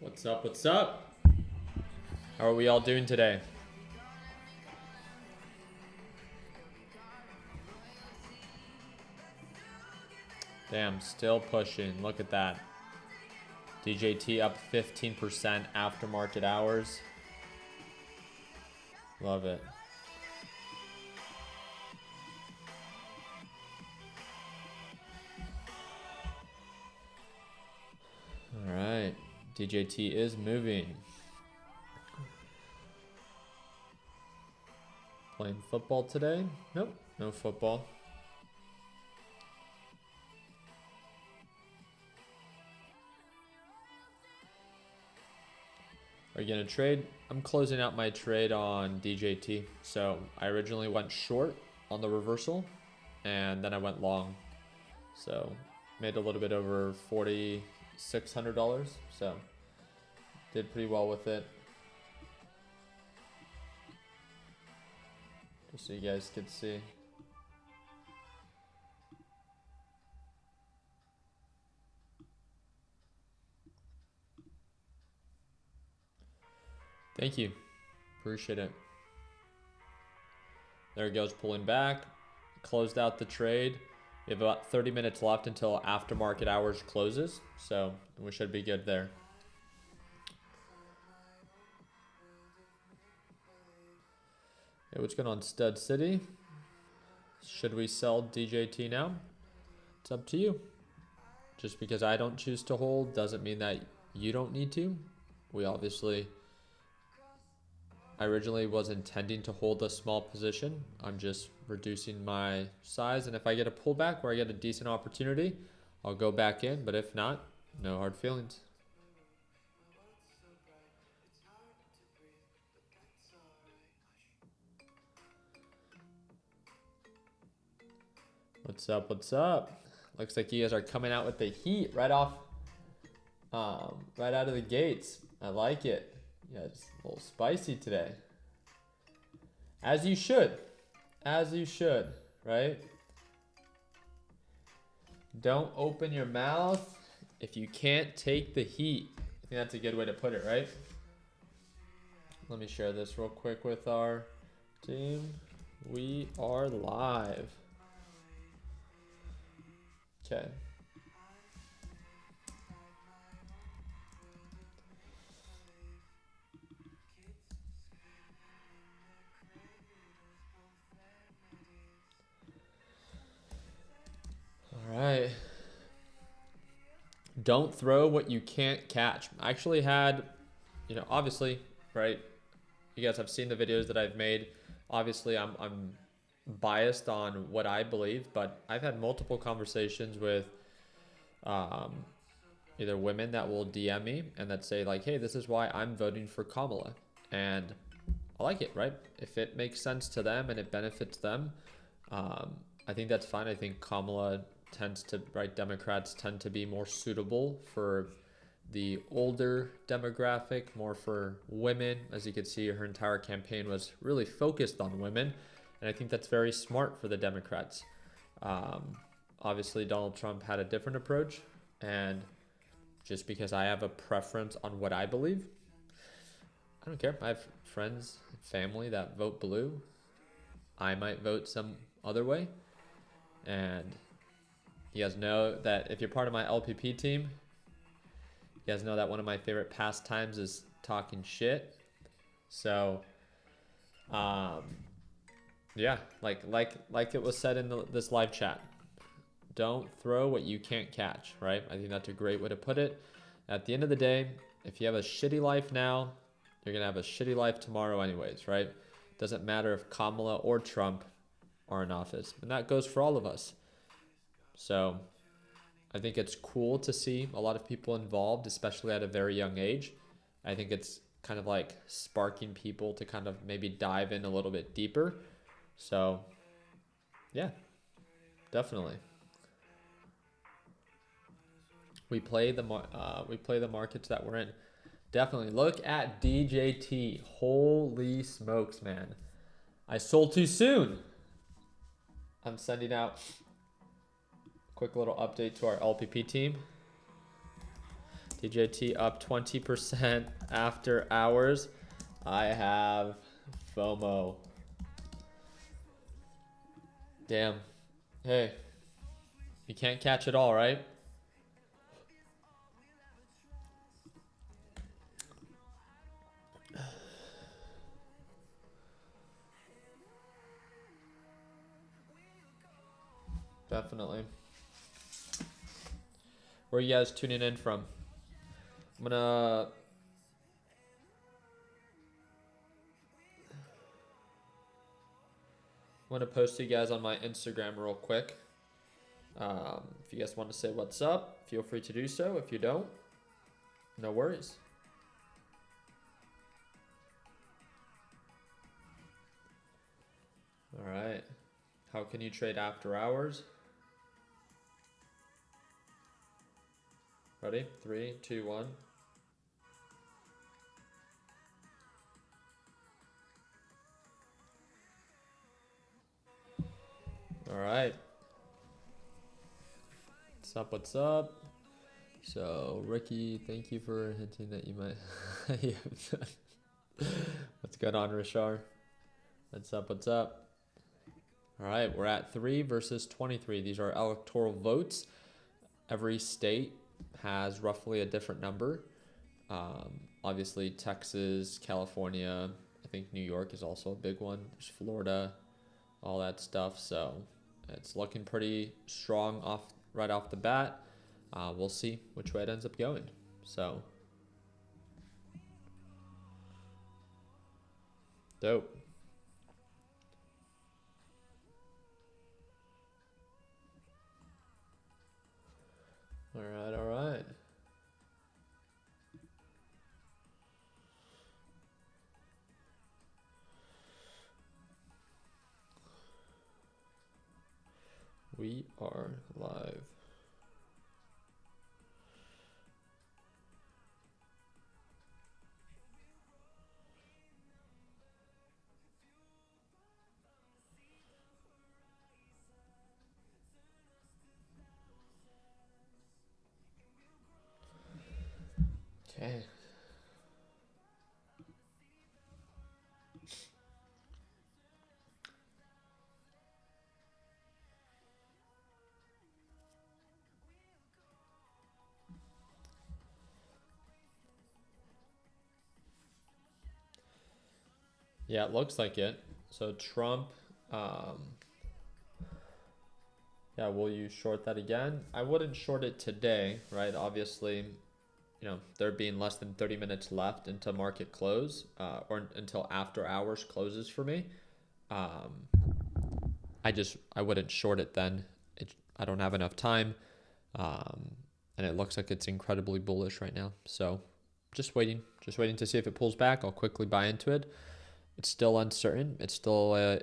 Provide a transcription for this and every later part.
What's up? What's up? How are we all doing today? Damn, still pushing. Look at that. DJT up 15% after market hours. Love it. All right. DJT is moving. Playing football today? Nope, no football. Are you gonna trade? I'm closing out my trade on DJT. So I originally went short on the reversal and then I went long. So made a little bit over $4,600. So did pretty well with it. Just so you guys could see. Thank you. Appreciate it. There it goes, pulling back. Closed out the trade. We have about 30 minutes left until aftermarket hours closes. So we should be good there. Hey, what's going on, Stud City? Should we sell DJT now? It's up to you. Just because I don't choose to hold doesn't mean that you don't need to. I originally was intending to hold a small position. I'm just reducing my size. And if I get a pullback where I get a decent opportunity, I'll go back in. But if not, no hard feelings. What's up? What's up? Looks like you guys are coming out with the heat right off, right out of the gates. I like it. Yeah, it's a little spicy today. As you should. As you should, right? Don't open your mouth if you can't take the heat. I think that's a good way to put it, right? Let me share this real quick with our team. We are live. Okay. All right. Don't throw what you can't catch. I actually had, obviously, right? You guys have seen the videos that I've made. Obviously, I'm biased on what I believe, but I've had multiple conversations with either women that will DM me and that say like, hey, this is why I'm voting for Kamala. And I like it, right? If it makes sense to them and it benefits them, I think that's fine. I think Kamala Democrats tend to be more suitable for the older demographic, more for women. As you can see, her entire campaign was really focused on women. And I think that's very smart for the Democrats. Obviously, Donald Trump had a different approach. And just because I have a preference on what I believe, I don't care. I have friends, family that vote blue. I might vote some other way. And you guys know that if you're part of my LPP team, you guys know that one of my favorite pastimes is talking shit. So, yeah, like it was said in this live chat, don't throw what you can't catch, right? I think that's a great way to put it. At the end of the day, if you have a shitty life now, you're going to have a shitty life tomorrow anyways, right? Doesn't matter if Kamala or Trump are in office. And that goes for all of us. So I think it's cool to see a lot of people involved, especially at a very young age. I think it's kind of like sparking people to kind of maybe dive in a little bit deeper. So yeah, definitely. We play the markets that we're in. Definitely. Look at DJT. Holy smokes, man. I sold too soon. I'm sending out a quick little update to our LPP team. DJT up 20% after hours. I have FOMO. Damn. Hey, you can't catch it all, right? Definitely. Where are you guys tuning in from? I'm gonna post you guys on my Instagram real quick. If you guys want to say what's up, feel free to do so. If you don't, no worries. All right. How can you trade after hours? Ready? 3, 2, 1. All right. What's up? What's up? So, Ricky, thank you for hinting that you might. What's going on, Rishar? What's up? What's up? All right, we're at 3 versus 23. These are electoral votes. Every state has roughly a different number. Obviously, Texas, California, I think New York is also a big one. There's Florida, all that stuff. So it's looking pretty strong right off the bat. We'll see which way it ends up going. So dope. All right, all right. We are live. Okay. Yeah, it looks like it. So Trump, yeah, will you short that again? I wouldn't short it today, right? Obviously, there being less than 30 minutes left until market close, or until after hours closes for me. I wouldn't short it then. I don't have enough time, and it looks like it's incredibly bullish right now. So just waiting to see if it pulls back. I'll quickly buy into it. It's still uncertain. It's still a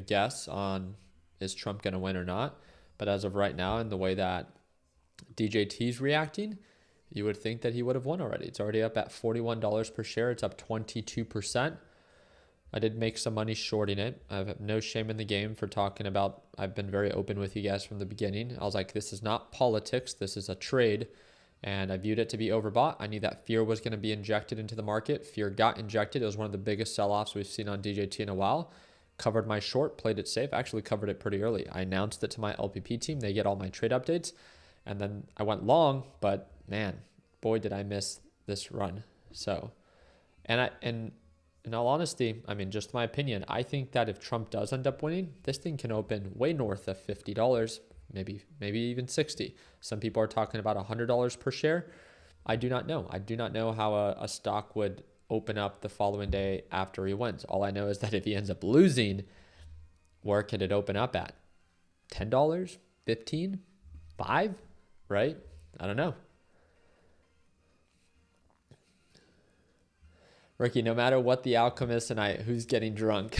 guess on is Trump going to win or not. But as of right now, in the way that DJT is reacting, you would think that he would have won already. It's already up at $41 per share. It's up 22%. I did make some money shorting it. I have no shame in the game for talking about, I've been very open with you guys from the beginning. I was like, this is not politics. This is a trade. And I viewed it to be overbought. I knew that fear was going to be injected into the market. Fear got injected. It was one of the biggest sell-offs we've seen on DJT in a while. Covered my short, played it safe. Actually covered it pretty early. I announced it to my LPP team. They get all my trade updates. And then I went long, but man, boy, did I miss this run. So, and in all honesty, I mean, just my opinion, I think that if Trump does end up winning, this thing can open way north of $50. Maybe even 60. Some people are talking about $100 per share. I do not know. I do not know how a stock would open up the following day after he wins. All I know is that if he ends up losing, where could it open up at? $10? $15? $5? Right? I don't know. Ricky, no matter what the outcome is tonight, who's getting drunk?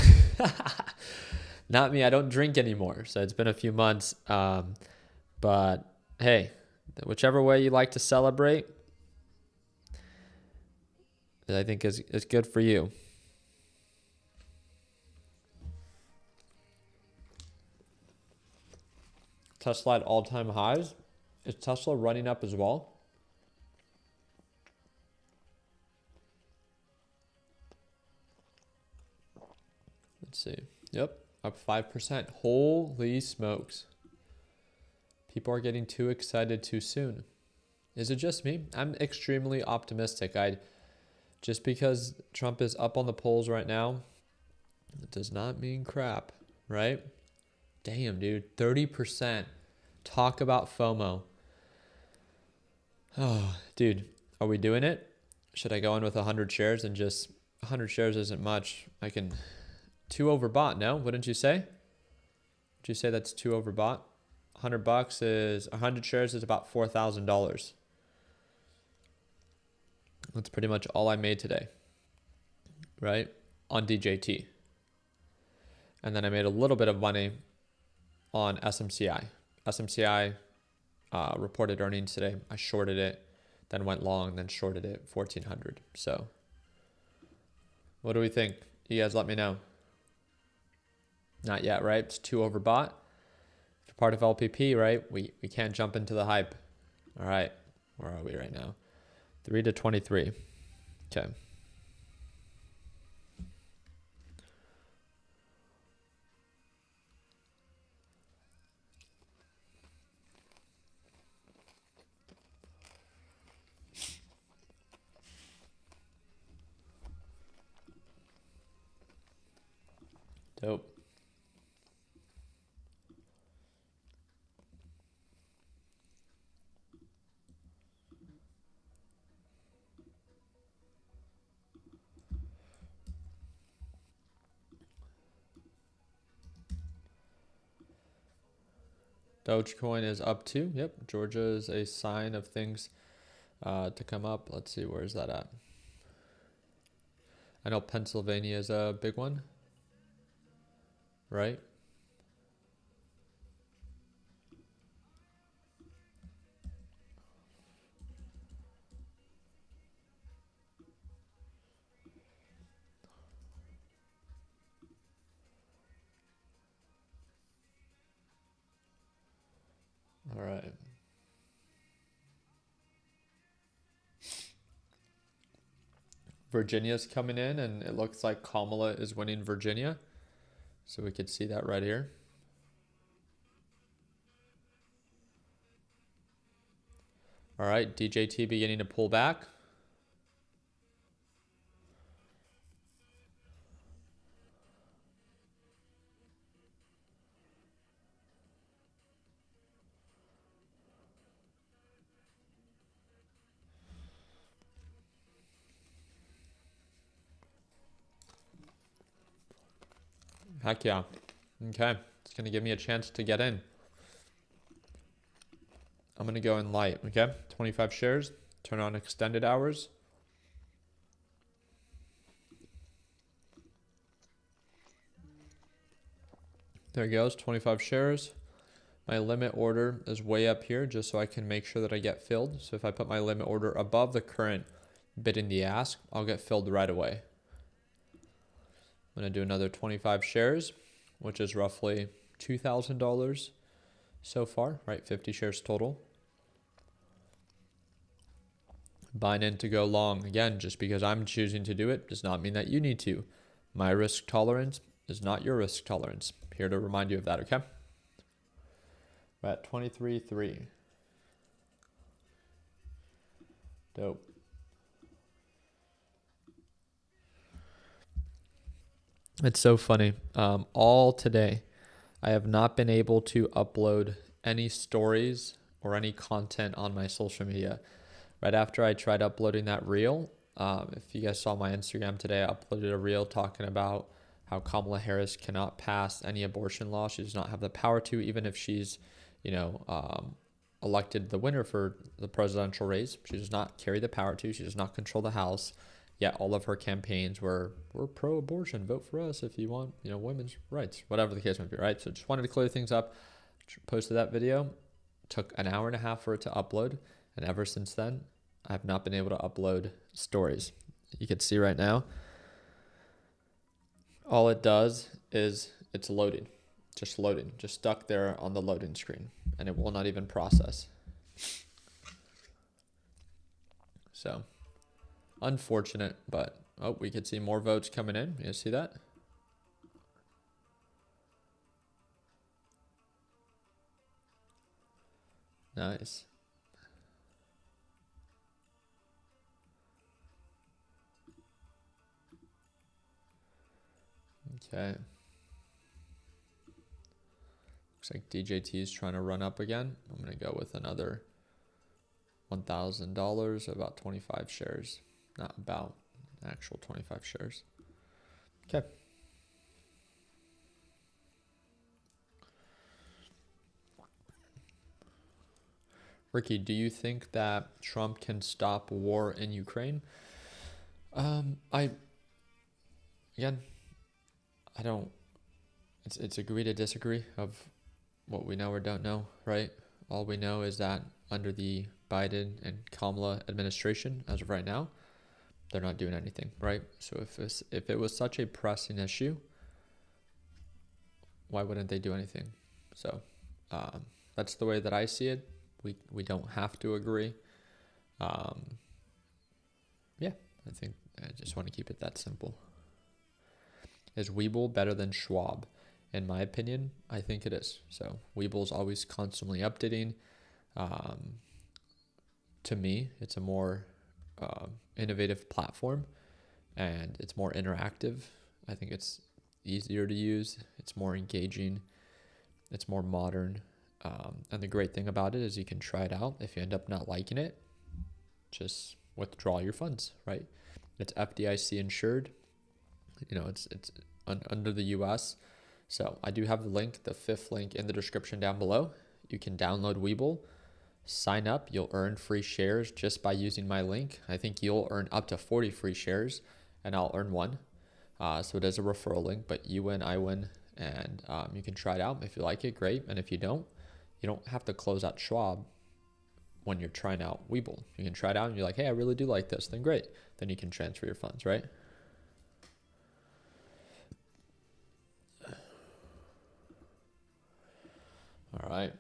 Not me. I don't drink anymore. So it's been a few months. But hey, whichever way you like to celebrate, I think is good for you. Tesla at all-time highs. Is Tesla running up as well? Let's see. Yep, up 5%. Holy smokes. People are getting too excited too soon. Is it just me? I'm extremely optimistic. Just because Trump is up on the polls right now, it does not mean crap, right? Damn, dude, 30%. Talk about FOMO. Oh, dude, are we doing it? Should I go in with 100 shares and just 100 shares isn't much. I can 2 overbought, no? Wouldn't you say? Would you say that's 2 overbought? $100 is 100 shares is about $4,000. That's pretty much all I made today, right? On DJT. And then I made a little bit of money on SMCI. SMCI reported earnings today. I shorted it, then went long, then shorted it 1,400. So what do we think? You guys let me know. Not yet, right? It's 2 overbought. If you're part of LPP, right? We can't jump into the hype. All right. Where are we right now? 3 to 23. Okay. Dope. Dogecoin is up too. Yep. Georgia is a sign of things to come up. Let's see, where is that at? I know Pennsylvania is a big one, right? All right. Virginia's coming in, and it looks like Kamala is winning Virginia. So we could see that right here. All right, DJT beginning to pull back. Heck yeah. Okay, it's going to give me a chance to get in. I'm going to go in light, okay? 25 shares, turn on extended hours. There it goes, 25 shares. My limit order is way up here just so I can make sure that I get filled. So if I put my limit order above the current bid in the ask, I'll get filled right away. I'm going to do another 25 shares, which is roughly $2,000 so far, right? 50 shares total. Buying in to go long. Again, just because I'm choosing to do it does not mean that you need to. My risk tolerance is not your risk tolerance. Here to remind you of that, okay? We're at 23.3. Dope. It's so funny. All today, I have not been able to upload any stories or any content on my social media. Right after I tried uploading that reel, if you guys saw my Instagram today, I uploaded a reel talking about how Kamala Harris cannot pass any abortion law. She does not have the power to, even if she's, elected the winner for the presidential race. She does not carry the power to. She does not control the House. Yet all of her campaigns were pro-abortion. Vote for us if you want, women's rights, whatever the case might be, right? So just wanted to clear things up. Posted that video. Took an hour and a half for it to upload. And ever since then, I have not been able to upload stories. You can see right now, all it does is it's loading, just stuck there on the loading screen, and it will not even process. So unfortunate, but we could see more votes coming in. You see that? Nice. Okay. Looks like DJT is trying to run up again. I'm going to go with another $1,000, about 25 shares. Not about, actual 25 shares. Okay. Ricky, do you think that Trump can stop war in Ukraine? I don't, it's agree to disagree of what we know or don't know, right? All we know is that under the Biden and Kamala administration, as of right now, they're not doing anything, right? So if it was such a pressing issue, why wouldn't they do anything? So that's the way that I see it. We don't have to agree. Yeah, I think I just want to keep it that simple. Is Webull better than Schwab? In my opinion, I think it is. So Webull's always constantly updating. To me, it's a more innovative platform, and it's more interactive. I think it's easier to use. It's more engaging. It's more modern. And the great thing about it is you can try it out. If you end up not liking it, just withdraw your funds, right? It's FDIC insured. You know, it's under the US. So I do have the link, the 5th link in the description down below. You can download Webull, sign up. You'll earn free shares just by using my link. I think you'll earn up to 40 free shares, and I'll earn 1. So it is a referral link, but you win, I win, and you can try it out. If you like it, great. And if you don't have to close out Schwab when you're trying out Webull. You can try it out and you're like, hey, I really do like this. Then great. Then you can transfer your funds, right? All right.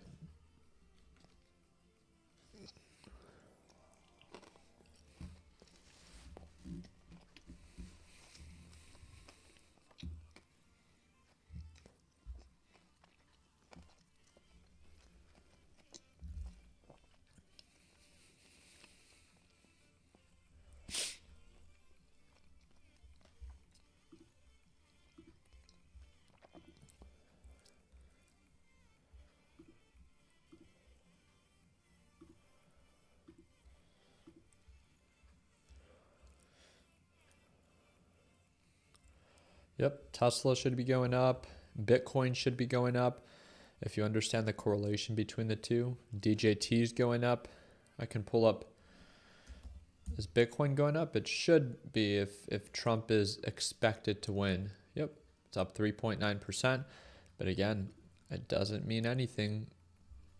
Yep, Tesla should be going up. Bitcoin should be going up. If you understand the correlation between the two, DJT is going up. I can pull up, is Bitcoin going up? It should be if Trump is expected to win. Yep, it's up 3.9%. But again, it doesn't mean anything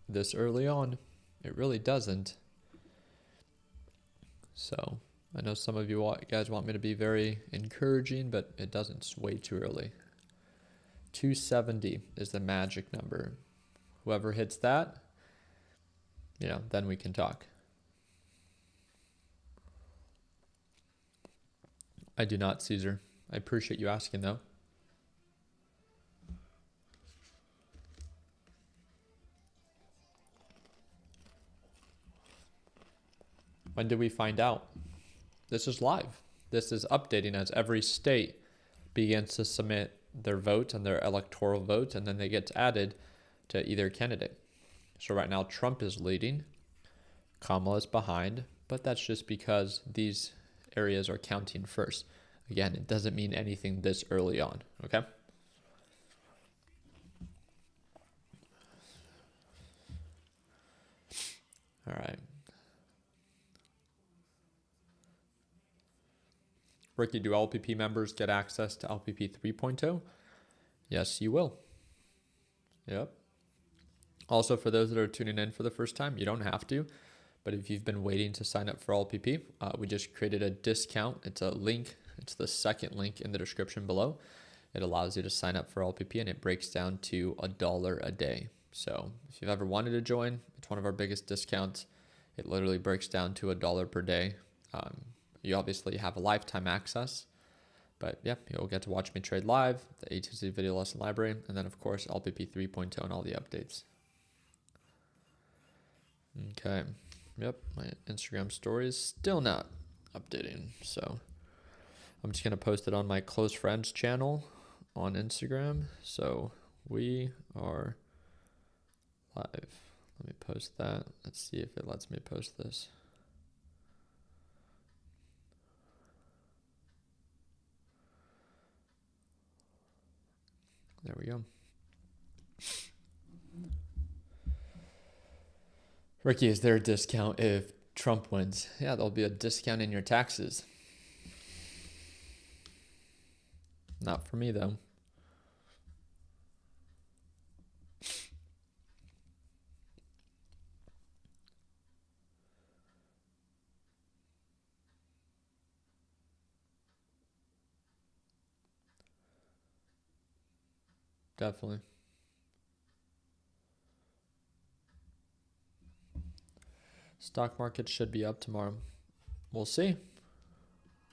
this early on. It really doesn't. So I know some of you guys want me to be very encouraging, but it doesn't. It's way too early. 270 is the magic number. Whoever hits that, then we can talk. I do not, Caesar. I appreciate you asking, though. When did we find out? This is live. This is updating as every state begins to submit their vote and their electoral vote, and then they get added to either candidate. So right now, Trump is leading. Kamala is behind, but that's just because these areas are counting first. Again, it doesn't mean anything this early on, okay? All right. Ricky, do LPP members get access to LPP 3.0? Yes, you will. Yep. Also, for those that are tuning in for the first time, you don't have to. But if you've been waiting to sign up for LPP, we just created a discount. It's a link. It's the second link in the description below. It allows you to sign up for LPP, and it breaks down to $1 a day. So if you've ever wanted to join, it's one of our biggest discounts. It literally breaks down to $1 per day. You obviously have a lifetime access, but yeah, you'll get to watch me trade live, the A2Z video lesson library, and then of course LPP 3.0 and all the updates. Okay. Yep. My Instagram story is still not updating. So I'm just going to post it on my close friends channel on Instagram. So we are live. Let me post that. Let's see if it lets me post this. There we go. Ricky, is there a discount if Trump wins? Yeah, there'll be a discount in your taxes. Not for me, though. Definitely. Stock market should be up tomorrow. We'll see.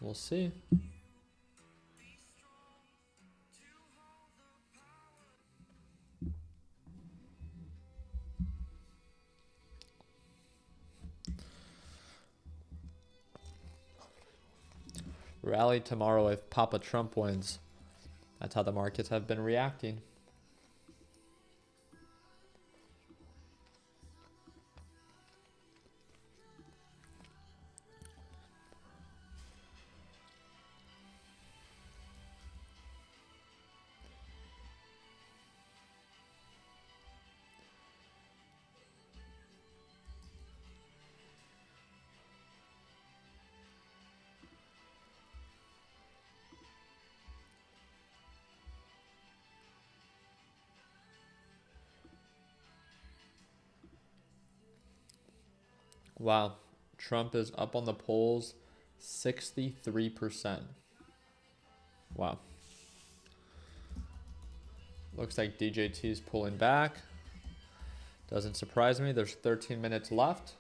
We'll see. Rally tomorrow if Papa Trump wins. That's how the markets have been reacting. Wow. Trump is up on the polls 63%. Wow. Looks like DJT is pulling back. Doesn't surprise me. There's 13 minutes left.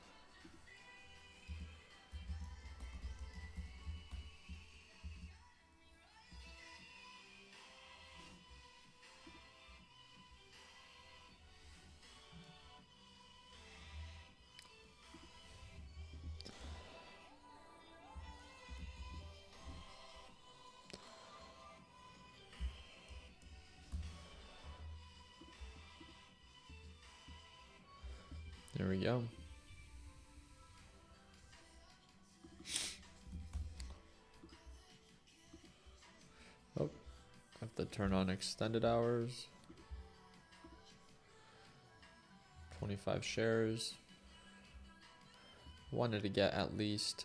There we go. Oh, I have to turn on extended hours. 25 shares. Wanted to get at least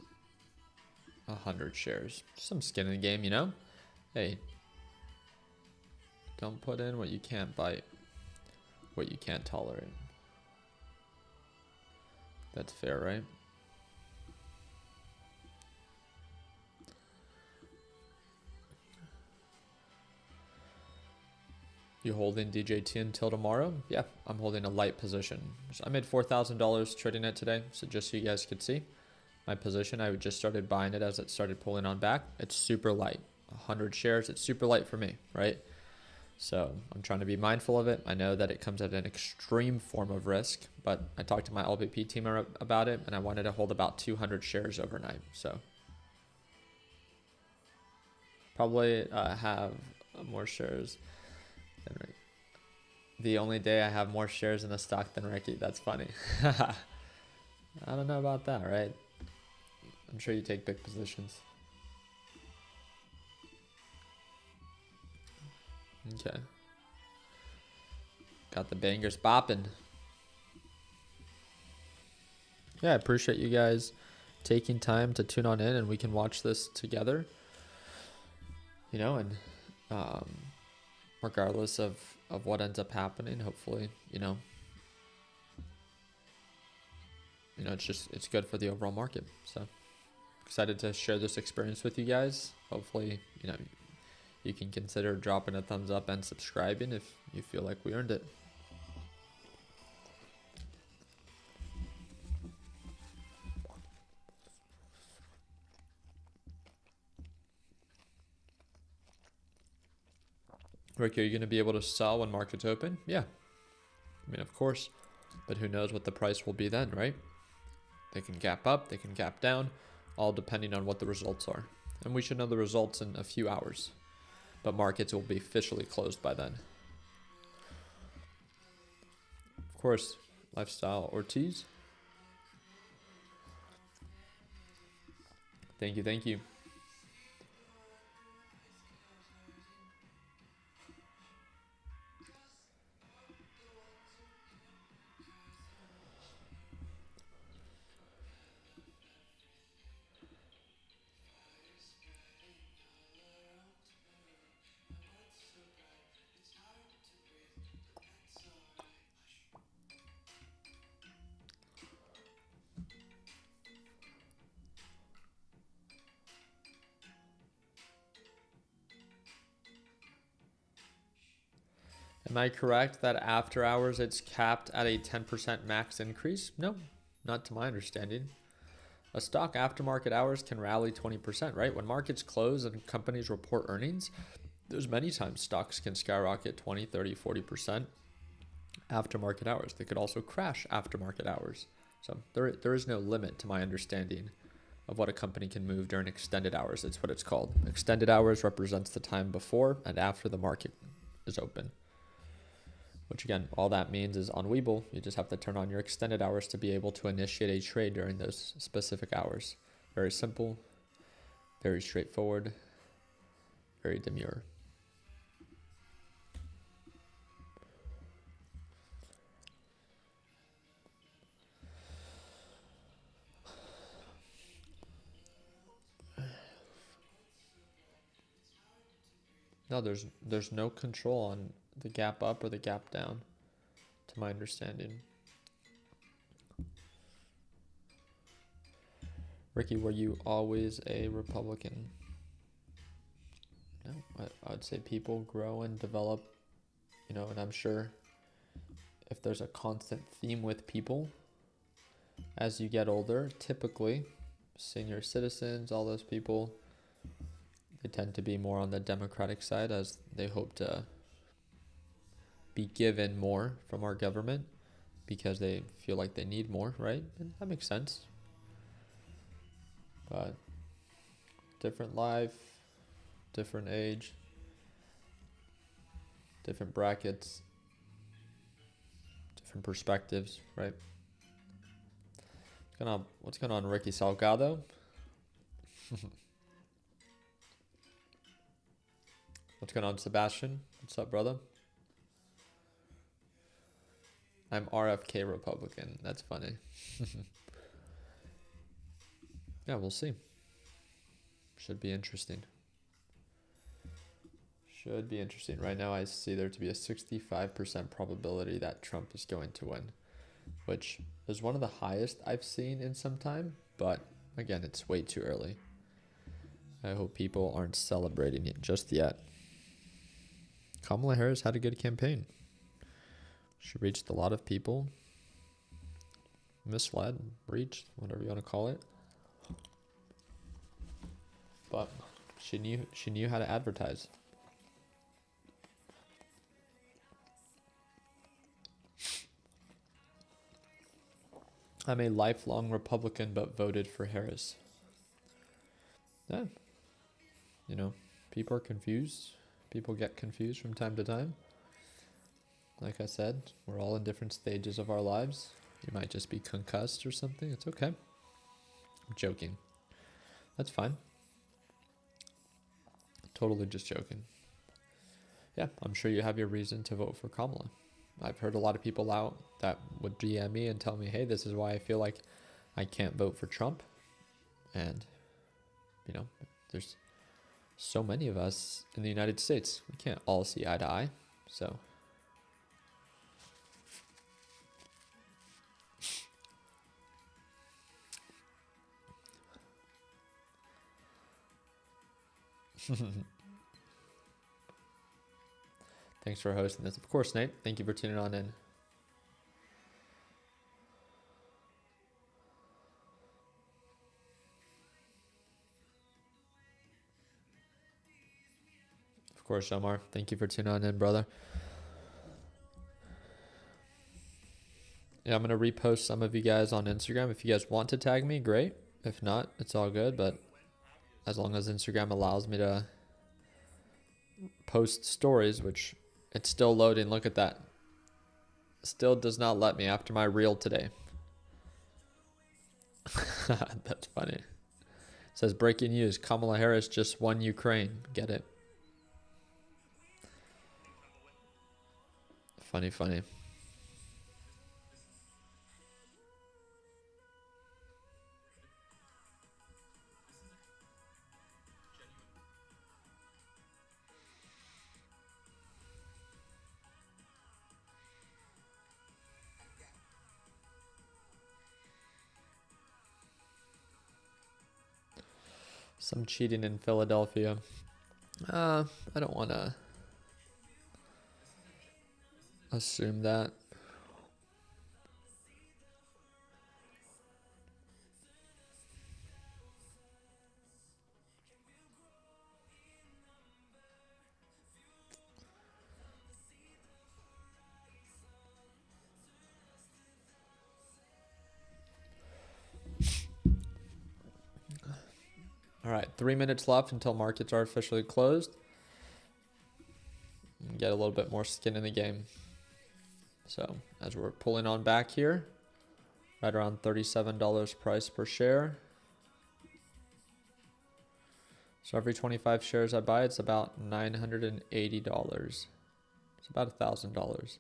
100 shares. Some skin in the game, you know? Hey, don't put in what you can't bite, what you can't tolerate. That's fair, right? You holding DJT until tomorrow? Yeah, I'm holding a light position. So I made $4,000 trading it today. So just so you guys could see my position, I just started buying it as it started pulling on back. It's super light, 100 shares. It's super light for me, right? So I'm trying to be mindful of it. I know that it comes at an extreme form of risk, but I talked to my LPP team about it, and I wanted to hold about 200 shares overnight. So probably have more shares than Ricky. The only day I have more shares in the stock than Ricky. That's funny. I don't know about that, right? I'm sure you take big positions. Okay. Got the bangers bopping. Yeah, I appreciate you guys taking time to tune on in and we can watch this together. You know, and regardless of what ends up happening, hopefully, you know, it's good for the overall market. So excited to share this experience with you guys. Hopefully, you know, you can consider dropping a thumbs up and subscribing if you feel like we earned it. Rick, are you going to be able to sell when markets open? Yeah. I mean, of course. But who knows what the price will be then, right? They can gap up, they can gap down, all depending on what the results are. And we should know the results in a few hours. But markets will be officially closed by then. Of course, Lifestyle Ortiz. Thank you, thank you. Am I correct that after hours it's capped at a 10% max increase? No, not to my understanding. A stock after market hours can rally 20%, right? When markets close and companies report earnings, there's many times stocks can skyrocket 20, 30, 40% after market hours. They could also crash after market hours. So there is no limit to my understanding of what a company can move during extended hours. It's what it's called. Extended hours represents the time before and after the market is open. Which again, all that means is on Webull, you just have to turn on your extended hours to be able to initiate a trade during those specific hours. Very simple, very straightforward, very demure. No, there's no control on the gap up or the gap down, to my understanding. Ricky, were you always a Republican? No, I'd say people grow and develop, and I'm sure if there's a constant theme with people as you get older, typically senior citizens, all those people, they tend to be more on the Democratic side as they hope to be given more from our government because they feel like they need more, right? And that makes sense. But different life, different age, different brackets, different perspectives, right? What's going on, Ricky Salgado? What's going on, Sebastian? What's up, brother? I'm RFK Republican. That's funny. Yeah, we'll see. Should be interesting. Should be interesting. Right now, I see there to be a 65% probability that Trump is going to win, which is one of the highest I've seen in some time. But again, it's way too early. I hope people aren't celebrating it just yet. Kamala Harris had a good campaign. She reached a lot of people. Misled, reached, whatever you want to call it. But she knew how to advertise. I'm a lifelong Republican but voted for Harris. Yeah. People are confused. People get confused from time to time. Like I said, we're all in different stages of our lives. You might just be concussed or something. It's okay. I'm joking. That's fine. Totally just joking. Yeah, I'm sure you have your reason to vote for Kamala. I've heard a lot of people out that would DM me and tell me, hey, this is why I feel like I can't vote for Trump. And, there's so many of us in the United States. We can't all see eye to eye. So thanks for hosting this. Of course, Nate. Thank you for tuning on in. Of course, Omar. Thank you for tuning on in, brother. Yeah, I'm going to repost some of you guys on Instagram. If you guys want to tag me, great. If not, it's all good. But as long as Instagram allows me to post stories, which it's still loading. Look at that. Still does not let me after my reel today. That's funny. It says breaking news. Kamala Harris just won Ukraine. Get it? Funny, funny. Some cheating in Philadelphia. I don't want to assume that. All right, 3 minutes left until markets are officially closed. Get a little bit more skin in the game. So as we're pulling on back here, right around $37 price per share. So every 25 shares I buy, it's about $980. It's about $1,000.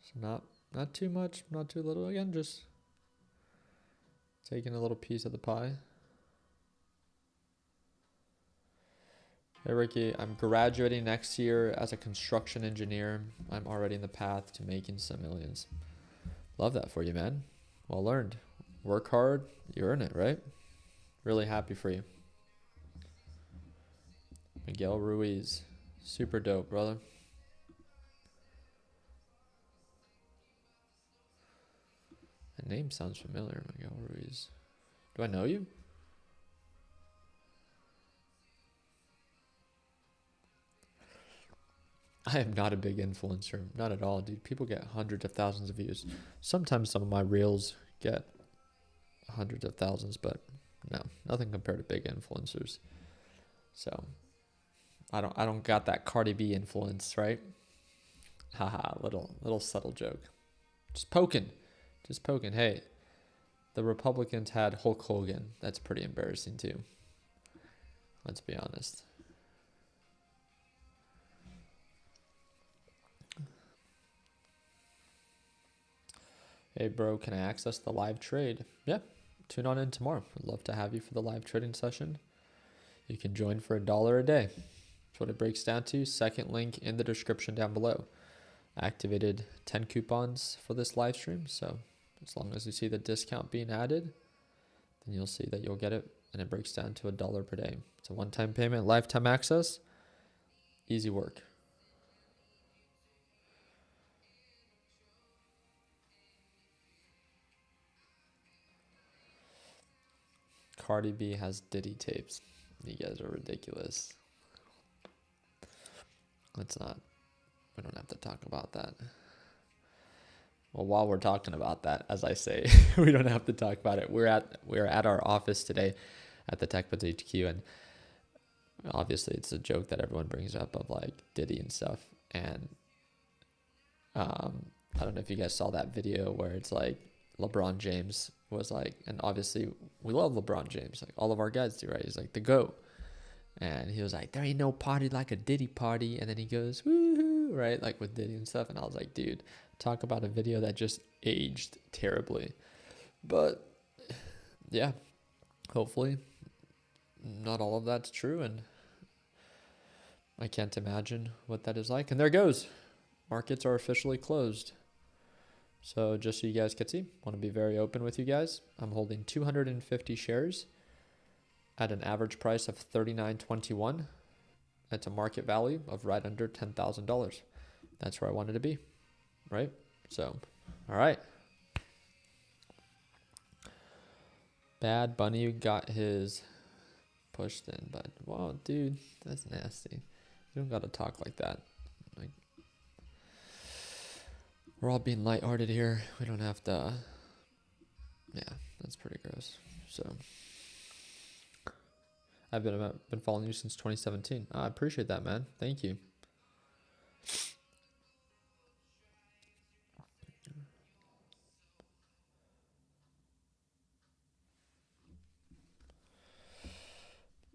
So not too much, not too little. Again, just taking a little piece of the pie. Hey Ricky, I'm graduating next year as a construction engineer. I'm already in the path to making some millions. Love that for you, man. Well learned. Work hard, you earn it, right? Really happy for you. Miguel Ruiz. Super dope, brother. That name sounds familiar, Miguel Ruiz. Do I know you? I am not a big influencer. Not at all, dude. People get hundreds of thousands of views. Sometimes some of my reels get hundreds of thousands, but no, nothing compared to big influencers. So I don't got that Cardi B influence, right? Haha, little subtle joke. Just poking. Hey, the Republicans had Hulk Hogan. That's pretty embarrassing too. Let's be honest. Hey bro, can I access the live trade? Yeah, tune on in tomorrow. I'd love to have you for the live trading session. You can join for $1 a day. That's what it breaks down to. Second link in the description down below. Activated 10 coupons for this live stream. So as long as you see the discount being added, then you'll see that you'll get it. And it breaks down to $1 per day. It's a one-time payment, lifetime access. Easy work. Cardi B has Diddy tapes. You guys are ridiculous. We don't have to talk about that. Well, while we're talking about that, as I say, we don't have to talk about it. We're at our office today at the TechBuds HQ, and obviously it's a joke that everyone brings up of like Diddy and stuff. And I don't know if you guys saw that video where it's like LeBron James was like, and obviously we love LeBron James, like all of our guys do, right? He's like the GOAT. And he was like, there ain't no party like a Diddy party. And then he goes, woohoo, right? Like with Diddy and stuff. And I was like, dude, talk about a video that just aged terribly. But yeah, hopefully not all of that's true. And I can't imagine what that is like. And there goes. Markets are officially closed. So just so you guys can see, want to be very open with you guys. I'm holding 250 shares at an average price of $39.21. That's a market value of right under $10,000. That's where I wanted to be, right? So, all right. Bad Bunny got his pushed in, but wow, dude, that's nasty. You don't got to talk like that. Like, We're all being lighthearted here. We don't have to. Yeah, that's pretty gross. So I've been following you since 2017. I appreciate that, man. Thank you.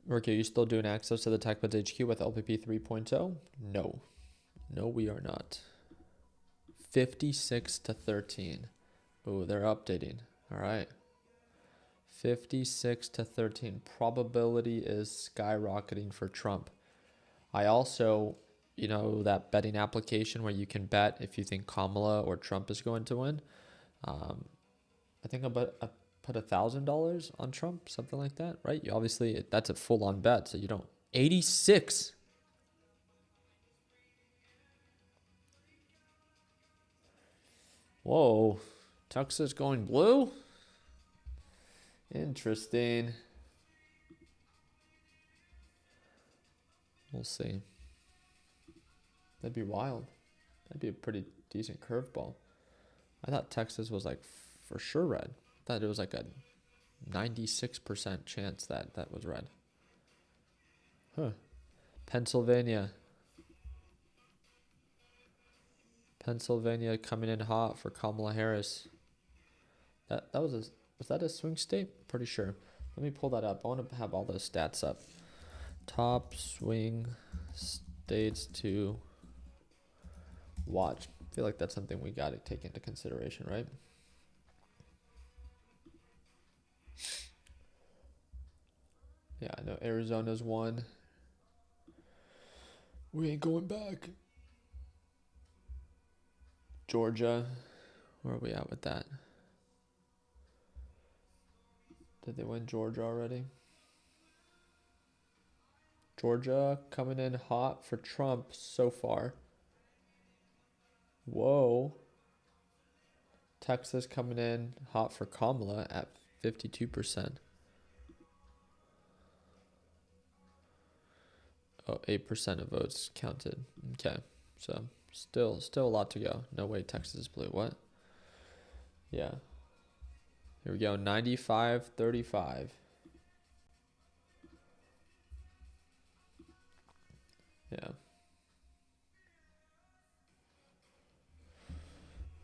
Ricky, are you still doing access to the TechBuds HQ with LPP 3.0? No. No, we are not. 56 to 13. Oh, they're updating. All right. 56 to 13. Probability is skyrocketing for Trump. I also, that betting application where you can bet if you think Kamala or Trump is going to win. I think I put $1,000 on Trump, something like that, right? You obviously, that's a full-on bet, so you don't. 86. Whoa, Texas going blue? Interesting. We'll see. That'd be wild. That'd be a pretty decent curveball. I thought Texas was like for sure red. I thought it was like a 96% chance that was red. Huh. Pennsylvania coming in hot for Kamala Harris. Was that a swing state? Pretty sure. Let me pull that up. I want to have all those stats up. Top swing states to watch. I feel like that's something we got to take into consideration, right? Yeah, I know Arizona's one. We ain't going back. Georgia, where are we at with that? Did they win Georgia already? Georgia coming in hot for Trump so far. Whoa. Texas coming in hot for Kamala at 52%. Oh, 8% of votes counted. Okay, so still a lot to go. No way Texas is blue. What? Yeah. Here we go. 95-35. Yeah.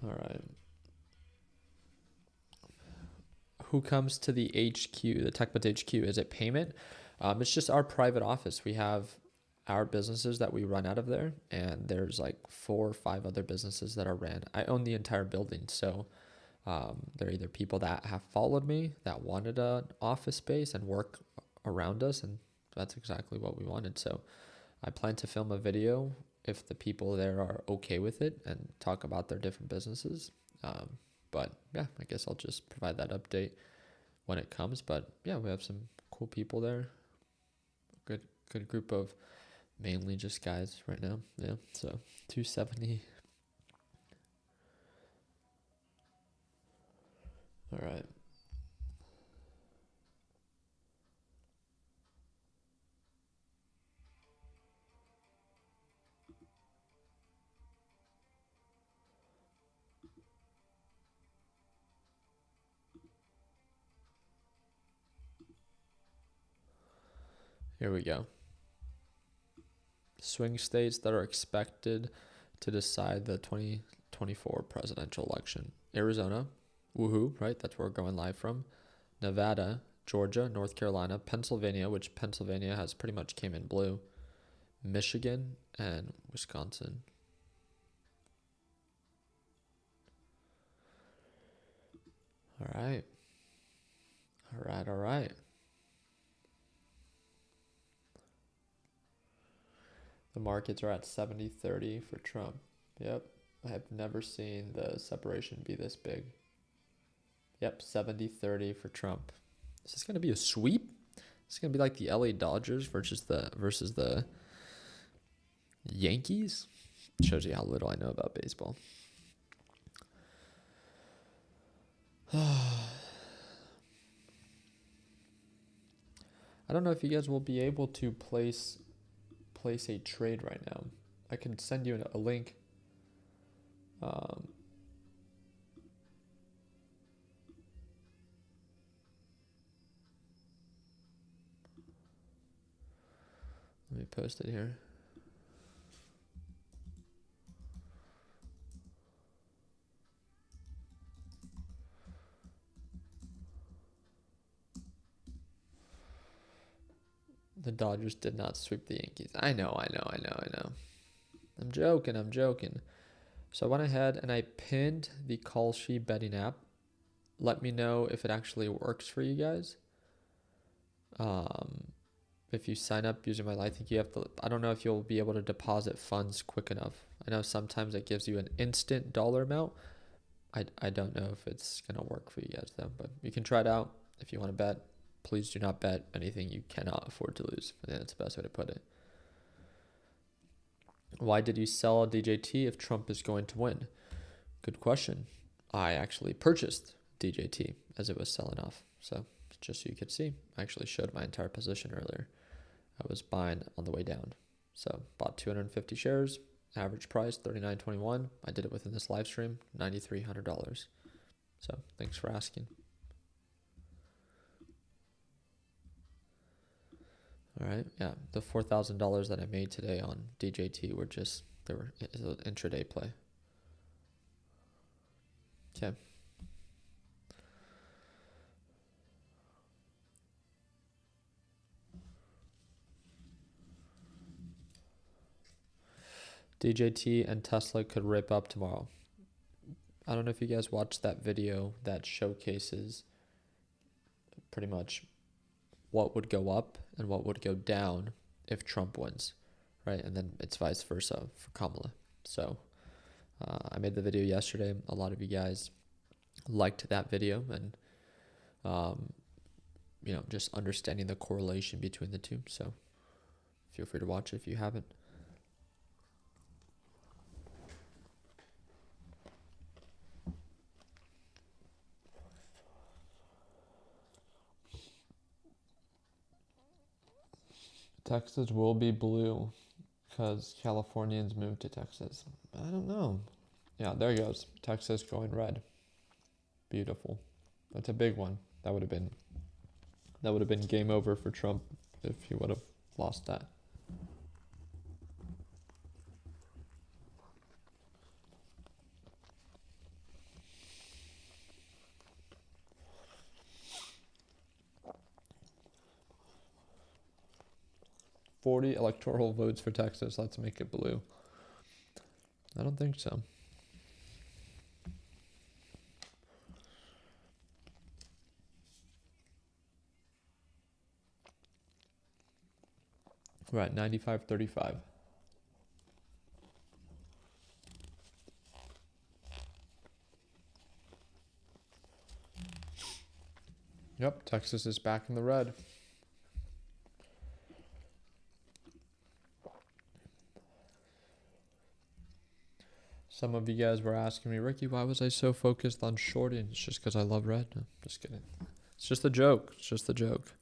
All right. Who comes to the HQ, the TechBuds HQ? Is it payment? It's just our private office. We have our businesses that we run out of there, and there's like 4 or 5 other businesses that are ran. I own the entire building, so they're either people that have followed me that wanted an office space and work around us, and that's exactly what we wanted. So I plan to film a video if the people there are okay with it and talk about their different businesses. But yeah, I guess I'll just provide that update when it comes. But yeah, we have some cool people there. Good group of mainly just guys right now. Yeah, so 270. All right. Here we go. Swing states that are expected to decide the 2024 presidential election. Arizona, woohoo, right? That's where we're going live from. Nevada, Georgia, North Carolina, Pennsylvania, which Pennsylvania has pretty much came in blue. Michigan and Wisconsin. All right. The markets are at 70-30 for Trump. Yep. I have never seen the separation be this big. Yep, 70-30 for Trump. Is this going to be a sweep? It's going to be like the LA Dodgers versus the Yankees. Shows you how little I know about baseball. I don't know if you guys will be able to place a trade right now. I can send you a link. Let me post it here. The Dodgers did not sweep the Yankees. I know. I'm joking. So I went ahead and I pinned the Kalshi betting app. Let me know if it actually works for you guys. If you sign up using my, I think you have to, I don't know if you'll be able to deposit funds quick enough. I know sometimes it gives you an instant dollar amount. I don't know if it's going to work for you guys though, but you can try it out if you want to bet. Please do not bet anything you cannot afford to lose. I think that's the best way to put it. Why did you sell DJT if Trump is going to win? Good question. I actually purchased DJT as it was selling off. So just so you could see, I actually showed my entire position earlier. I was buying on the way down. So bought 250 shares, average price $39.21. I did it within this live stream, $9,300. So thanks for asking. All right, yeah, the $4,000 that I made today on DJT were just, they were an intraday play. Okay. DJT and Tesla could rip up tomorrow. I don't know if you guys watched that video that showcases pretty much what would go up and what would go down if Trump wins, right? And then it's vice versa for Kamala. So I made the video yesterday. A lot of you guys liked that video and, just understanding the correlation between the two. So feel free to watch it if you haven't. Texas will be blue because Californians moved to Texas. I don't know. Yeah, there he goes. Texas going red. Beautiful. That's a big one. That would have been game over for Trump if he would have lost that. $40 electoral votes for Texas. Let's make it blue. I don't think so. We're at 95-35. Yep, Texas is back in the red. Some of you guys were asking me, Ricky, why was I so focused on shorting? It's just because I love red. No, just kidding. It's just a joke. It's just a joke.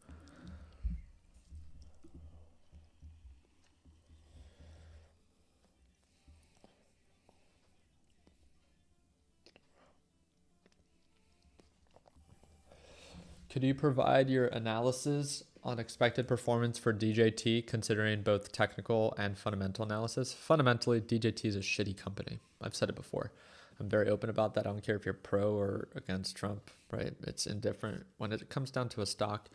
Could you provide your analysis on expected performance for DJT, considering both technical and fundamental analysis? Fundamentally, DJT is a shitty company. I've said it before. I'm very open about that. I don't care if you're pro or against Trump, right? It's indifferent. When it comes down to a stock,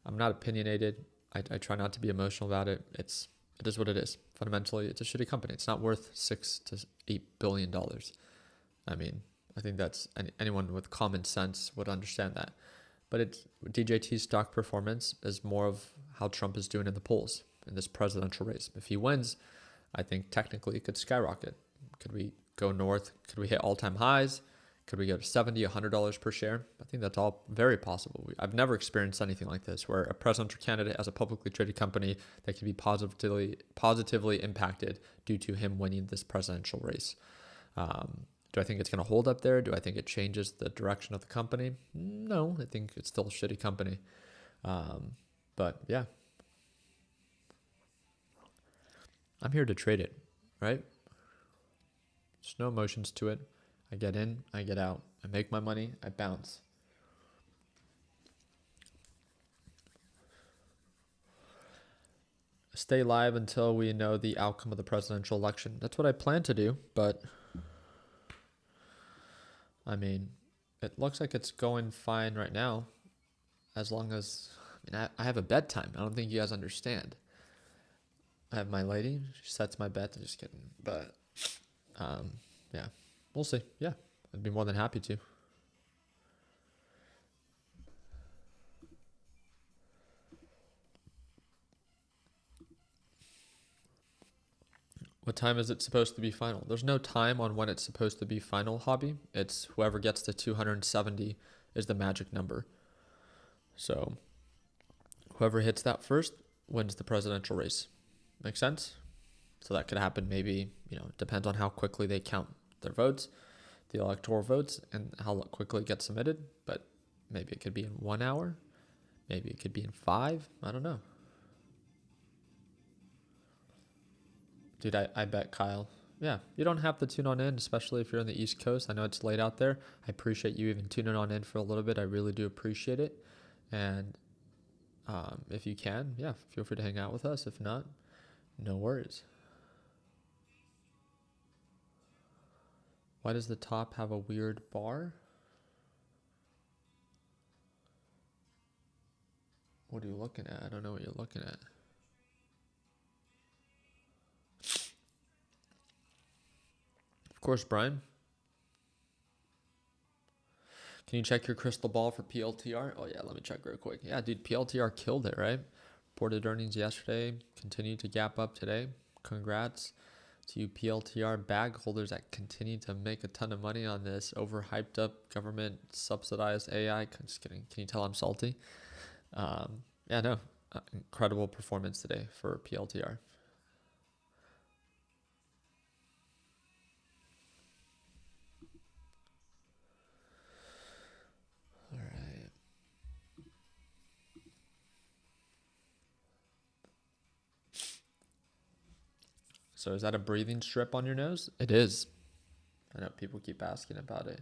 I'm not opinionated. I try not to be emotional about it. It is what it is. Fundamentally, it's a shitty company. It's not worth $6 to $8 billion. I mean, I think that's anyone with common sense would understand that. But DJT's stock performance is more of how Trump is doing in the polls in this presidential race. If he wins, I think technically it could skyrocket. Could we go north? Could we hit all-time highs? Could we go to $70, $100 per share? I think that's all very possible. I've never experienced anything like this, where a presidential candidate has a publicly traded company that can be positively impacted due to him winning this presidential race. Do I think it's going to hold up there? Do I think it changes the direction of the company? No, I think it's still a shitty company. But yeah, I'm here to trade it, right? There's no emotions to it. I get in, I get out. I make my money, I bounce. stay live until we know the outcome of the presidential election. That's what I plan to do, but I mean, it looks like it's going fine right now. As long as, I have a bedtime. I don't think you guys understand. I have my lady. She sets my bed. Just kidding. But, yeah, we'll see. Yeah, I'd be more than happy to. What time is it supposed to be final? There's no time on when it's supposed to be final, Hobby. It's whoever gets to 270 is the magic number. So whoever hits that first wins the presidential race. Make sense? So that could happen maybe, it depends on how quickly they count their votes, the electoral votes, and how quickly it gets submitted. But maybe it could be in 1 hour. Maybe it could be in 5. I don't know. Dude, I bet Kyle. Yeah, you don't have to tune on in, especially if you're on the East Coast. I know it's late out there. I appreciate you even tuning on in for a little bit. I really do appreciate it. And if you can, yeah, feel free to hang out with us. If not, no worries. Why does the top have a weird bar? What are you looking at? I don't know what you're looking at. Of course, Brian. Can you check your crystal ball for PLTR? Oh, yeah, let me check real quick. Yeah, dude, PLTR killed it, right? Reported earnings yesterday. Continued to gap up today. Congrats to you PLTR bag holders that continue to make a ton of money on this overhyped up government subsidized AI. Just kidding. Can you tell I'm salty? Yeah, no. Incredible performance today for PLTR. All right. So is that a breathing strip on your nose? It is. I know people keep asking about it.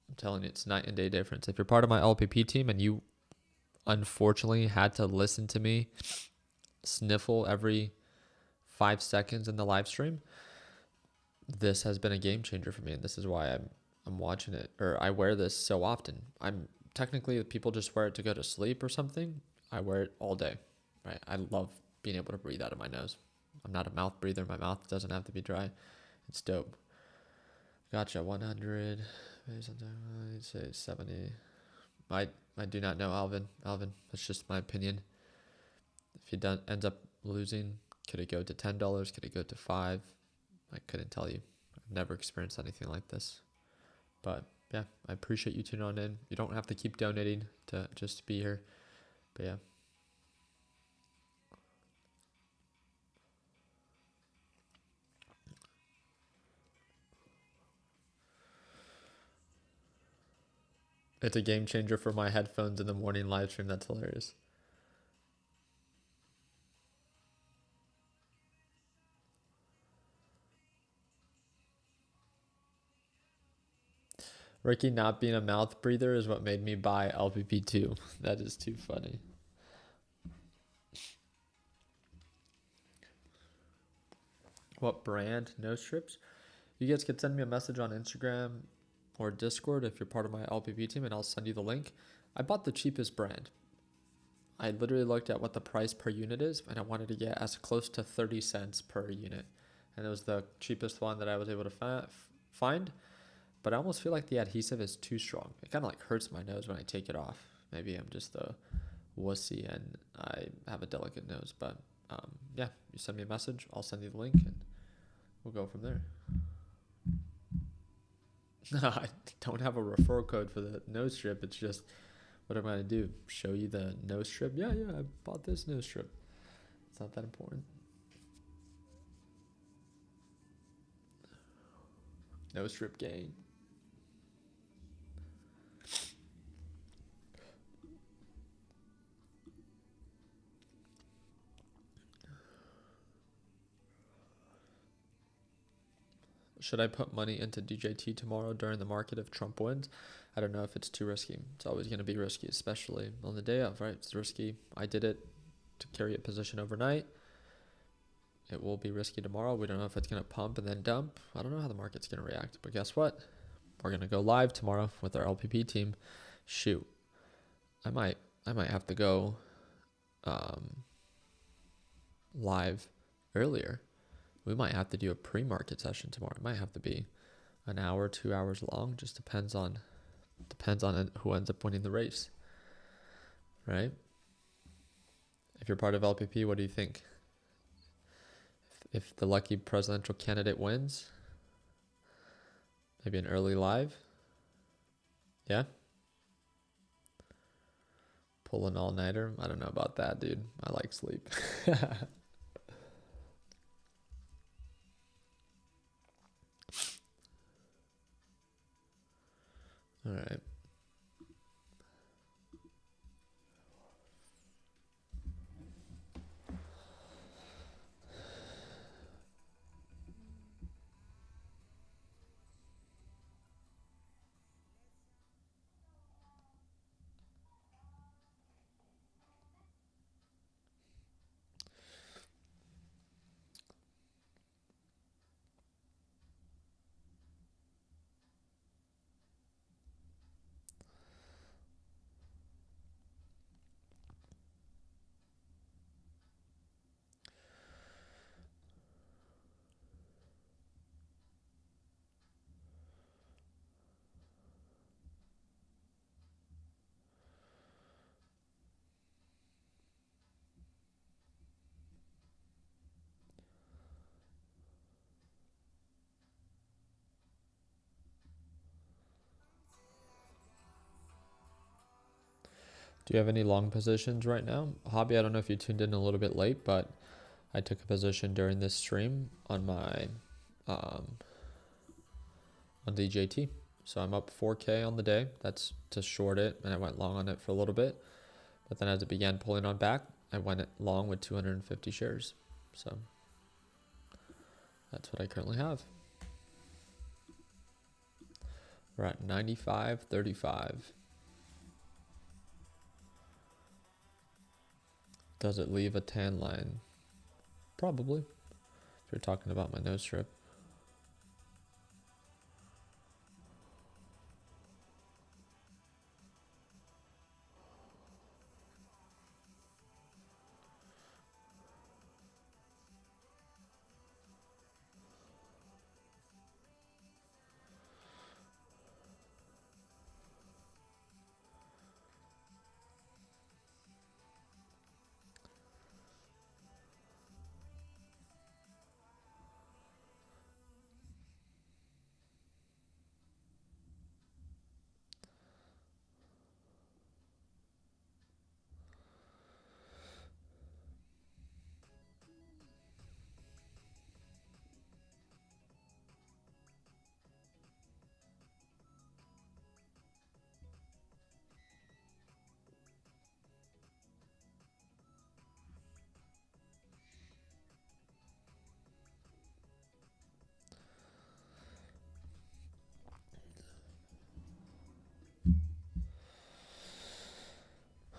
I'm telling you, it's night and day difference. If you're part of my LPP team and you unfortunately had to listen to me sniffle every 5 seconds in the live stream, this has been a game changer for me, and this is why I'm watching it, or I wear this so often. I'm technically, people just wear it to go to sleep or something. I wear it all day, right? I love being able to breathe out of my nose. I'm not a mouth breather. My mouth doesn't have to be dry. It's dope. Gotcha. 100. I'd say 70. I do not know, Alvin. That's just my opinion. If he ends up losing, could it go to $10? Could it go to 5? I couldn't tell you. I've never experienced anything like this. But yeah, I appreciate you tuning on in. You don't have to keep donating to just be here. But yeah. It's a game changer for my headphones in the morning live stream. That's hilarious. Ricky not being a mouth breather is what made me buy LPP2. That is too funny. What brand? No strips? You guys could send me a message on Instagram or Discord if you're part of my LPP team, and I'll send you the link. I bought the cheapest brand. I literally looked at what the price per unit is, and I wanted to get as close to 30 cents per unit. And it was the cheapest one that I was able to find. But I almost feel like the adhesive is too strong. It kind of like hurts my nose when I take it off. Maybe I'm just a wussy and I have a delicate nose. But yeah, you send me a message, I'll send you the link, and we'll go from there. I don't have a referral code for the nose strip. It's just, what am I going to do? Show you the nose strip? Yeah, I bought this nose strip. It's not that important. Nose strip gang. Should I put money into DJT tomorrow during the market if Trump wins? I don't know if it's too risky. It's always going to be risky, especially on the day of, right? It's risky. I did it to carry a position overnight. it will be risky tomorrow. We don't know if it's going to pump and then dump. I don't know how the market's going to react. But guess what? We're going to go live tomorrow with our LPP team. Shoot. I might have to go live earlier. We might have to do a pre-market session tomorrow. It might have to be an hour, 2 hours long. Just depends on who ends up winning the race, right? If you're part of LPP, what do you think? If the lucky presidential candidate wins, maybe an early live? Yeah? Pull an all-nighter? I don't know about that, dude. I like sleep. All right. Do you have any long positions right now? Hobby, I don't know if you tuned in a little bit late, but I took a position during this stream on my on DJT. So I'm up 4K on the day. That's to short it, and I went long on it for a little bit. But then as it began pulling on back, I went long with 250 shares. So that's what I currently have. We're at 95.35. Does it leave a tan line? Probably. If you're talking about my nose strip.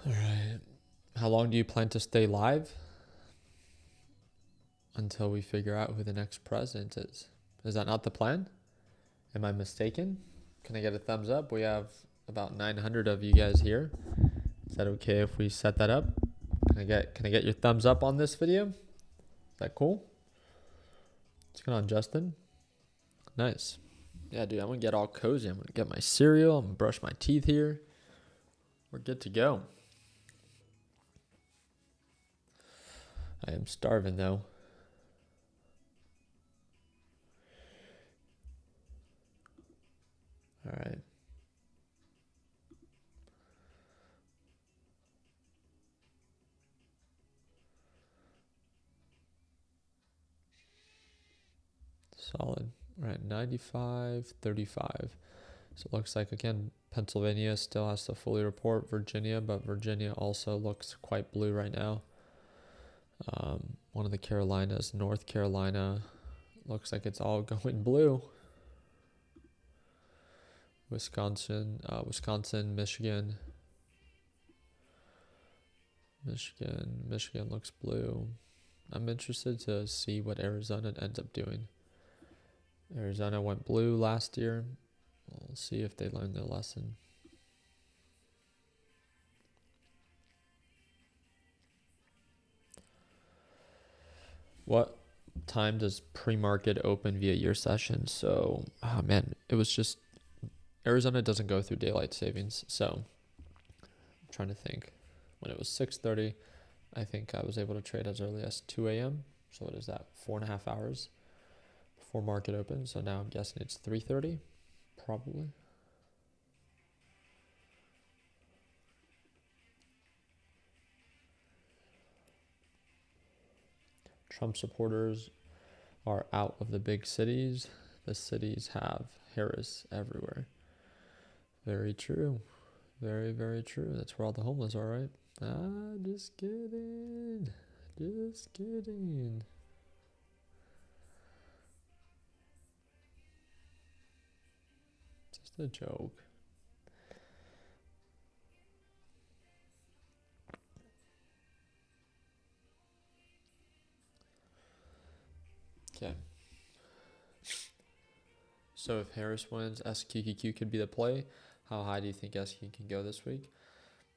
All right. How long do you plan to stay live? Until we figure out who the next president is. Is that not the plan? Am I mistaken? Can I get a thumbs up? We have about 900 of you guys here. Is that okay if we set that up? Can I get your thumbs up on this video? Is that cool? What's going on, Justin? Nice. Yeah, dude, I'm gonna get all cozy. I'm gonna get my cereal. I'm gonna brush my teeth here. We're good to go. I am starving though. All right. Solid. All right, 95.35. So it looks like, again, Pennsylvania still has to fully report Virginia, but Virginia also looks quite blue right now. One of the Carolinas, North Carolina, looks like it's all going blue. Wisconsin, Michigan. Michigan looks blue. I'm interested to see what Arizona ends up doing. Arizona went blue last year. We'll see if they learn their lesson. What time does pre-market open via your session? So, oh man, it was just Arizona doesn't go through daylight savings, so I'm trying to think. When it was 6:30, I think I was able to trade as early as 2 a.m. So what is that? 4.5 hours before market opens. So now I'm guessing it's 3:30, probably. Trump supporters are out of the big cities. The cities have Harris everywhere. Very true. Very, very true. That's where all the homeless are, right? Ah, just kidding. Just kidding. Just a joke. Okay. So if Harris wins, SQQQ could be the play. How high do you think SQ can go this week?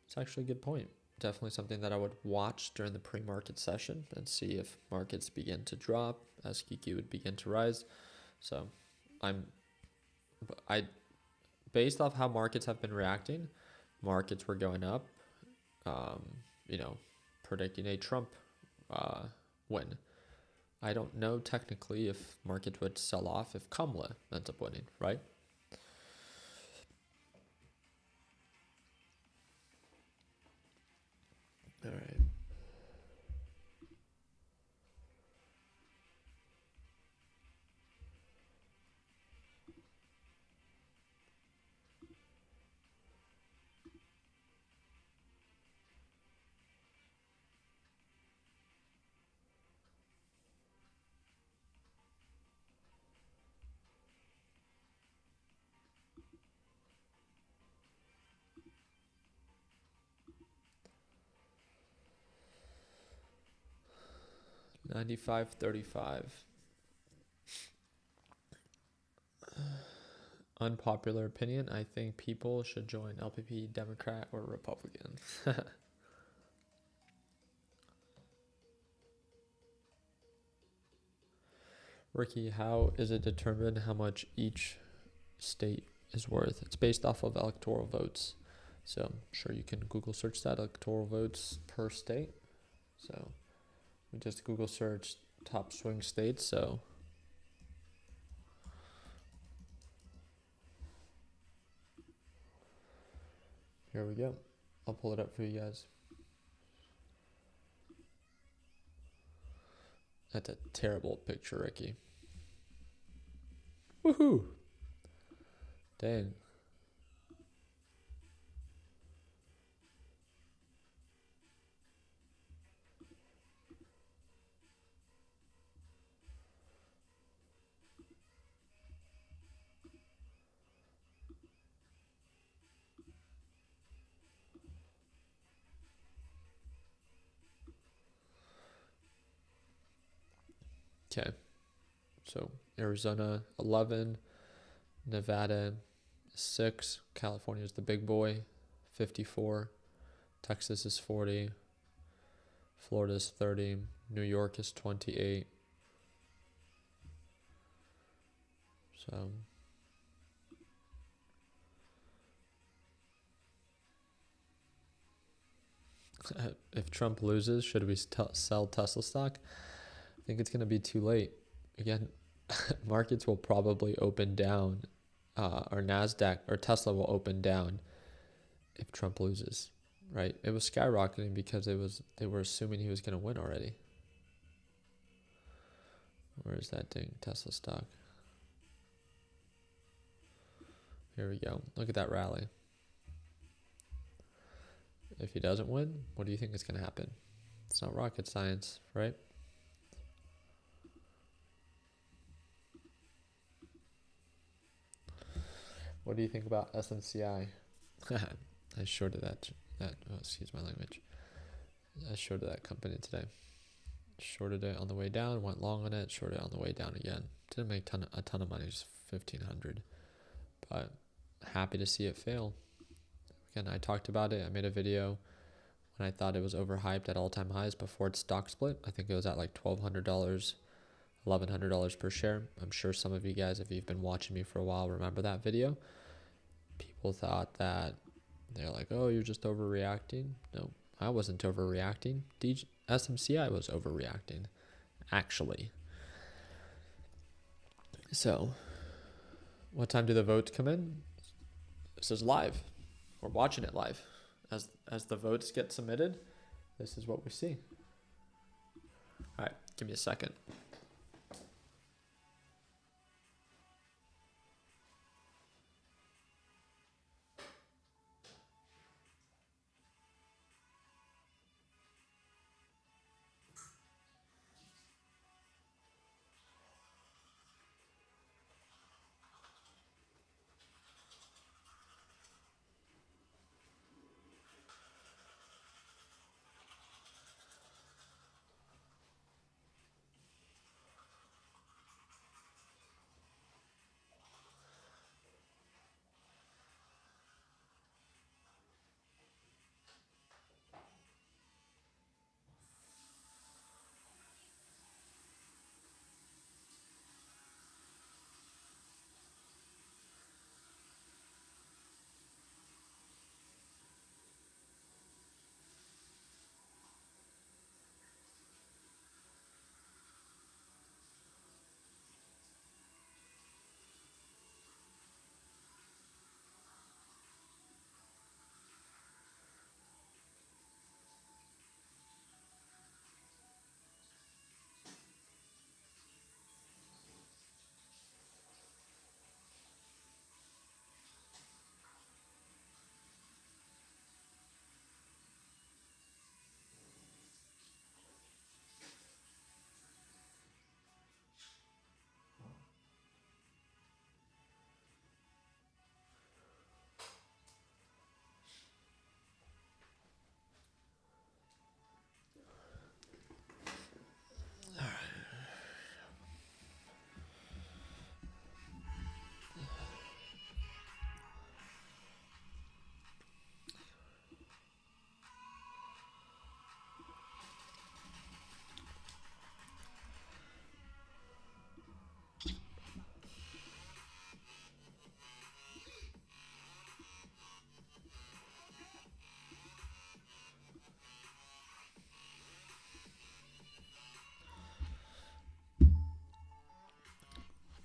It's actually a good point. Definitely something that I would watch during the pre-market session and see if markets begin to drop, SQQ would begin to rise. So I based off how markets have been reacting, markets were going up, predicting a Trump win. I don't know technically if market would sell off if Kamala ends up winning, right? All right. $95.35. Unpopular opinion, I think people should join LPP, Democrat, or Republican. Ricky, how is it determined how much each state is worth? It's based off of electoral votes. So I'm sure you can Google search that, electoral votes per state. So we just Google search top swing states. So here we go. I'll pull it up for you guys. That's a terrible picture, Ricky. Woohoo! Dang. Okay. So Arizona 11, Nevada 6, California is the big boy, 54, Texas is 40, Florida is 30, New York is 28. So if Trump loses, should we sell Tesla stock? I think it's going to be too late. Again, markets will probably open down, or NASDAQ or Tesla will open down if Trump loses, right? It was skyrocketing because they were assuming he was going to win already. Where is that thing? Tesla stock. Here we go. Look at that rally. If he doesn't win, what do you think is going to happen? It's not rocket science, right? What do you think about SNCI? I shorted that. Oh, excuse my language. I shorted that company today. shorted it on the way down, went long on it, shorted it on the way down again. Didn't make a ton of money, just 1,500. But happy to see it fail. Again, I talked about it. I made a video when I thought it was overhyped at all-time highs before its stock split. I think it was at like $1,200, $1,100 per share. I'm sure some of you guys, if you've been watching me for a while, remember that video. People thought that they're like, oh, you're just overreacting. No, I wasn't overreacting. SMCI was overreacting, actually. So, what time do the votes come in? This is live. We're watching it live. As the votes get submitted, this is what we see. All right, give me a second.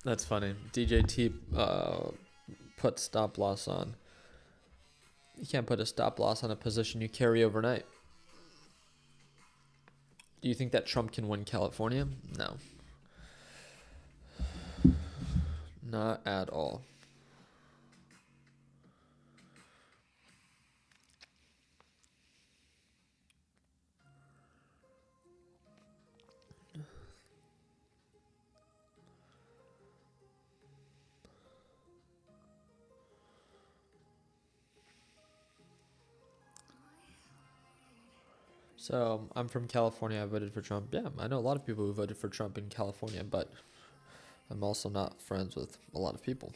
That's funny. DJT put stop loss on. You can't put a stop loss on a position you carry overnight. Do you think that Trump can win California? No. Not at all. So I'm from California. I voted for Trump. Yeah, I know a lot of people who voted for Trump in California, but I'm also not friends with a lot of people.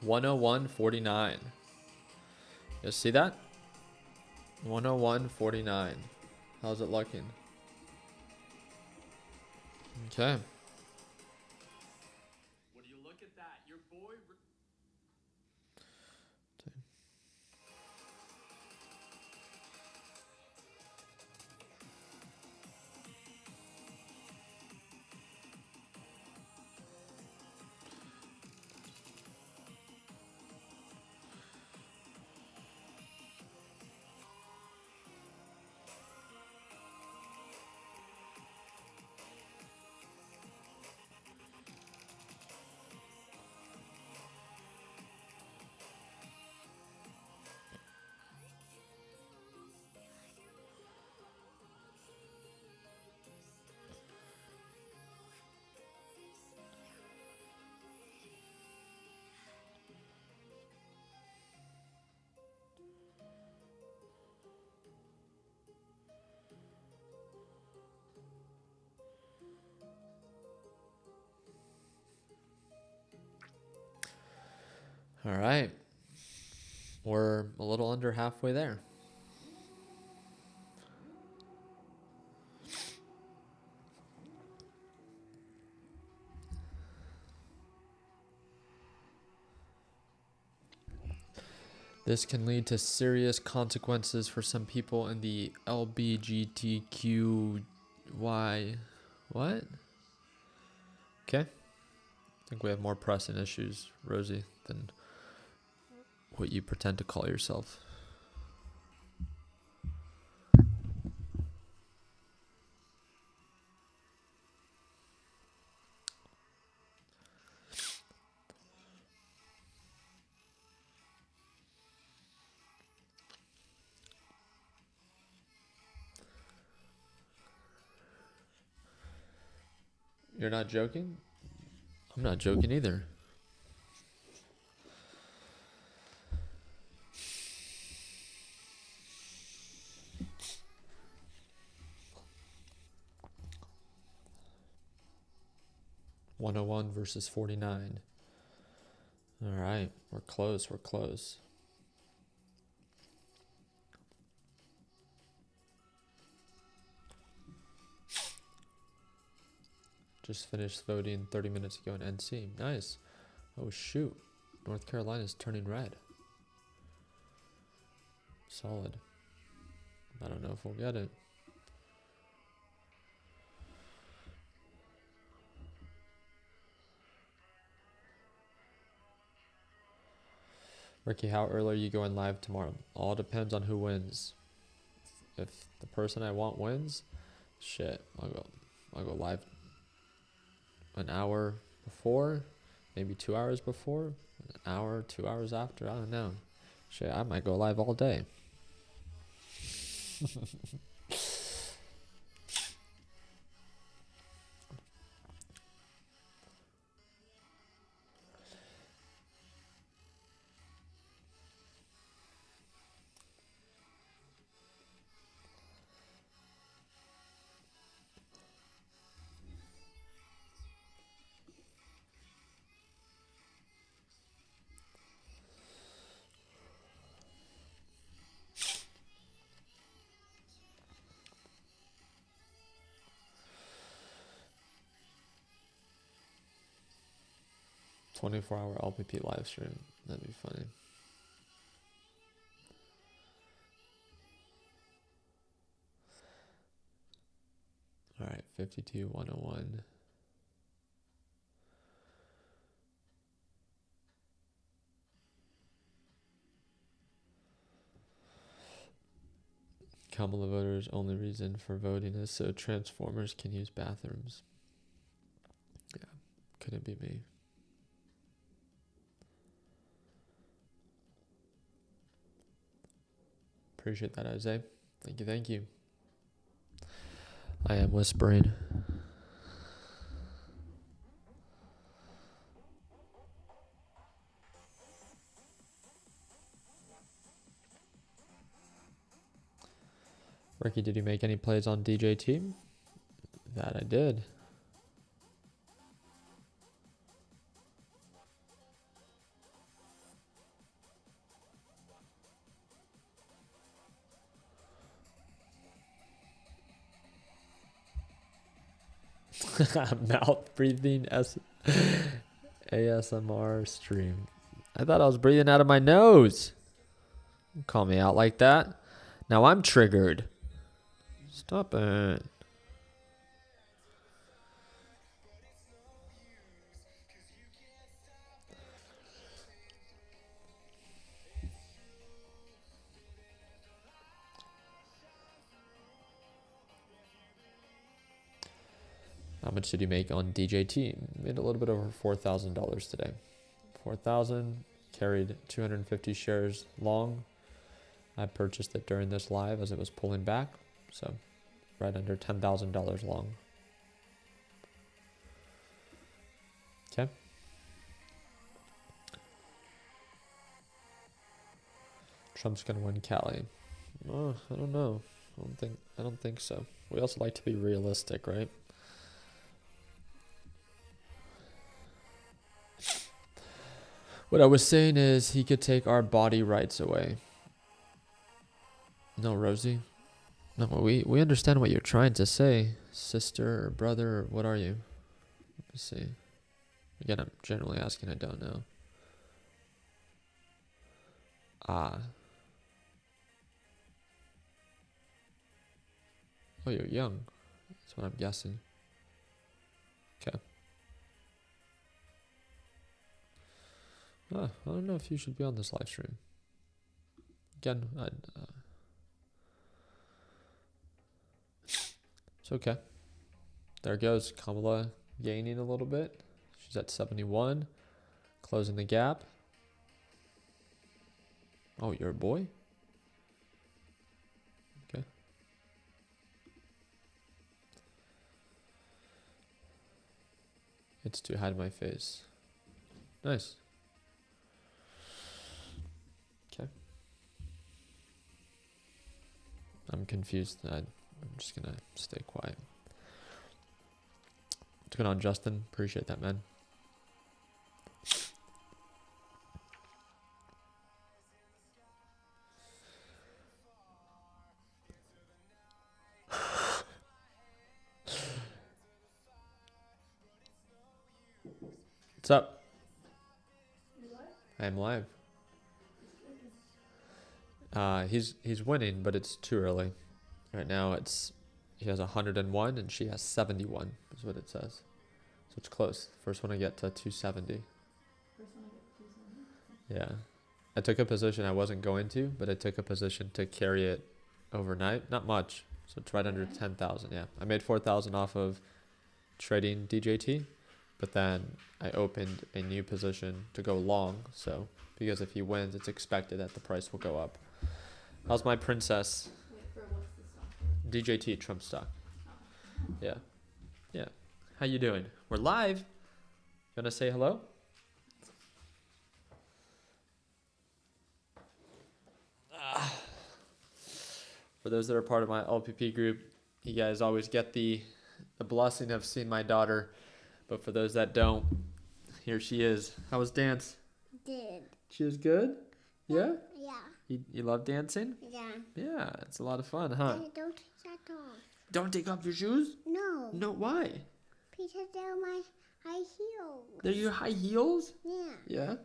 101.49. You see that? 101.49. How's it looking? Okay. Would you look at that? Your boy. All right. We're a little under halfway there. This can lead to serious consequences for some people in the LBGTQY. What? Okay. I think we have more pressing issues, Rosie, than what you pretend to call yourself. You're not joking? I'm not joking either. .101 versus 49. All right, we're close. We're close. Just finished voting 30 minutes ago in NC. Nice. Oh, shoot. North Carolina's turning red. Solid. I don't know if we'll get it. Ricky, how early are you going live tomorrow? All depends on who wins. If the person I want wins, shit, I'll go live an hour before, maybe 2 hours before, an hour, 2 hours after. I don't know. Shit, I might go live all day. 24-hour LPP live stream. That'd be funny. All right, 52-101. Kamala voters' only reason for voting is so Transformers can use bathrooms. Yeah, couldn't be me. Appreciate that, Jose. Thank you, thank you. I am whispering. Ricky, did you make any plays on DJ Team? That I did. Mouth breathing ASMR stream. I thought I was breathing out of my nose. Don't call me out like that. Now I'm triggered. Stop it. How much did you make on DJT? Made a little bit over $4,000 today. 4,000, carried 250 shares long. I purchased it during this live as it was pulling back, so right under $10,000 long. Okay. Trump's gonna win Cali. Oh, I don't know. I don't think so. We also like to be realistic, right? What I was saying is he could take our body rights away. No, Rosie. No, we understand what you're trying to say, sister or brother, or what are you? Let me see. Again, I'm generally asking, I don't know. Ah. Oh, you're young. That's what I'm guessing. Okay. I don't know if you should be on this live stream. Again, it's okay. There goes Kamala gaining a little bit. She's at 71, closing the gap. Oh, you're a boy? Okay. It's to hide my face. Nice. Okay. I'm confused. I'm just gonna stay quiet. What's going on, Justin? Appreciate that, man. What's up? I am live. He's winning, but it's too early. Right now he has 101 and she has 71 is what it says. So it's close. First one to get to 270. Yeah. I took a position I wasn't going to, but I took a position to carry it overnight. Not much. So it's right under 10,000. Yeah. I made 4,000 off of trading DJT, but then I opened a new position to go long. So because if he wins, it's expected that the price will go up. How's my princess? DJT, Trump stock. Yeah. Yeah. How you doing? We're live. You want to say hello? For those that are part of my LPP group, you guys always get the blessing of seeing my daughter. But for those that don't, here she is. How was dance? Good. She was good? Yeah? Yeah. You love dancing? Yeah. Yeah, it's a lot of fun, huh? I don't take that off. Don't take off your shoes? No. No, why? Because they're my high heels. They're your high heels? Yeah. Yeah?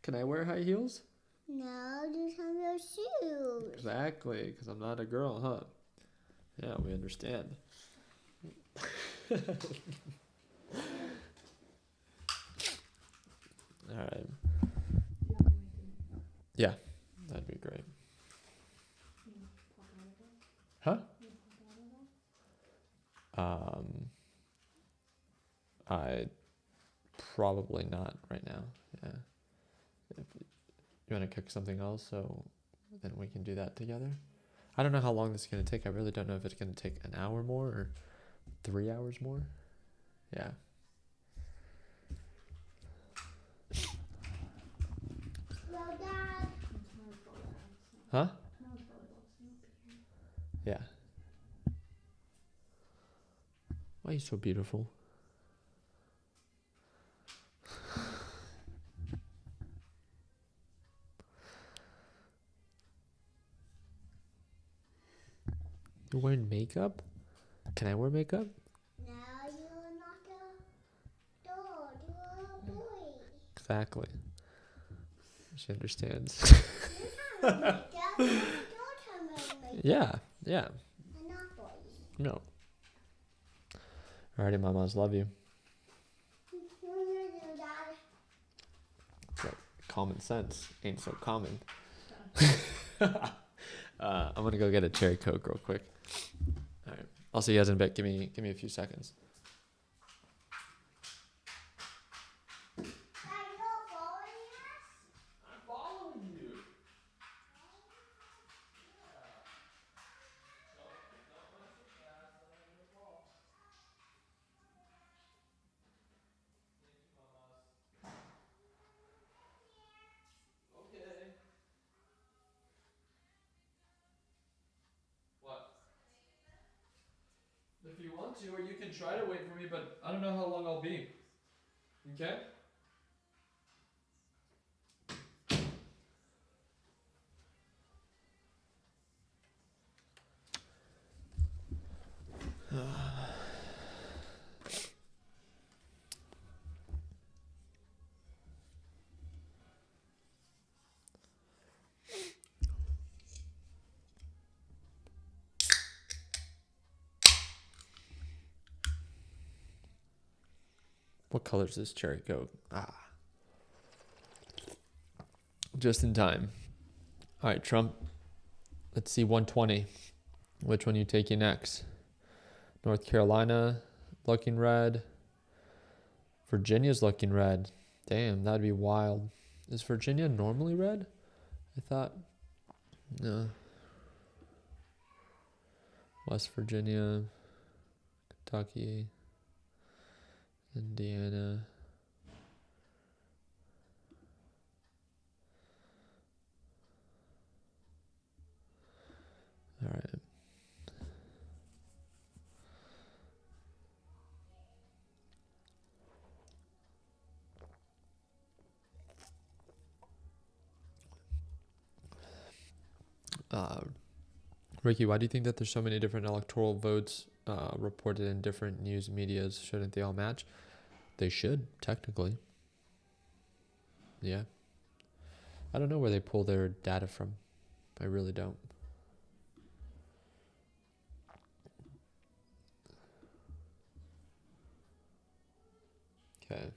Can I wear high heels? No, these are your shoes. Exactly, because I'm not a girl, huh? Yeah, we understand. All right. Yeah, that'd be great. Huh? I probably not right now. Yeah. If you want to cook something else, so then we can do that together. I don't know how long this is going to take. I really don't know if it's going to take an hour more or 3 hours more. Yeah. Well, Dad. Huh? Yeah. Why are you so beautiful? You're wearing makeup? Can I wear makeup? No, you are not Exactly. She understands. You're trying to make up. You're trying to make Yeah, yeah. enough boys. No. Alrighty, mamas, love you. You're gonna do that. But common sense ain't so common. I'm gonna go get a cherry Coke real quick. All right, I'll see you guys in a bit. Give me a few seconds. Are you following us? I'm following you. Okay. What? If you want to, or you can try to wait for me, but I don't know how long I'll be. Okay? What color is this cherry Coke? Just in time. All right, Trump. Let's see 120. Which one you taking next? North Carolina looking red. Virginia's looking red. Damn, that'd be wild. Is Virginia normally red? I thought. No. West Virginia, Kentucky, Indiana. All right. Ricky, why do you think that there's so many different electoral votes reported in different news medias? Shouldn't they all match? They should, technically. Yeah. I don't know where they pull their data from. I really don't. Okay.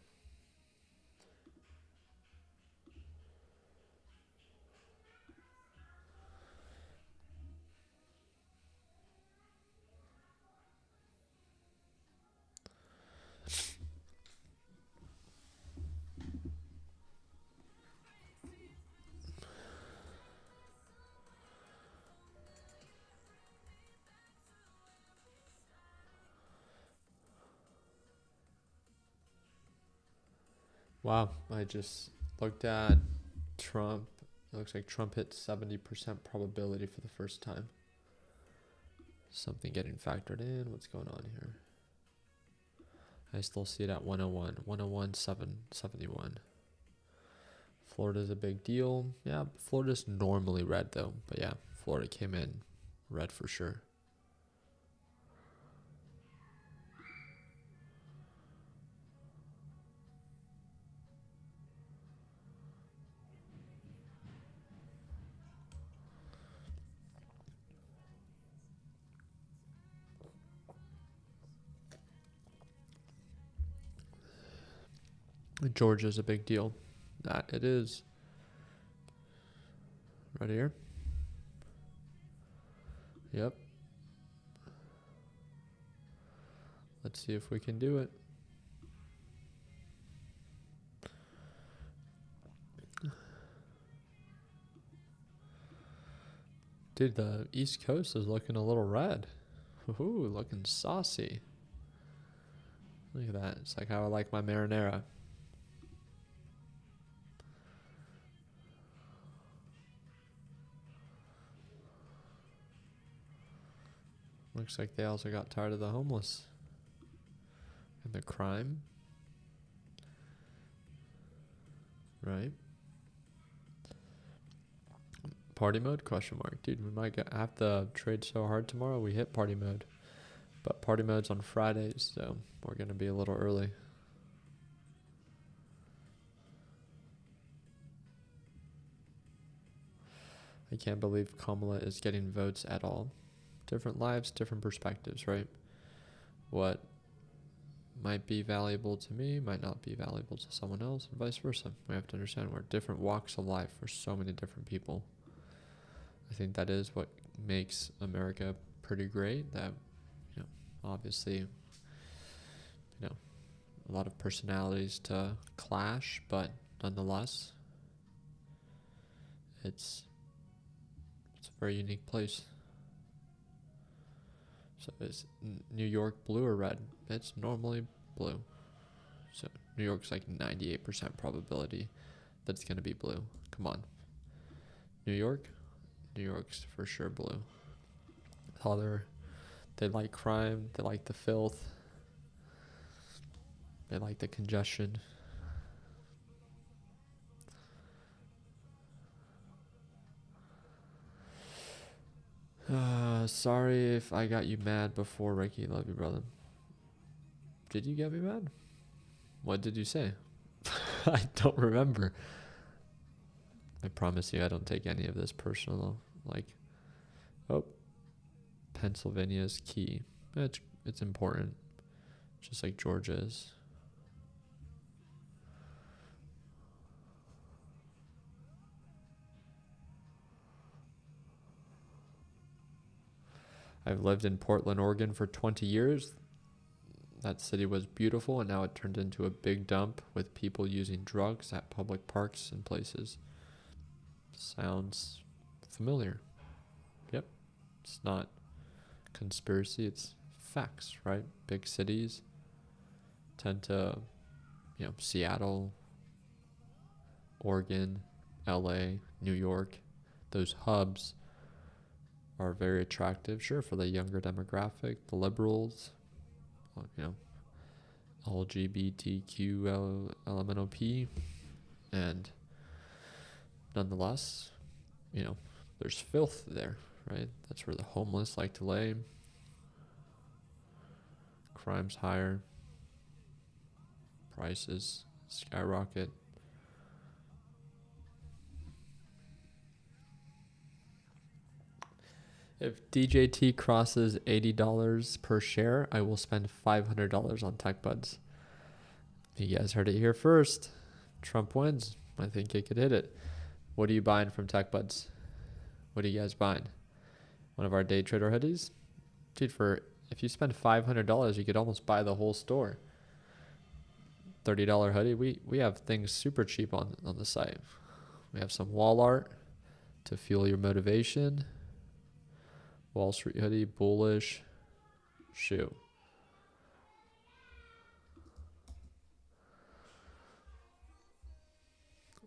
Wow, I just looked at Trump. It looks like Trump hit 70% probability for the first time. Something getting factored in. What's going on here? I still see it at 101. 101, 771. Florida's a big deal. Yeah, Florida's normally red though. But yeah, Florida came in red for sure. Georgia's a big deal. That it is. Right here. Yep. Let's see if we can do it. Dude, the East Coast is looking a little red. Ooh, looking saucy. Look at that. It's like how I like my marinara. Looks like they also got tired of the homeless and the crime. Right? Party mode? Question mark. Dude, we might have to trade so hard tomorrow. We hit party mode. But party mode's on Fridays, so we're going to be a little early. I can't believe Kamala is getting votes at all. Different lives, different perspectives, right? What might be valuable to me might not be valuable to someone else, and vice versa. We have to understand we're different walks of life for so many different people. I think that is what makes America pretty great. That, obviously, a lot of personalities to clash, but nonetheless, it's a very unique place. So is New York blue or red? It's normally blue. So New York's like 98% probability that it's going to be blue. Come on. New York's for sure blue. They like crime, they like the filth, they like the congestion. Sorry if I got you mad before, Ricky. Love you, brother. Did you get me mad? What did you say? I don't remember. I promise you I don't take any of this personal. Like, oh, Pennsylvania is key. It's important. Just like Georgia is. I've lived in Portland, Oregon for 20 years. That city was beautiful, and now it turned into a big dump with people using drugs at public parks and places. Sounds familiar. Yep. It's not conspiracy, it's facts, right? Big cities tend to, Seattle, Oregon, LA, New York, those hubs are very attractive, sure, for the younger demographic, the liberals, LGBTQ, LMNOP, and nonetheless, there's filth there, right? That's where the homeless like to lay. Crime's higher. Prices skyrocket. If DJT crosses $80 per share, I will spend $500 on tech buds. You guys heard it here first. Trump wins. I think it could hit it. What are you buying from tech buds? What are you guys buying? One of our day trader hoodies? Dude, if you spend $500, you could almost buy the whole store. $30 hoodie. We have things super cheap on the site. We have some wall art to fuel your motivation. Wall Street hoodie, bullish shoe.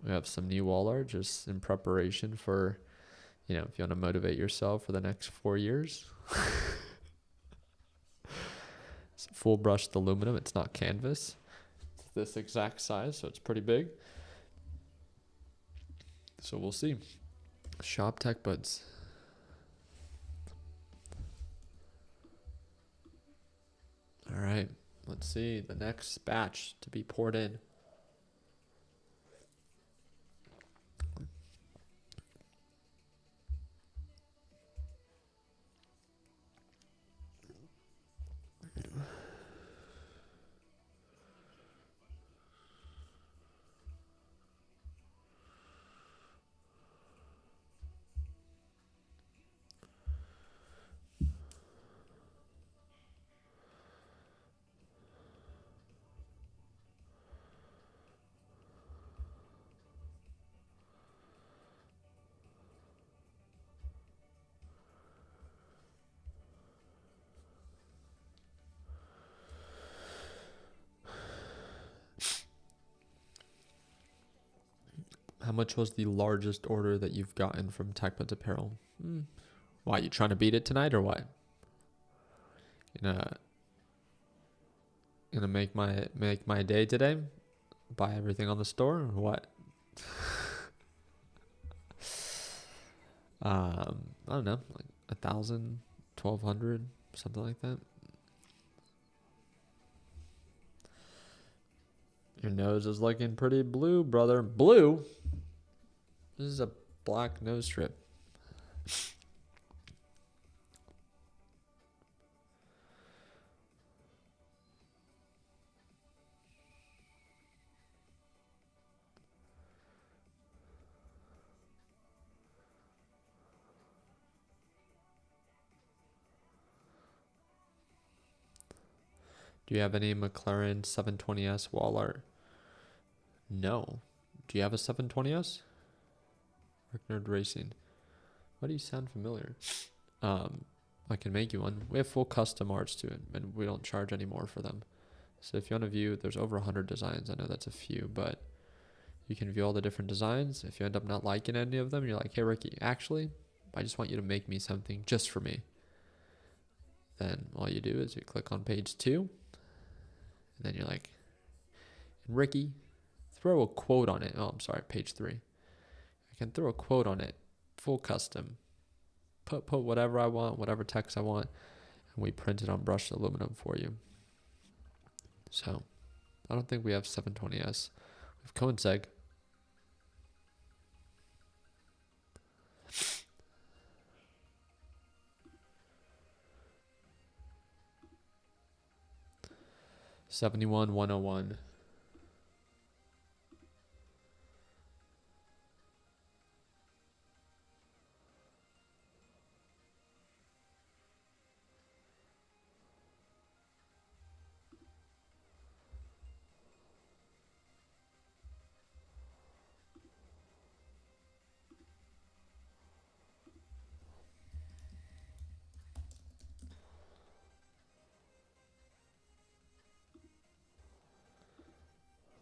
We have some new wall art just in preparation for, if you want to motivate yourself for the next 4 years. It's full brushed aluminum. It's not canvas. It's this exact size, so it's pretty big. So we'll see. Shop Tech Buds. All right, let's see the next batch to be poured in. How much was the largest order that you've gotten from TechBuds Apparel? Why, you trying to beat it tonight or what? Gonna make my day today? Buy everything on the store or what? I don't know, like 1,000, 1,200, something like that. Your nose is looking pretty blue, brother. Blue? This is a black nose strip. Do you have any McLaren 720S wall art? No. Do you have a 720S? Nerd Racing. Why do you sound familiar? I can make you one. We have full custom arts to it, and we don't charge any more for them. So if you want to view, there's over 100 designs. I know that's a few, but you can view all the different designs. If you end up not liking any of them, you're like, hey, Ricky, actually, I just want you to make me something just for me. Then all you do is you click on page 2, and then you're like, Ricky, throw a quote on it. Oh, I'm sorry, page 3. I can throw a quote on it, full custom. Put whatever I want, whatever text I want, and we print it on brushed aluminum for you. So, I don't think we have 720S. We have Koenigsegg. '71 101.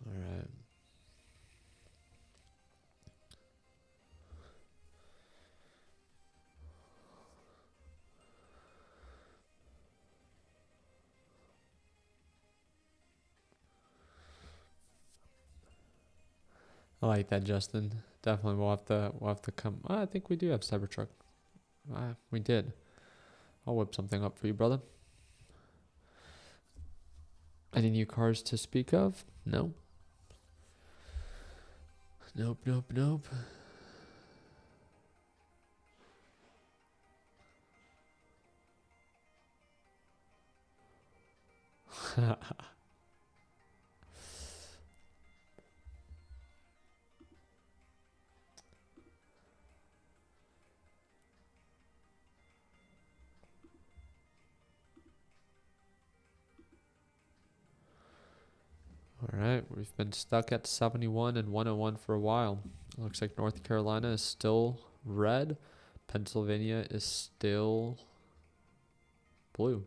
All right. I like that, Justin. Definitely, we'll have to come. I think we do have Cybertruck. We did. I'll whip something up for you, brother. Any new cars to speak of? No. Nope. All right, we've been stuck at 71 and 101 for a while. Looks like North Carolina is still red. Pennsylvania is still blue.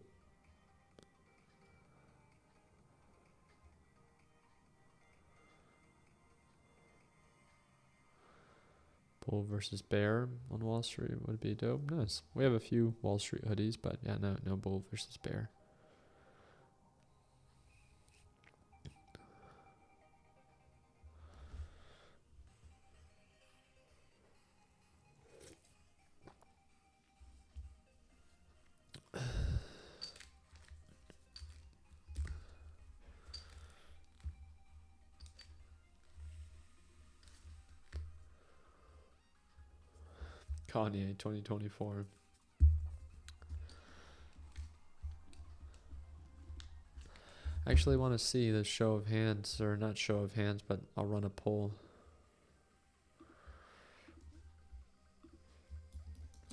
Bull versus bear on Wall Street would be dope. Nice. We have a few Wall Street hoodies, but yeah, no bull versus bear. Kanye 2024. I actually want to see the show of hands, or not show of hands, but I'll run a poll.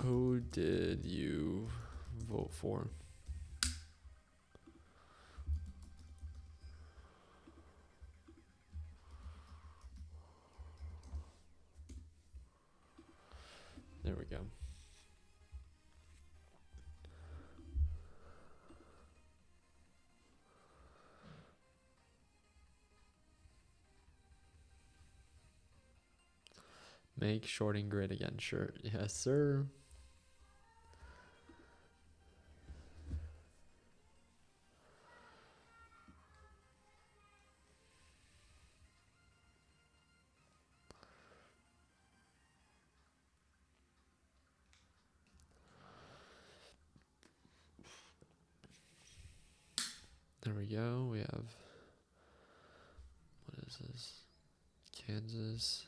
Who did you vote for? There we go. Make shorting grid again. Sure. Yes, sir. There we go. We have, what is this? Kansas,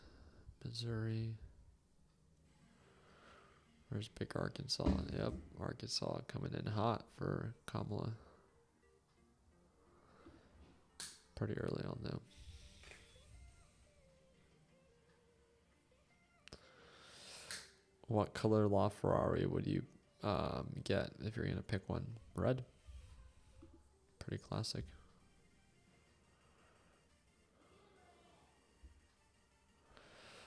Missouri. Where's big Arkansas? Yep, Arkansas coming in hot for Kamala. Pretty early on though. What color LaFerrari would you get if you're gonna pick one? Red? Pretty classic.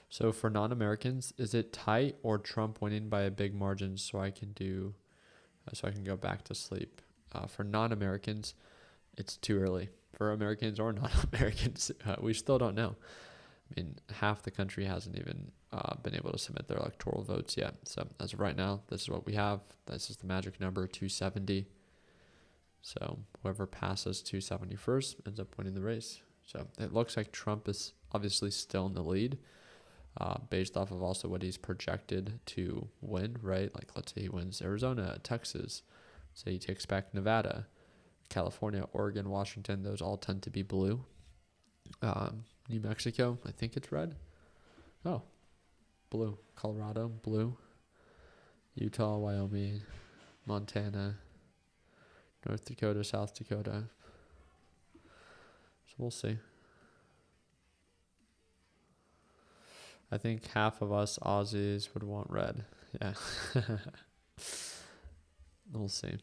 So for non-Americans, is it tight or Trump winning by a big margin so I can go back to sleep? For non-Americans, it's too early. For Americans or non-Americans, we still don't know. I mean, half the country hasn't even been able to submit their electoral votes yet. So as of right now, this is what we have. This is the magic number, 270. So whoever passes 270 first ends up winning the race. So it looks like Trump is obviously still in the lead, based off of also what he's projected to win, right? Like, let's say he wins Arizona, Texas, say he takes back Nevada, California, Oregon, Washington. Those all tend to be blue. New Mexico, I think it's red. Oh, blue. Colorado, blue. Utah, Wyoming, Montana, North Dakota, South Dakota. So we'll see. I think half of us Aussies would want red. Yeah. We'll see.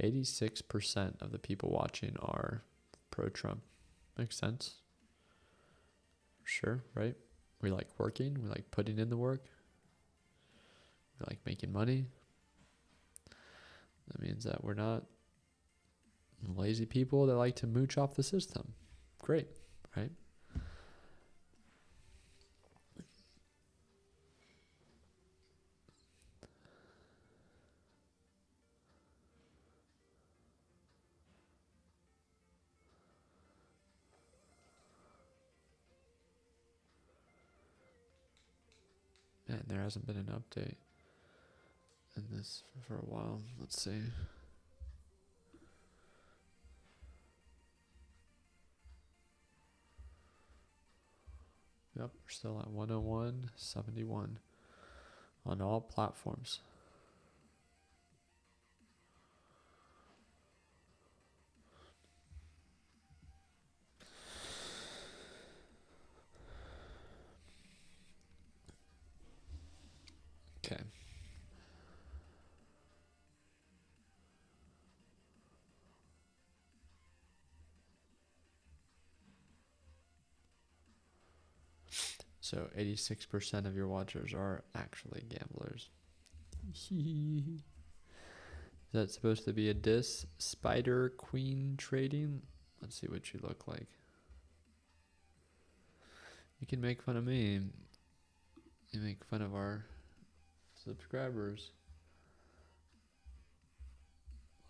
86% of the people watching are pro-Trump. Makes sense. Sure, right? We like working. We like putting in the work. We like making money. That means that we're not lazy people that like to mooch off the system. Great, right? Man, there hasn't been an update in this for a while. Let's see. Yep, we're still at 101.71 on all platforms. Okay. So 86% of your watchers are actually gamblers. Is that supposed to be a diss? Spider Queen trading? Let's see what you look like. You can make fun of me. You make fun of our subscribers.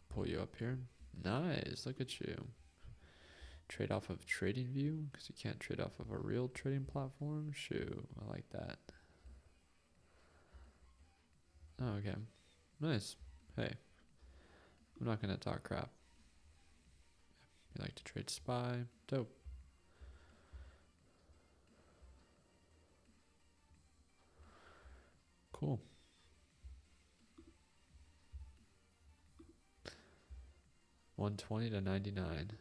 Pull you up here. Nice. Look at you. Trade off of TradingView because you can't trade off of a real trading platform. Shoot, I like that. Oh, okay. Nice. Hey, I'm not gonna talk crap. You like to trade SPY? Dope. Cool. $120 to $99.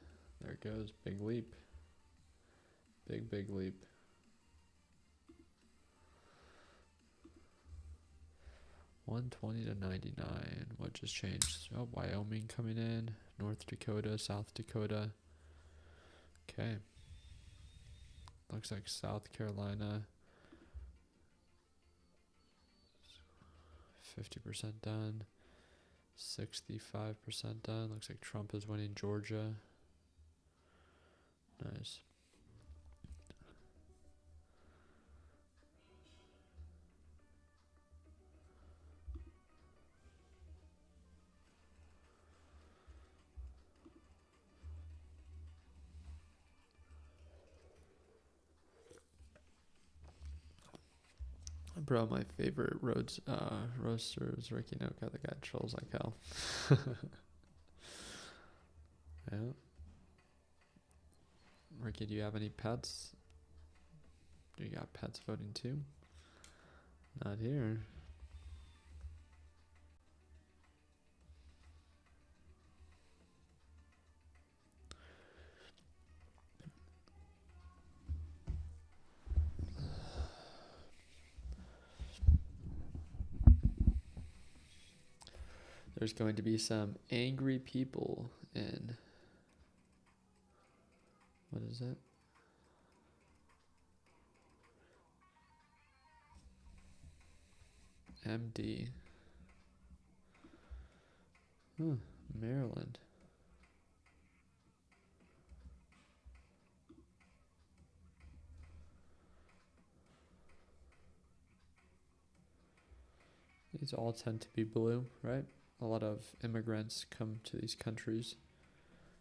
There it goes. Big leap. Big leap. $120 to $99. What just changed? Oh, Wyoming coming in. North Dakota, South Dakota. Okay. Looks like South Carolina. 50% done. 65% done. Looks like Trump is winning Georgia. Nice. Bro, my favorite roaster is Ricky Noka. The guy trolls like hell. Yeah. Ricky, do you have any pets? Do you got pets voting too? Not here. There's going to be some angry people in, what is it? MD. Maryland. These all tend to be blue, right? A lot of immigrants come to these countries,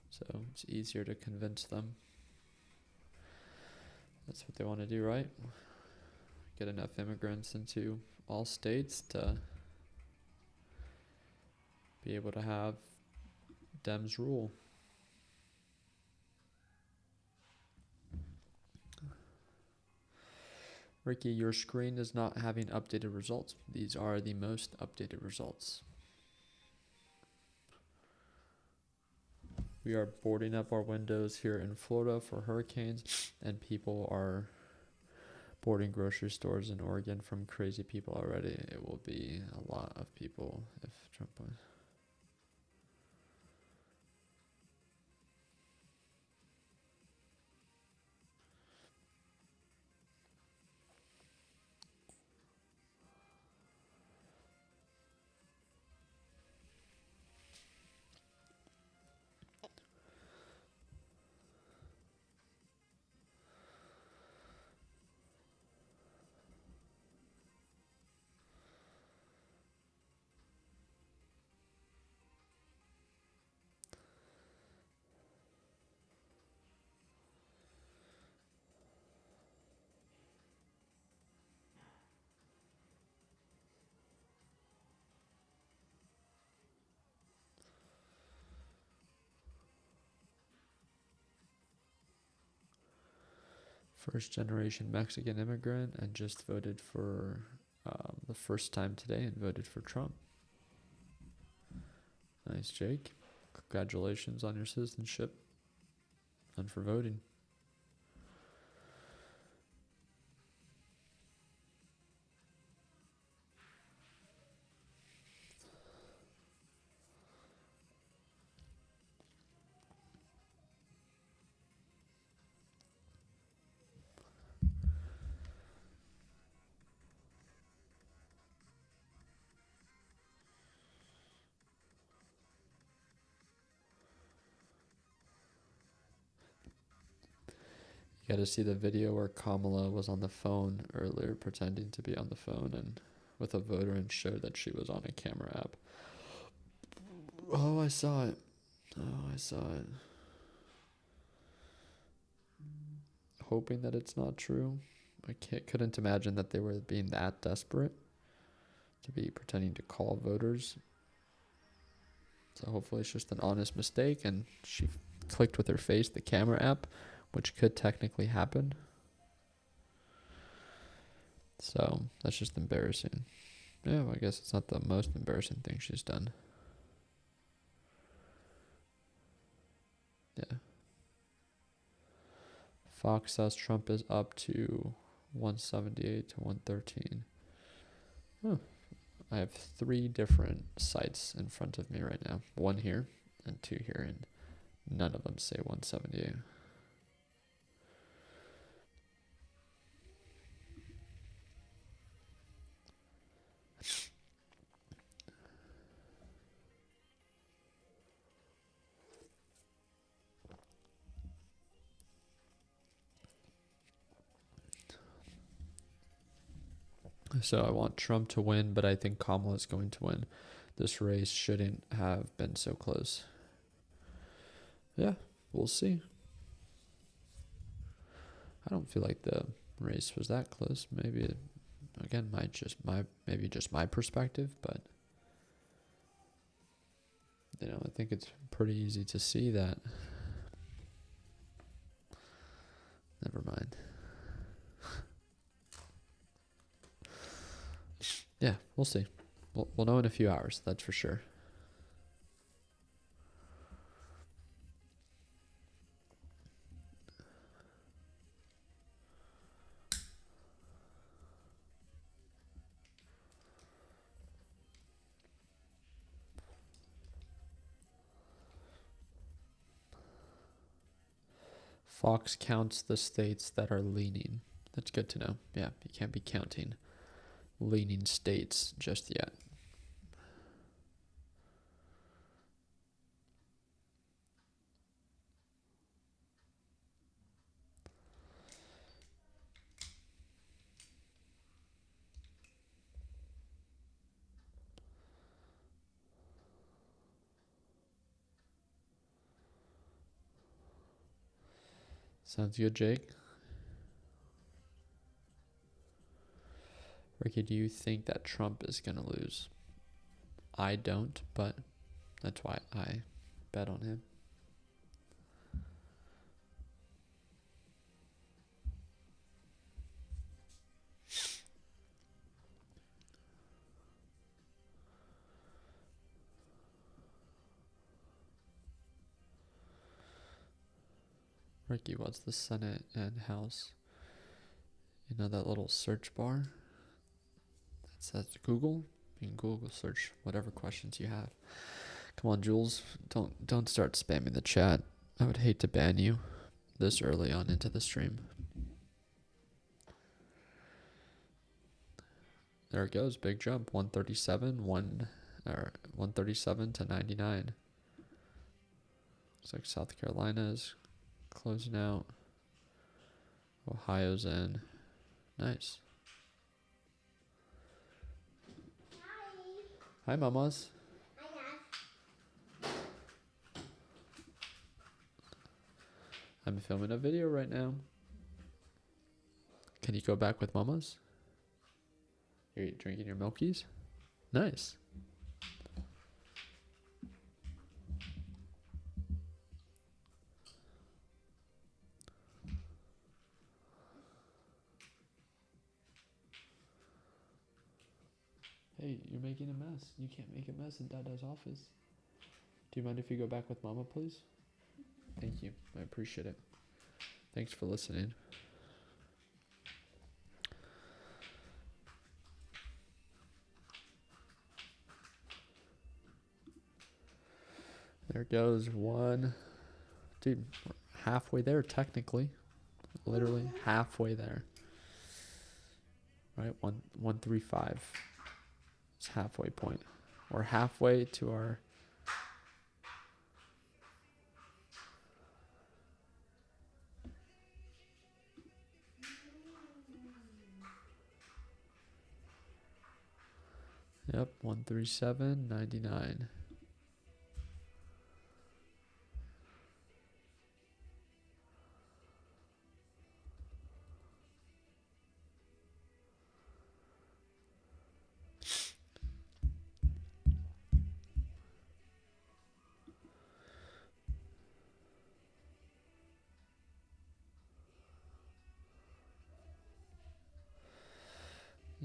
so it's easier to convince them. That's what they want to do, right? Get enough immigrants into all states to be able to have Dems rule. Ricky, your screen is not having updated results. These are the most updated results. We are boarding up our windows here in Florida for hurricanes, and people are boarding grocery stores in Oregon from crazy people already. It will be a lot of people if Trump wins. First generation Mexican immigrant and just voted for the first time today and voted for Trump. Nice, Jake. Congratulations on your citizenship and for voting. You got to see the video where Kamala was on the phone earlier pretending to be on the phone and with a voter and showed that she was on a camera app. Oh, I saw it. Oh, I saw it. Hoping that it's not true. I couldn't imagine that they were being that desperate to be pretending to call voters. So hopefully it's just an honest mistake and she clicked with her face the camera app, which could technically happen. So that's just embarrassing. Yeah, well, I guess it's not the most embarrassing thing she's done. Yeah. Fox says Trump is up to 178 to 113. Huh. I have 3 different sites in front of me right now. 1 here and 2 here, and none of them say 178. So I want Trump to win, but I think Kamala is going to win. This race shouldn't have been so close. Yeah, we'll see. I don't feel like the race was that close. Maybe, again, maybe just my perspective, but I think it's pretty easy to see that. Never mind. Yeah, we'll see. We'll know in a few hours, that's for sure. Fox counts the states that are leaning. That's good to know. Yeah, you can't be counting leaning states just yet. Sounds good, Jake. Ricky, do you think that Trump is going to lose? I don't, but that's why I bet on him. Ricky, what's the Senate and House? You know that little search bar that says Google? You can Google search whatever questions you have. Come on, Jules. Don't start spamming the chat. I would hate to ban you this early on into the stream. There it goes. Big jump. 137 to 99. Looks like South Carolina is closing out. Ohio's in. Nice. Hi, mamas. I'm filming a video right now. Can you go back with mamas? You're drinking your milkies? Nice. Hey, you're making a mess. You can't make a mess in Dada's office. Do you mind if you go back with Mama, please? Thank you. I appreciate it. Thanks for listening. There goes one. Dude, we're halfway there technically. Literally halfway there. Right? 135. It's halfway point. We're halfway to our Yep, 137.99.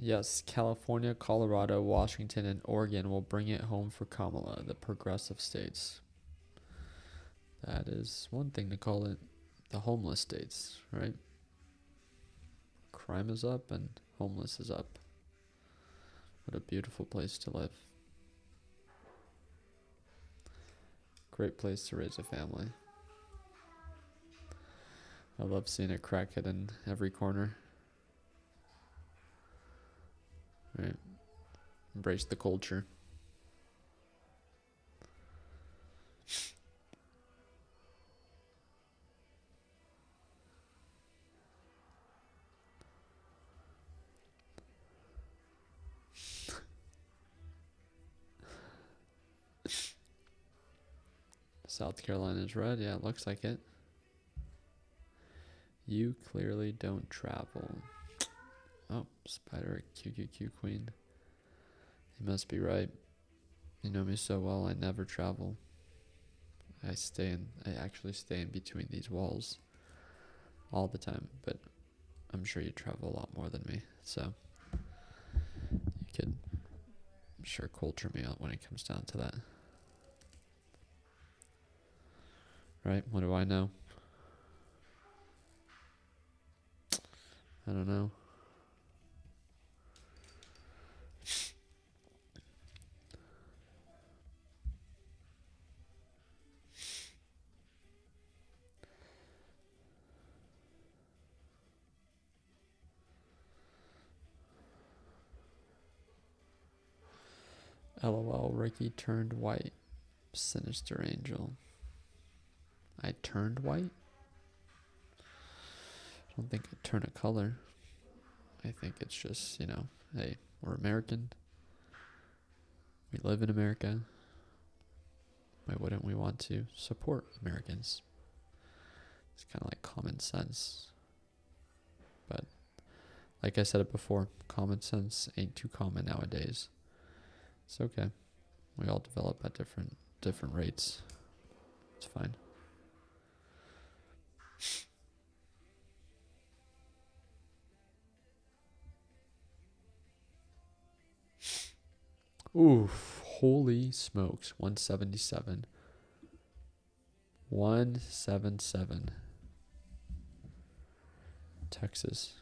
Yes, California, Colorado, Washington, and Oregon will bring it home for Kamala, the progressive states. That is one thing to call it the homeless states, right? Crime is up and homeless is up. What a beautiful place to live. Great place to raise a family. I love seeing a crackhead in every corner. Right. Embrace the culture. South Carolina's red. Yeah, it looks like it. You clearly don't travel. Oh, Spider QQQ Queen. He must be right. You know me so well, I never travel. I actually stay in between these walls all the time, but I'm sure you travel a lot more than me, so you could, I'm sure, culture me out when it comes down to that. Right? What do I know? I don't know. LOL, Ricky turned white. Sinister Angel. I turned white? I don't think I turn a color. I think it's just, you know, hey, we're American. We live in America. Why wouldn't we want to support Americans? It's kind of like common sense. But like I said it before, common sense ain't too common nowadays. It's okay. We all develop at different rates. It's fine. Oof, holy smokes. 177. 177. Texas.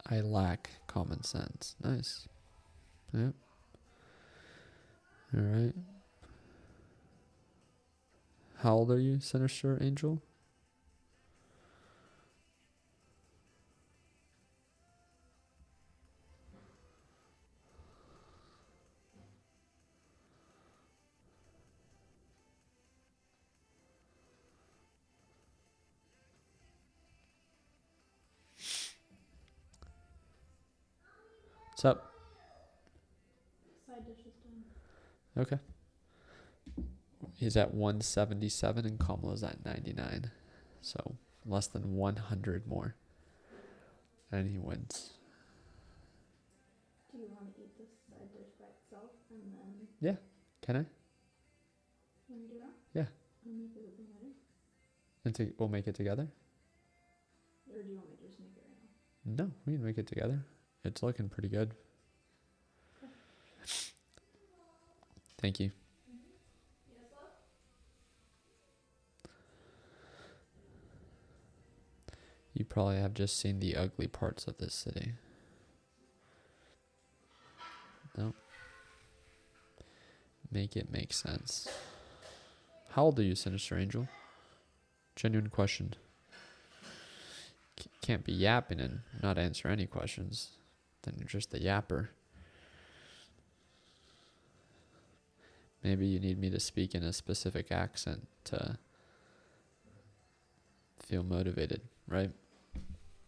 I lack common sense. Nice. Yep. All right. How old are you, Sinister Angel? What's up? Side dish is done. Okay. He's at 177 and Kamala's at 99. So less than 100 more. And he wins. Do you want to eat this side dish by itself and then Yeah. Can I? you want to do that? Yeah. I'll make it together. And we'll make it together? Or do you want me to just make it right now? No, we can make it together. It's looking pretty good. Thank you. Yes, love? You probably have just seen the ugly parts of this city. No. Make it make sense. How old are you, Sinister Angel? Genuine question. Can't be yapping and not answer any questions. Then you're just a yapper. Maybe you need me to speak in a specific accent to feel motivated, right?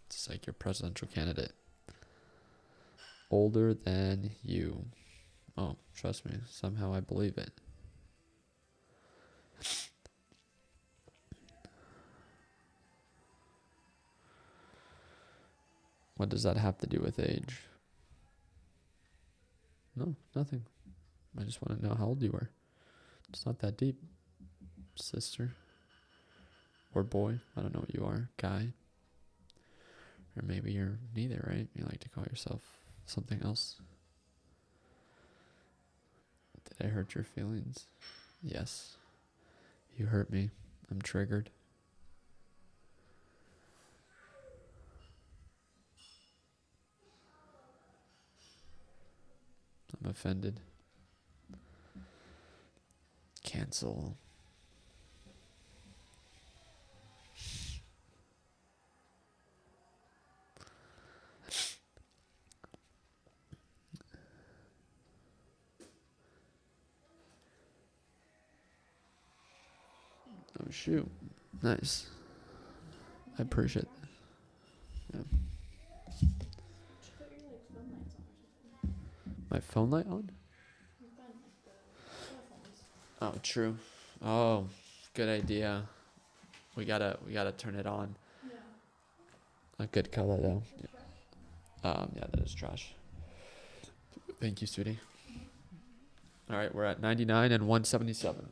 It's like your presidential candidate. Older than you. Oh, trust me. Somehow I believe it. What does that have to do with age? No, nothing. I just want to know how old you were. It's not that deep, sister. Or boy. I don't know what you are. Guy. Or maybe you're neither, right? You like to call yourself something else. Did I hurt your feelings? Yes. You hurt me. I'm triggered. I'm offended. Cancel. Oh shoot. Nice. I appreciate that. Yeah. You should put your like phone lights on or something. My phone light on? You've got like the telephones. Oh, true. Oh, good idea. We gotta turn it on. Yeah. A good color though. That's trash. Yeah, that is trash. Thank you, sweetie. All right, we're at 99 and 177.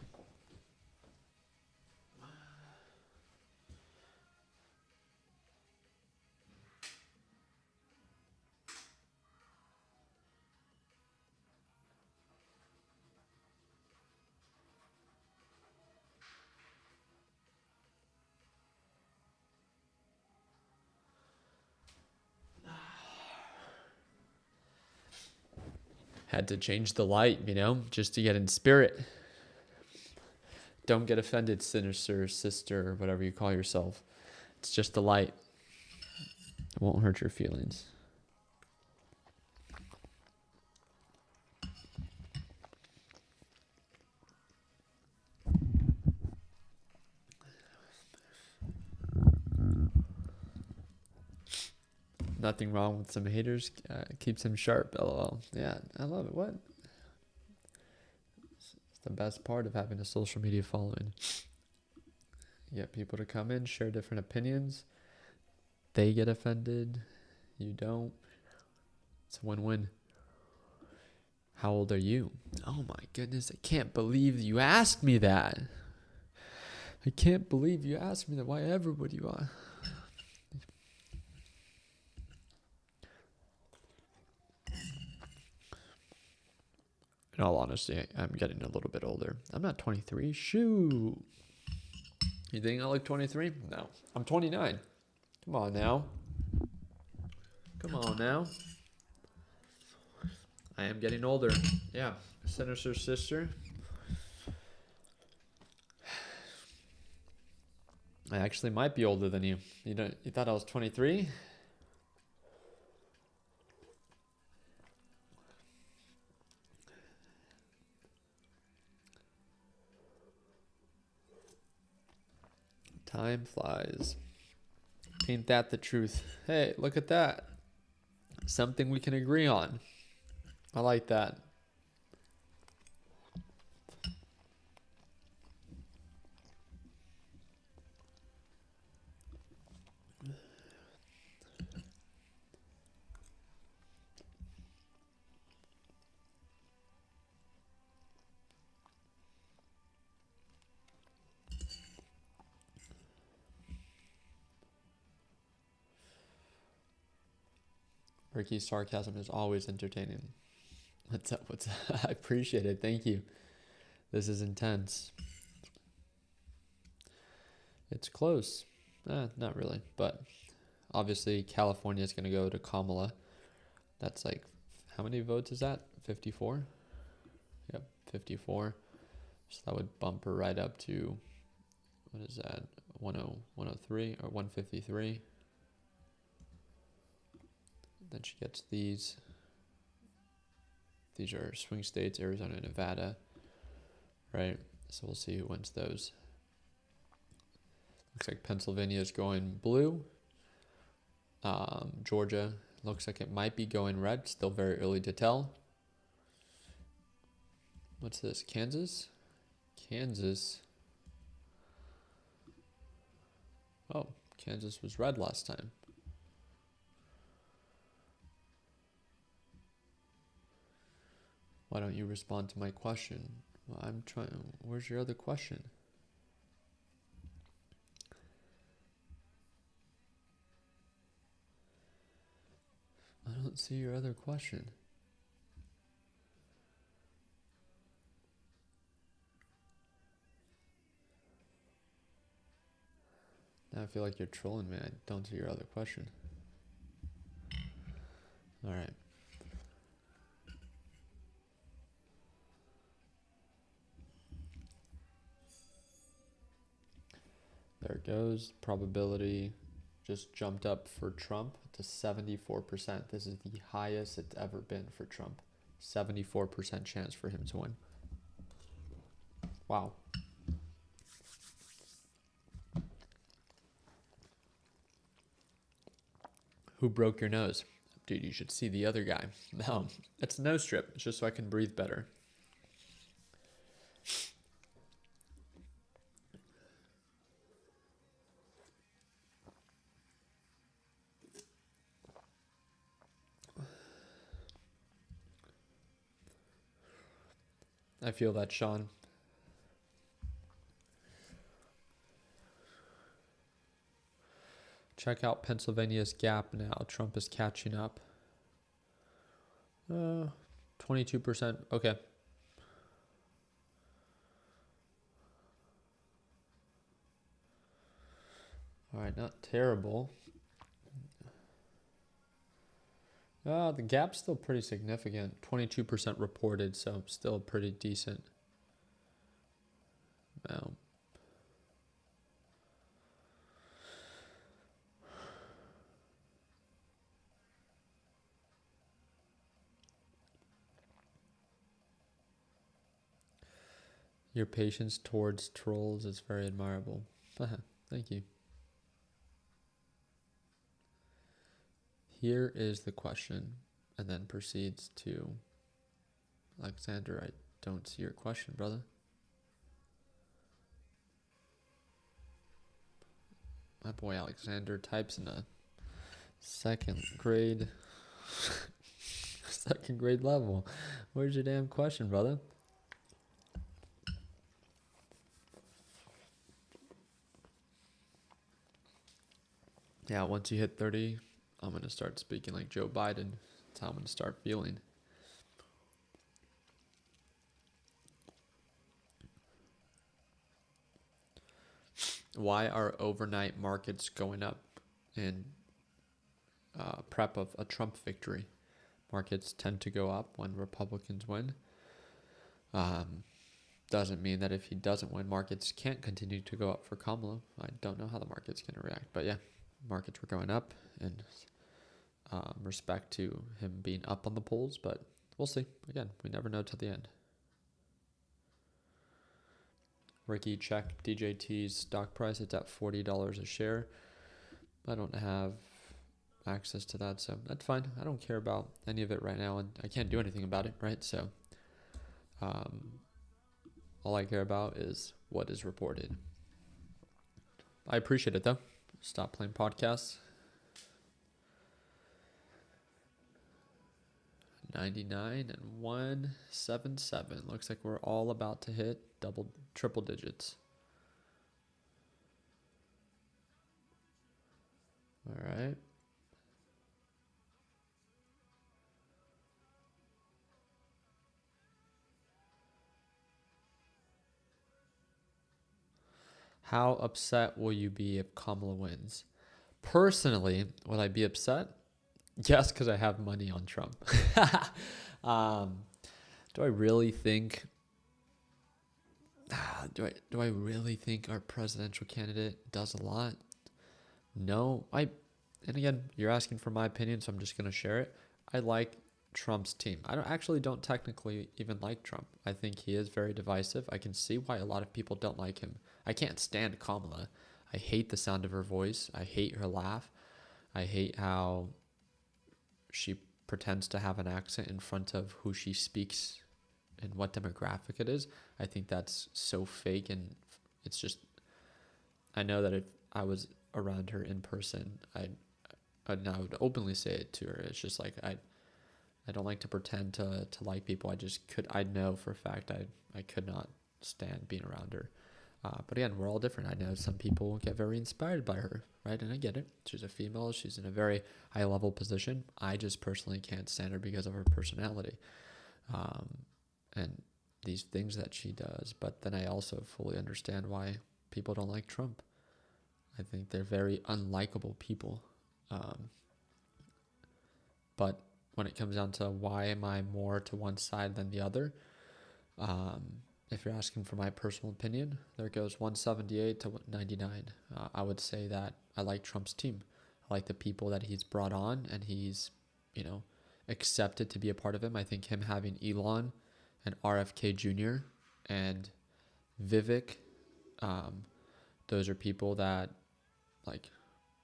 Had to change the light, just to get in spirit. Don't get offended, sinister sister, or whatever you call yourself. It's just the light. It won't hurt your feelings. Nothing wrong with some haters. Keeps him sharp. LOL. Yeah, I love it. What? It's the best part of having a social media following. You get people to come in, share different opinions. They get offended. You don't. It's a win-win. How old are you? Oh my goodness. I can't believe you asked me that. I can't believe you asked me that. Why everybody are? In all honesty, I'm getting a little bit older. I'm not 23. Shoot. You think I look 23? No. I'm 29. Come on now. Come on now. I am getting older. Yeah. Sinister sister. I actually might be older than you. You thought I was 23? Time flies. Ain't that the truth? Hey, look at that. Something we can agree on. I like that. Ricky's sarcasm is always entertaining. What's up? What's up? I appreciate it. Thank you. This is intense. It's close. Not really. But obviously, California is going to go to Kamala. That's like, how many votes is that? 54? Yep, 54. So that would bump her right up to, what is that? 103 or 153. Then she gets these. These are swing states, Arizona and Nevada, right? So we'll see who wins those. Looks like Pennsylvania is going blue. Georgia looks like it might be going red. Still very early to tell. What's this? Kansas? Kansas. Oh, Kansas was red last time. Why don't you respond to my question? Well, I'm trying. Where's your other question? I don't see your other question. Now I feel like you're trolling me. I don't see your other question. All right. There it goes. Probability just jumped up for Trump to 74%. This is the highest it's ever been for Trump. 74% chance for him to win. Wow. Who broke your nose? Dude, you should see the other guy. No, it's a nose strip. It's just so I can breathe better. I feel that, Sean. Check out Pennsylvania's gap now. Trump is catching up. 22%. Okay. All right, not terrible. The gap's still pretty significant. 22% reported, so still pretty decent. Well, your patience towards trolls is very admirable. Thank you. Here is the question, and then proceeds to Alexander. I don't see your question, brother. My boy Alexander types in a second grade level. Where's your damn question, brother? Yeah, once you hit 30, I'm going to start speaking like Joe Biden. That's how I'm going to start feeling. Why are overnight markets going up in prep of a Trump victory? Markets tend to go up when Republicans win. Doesn't mean that if he doesn't win, markets can't continue to go up for Kamala. I don't know how the market's going to react. But yeah, markets were going up in respect to him being up on the polls. But we'll see. Again, we never know till the end. Ricky, check DJT's stock price. It's at $40 a share. I don't have access to that, so that's fine. I don't care about any of it right now, and I can't do anything about it, right? So all I care about is what is reported. I appreciate it, though. Stop playing podcasts. 99 and 177. Looks like we're all about to hit triple digits. All right. How upset will you be if Kamala wins? Personally, will I be upset? Yes, because I have money on Trump. Do I really think? Do I really think our presidential candidate does a lot? No, and again, you're asking for my opinion, so I'm just gonna share it. I like Trump's team. I don't technically even like Trump. I think he is very divisive. I can see why a lot of people don't like him. I can't stand Kamala. I hate the sound of her voice. I hate her laugh. I hate how she pretends to have an accent in front of who she speaks and what demographic it is. I think that's so fake, and it's just, I know that if I was around her in person, I would openly say it to her. It's just like, I don't like to pretend to like people. I know for a fact I could not stand being around her. But again, we're all different. I know some people get very inspired by her, right? And I get it. She's a female. She's in a very high level position. I just personally can't stand her because of her personality. And these things that she does. But then I also fully understand why people don't like Trump. I think they're very unlikable people. But when it comes down to why am I more to one side than the other, if you're asking for my personal opinion, there goes 178 to 99. I would say that I like Trump's team. I like the people that he's brought on, and he's, accepted to be a part of him. I think him having Elon and RFK Jr. and Vivek, those are people that,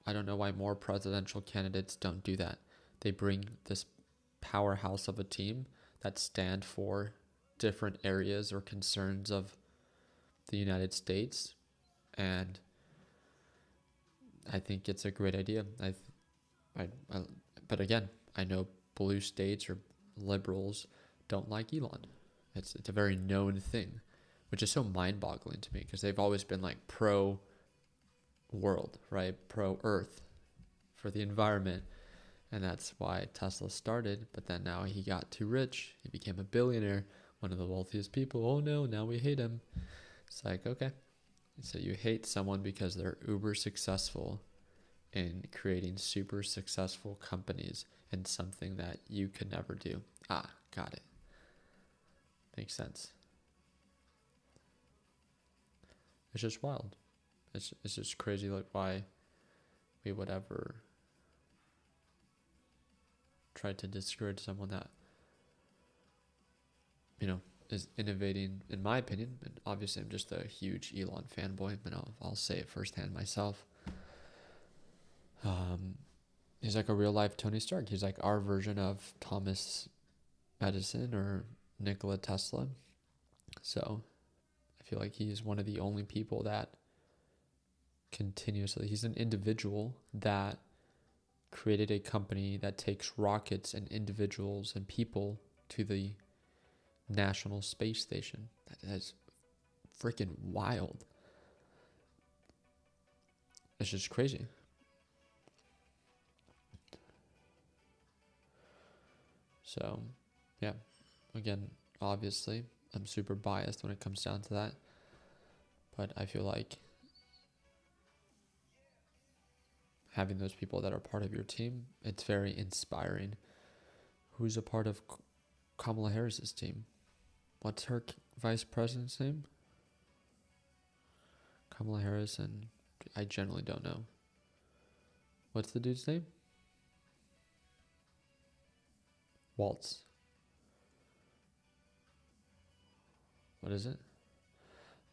I don't know why more presidential candidates don't do that. They bring this powerhouse of a team that stand for different areas or concerns of the United States, and I think it's a great idea. But again, I know blue states or liberals don't like Elon. It's a very known thing, which is so mind-boggling to me because they've always been like pro-world, right? Pro-Earth, for the environment. And that's why Tesla started. But then now he got too rich. He became a billionaire, one of the wealthiest people. Oh no, now we hate him. It's like, okay. So you hate someone because they're uber successful in creating super successful companies in something that you could never do. Got it. Makes sense. It's just wild. It's just crazy, like, why we would ever try to discourage someone that, you know, is innovating, in my opinion. And obviously I'm just a huge Elon fanboy, but I'll say it firsthand myself. He's like a real life Tony Stark. He's like our version of Thomas Edison or Nikola Tesla. So I feel like he's one of the only people that continuously, he's an individual that created a company that takes rockets and individuals and people to the National Space Station. That is freaking wild. It's just crazy. So, yeah, again, obviously, I'm super biased when it comes down to that. But I feel like having those people that are part of your team, it's very inspiring. Who's a part of Kamala Harris's team? What's her vice president's name? Kamala Harris, and I generally don't know. What's the dude's name? Waltz. What is it?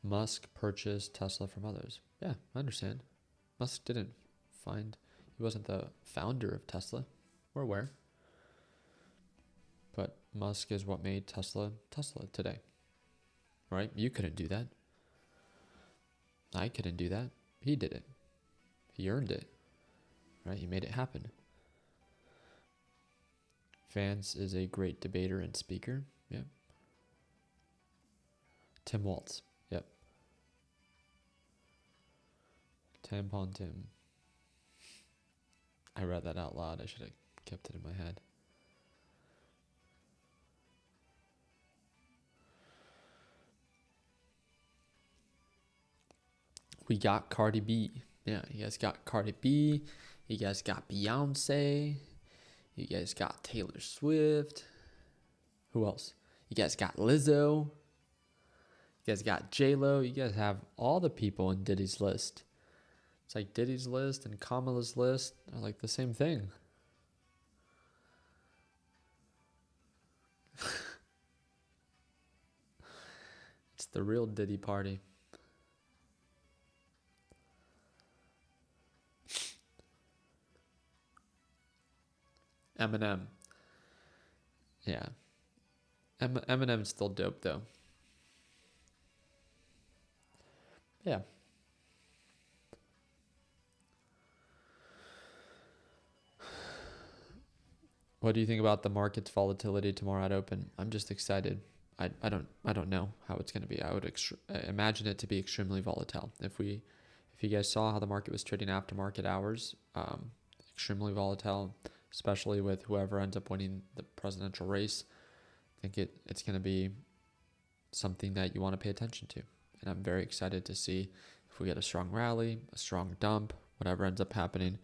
Musk purchased Tesla from others. Yeah, I understand. Musk didn't he wasn't the founder of Tesla. We're aware. But Musk is what made Tesla today. Right? You couldn't do that. I couldn't do that. He did it. He earned it. Right? He made it happen. Vance is a great debater and speaker. Yep. Tim Waltz. Yep. Tampon Tim. I read that out loud. I should have kept it in my head. We got Cardi B. Yeah, you guys got Cardi B. You guys got Beyonce. You guys got Taylor Swift. Who else? You guys got Lizzo. You guys got J-Lo. You guys have all the people in Diddy's list. It's like Diddy's list and Kamala's list are like the same thing. It's the real Diddy party. Eminem. Yeah. Eminem's still dope though. Yeah. What do you think about the market's volatility tomorrow at open? I'm just excited. I don't know how it's going to be. I would imagine it to be extremely volatile. If you guys saw how the market was trading after market hours, extremely volatile, especially with whoever ends up winning the presidential race. I think it's going to be something that you want to pay attention to. And I'm very excited to see if we get a strong rally, a strong dump, whatever ends up happening.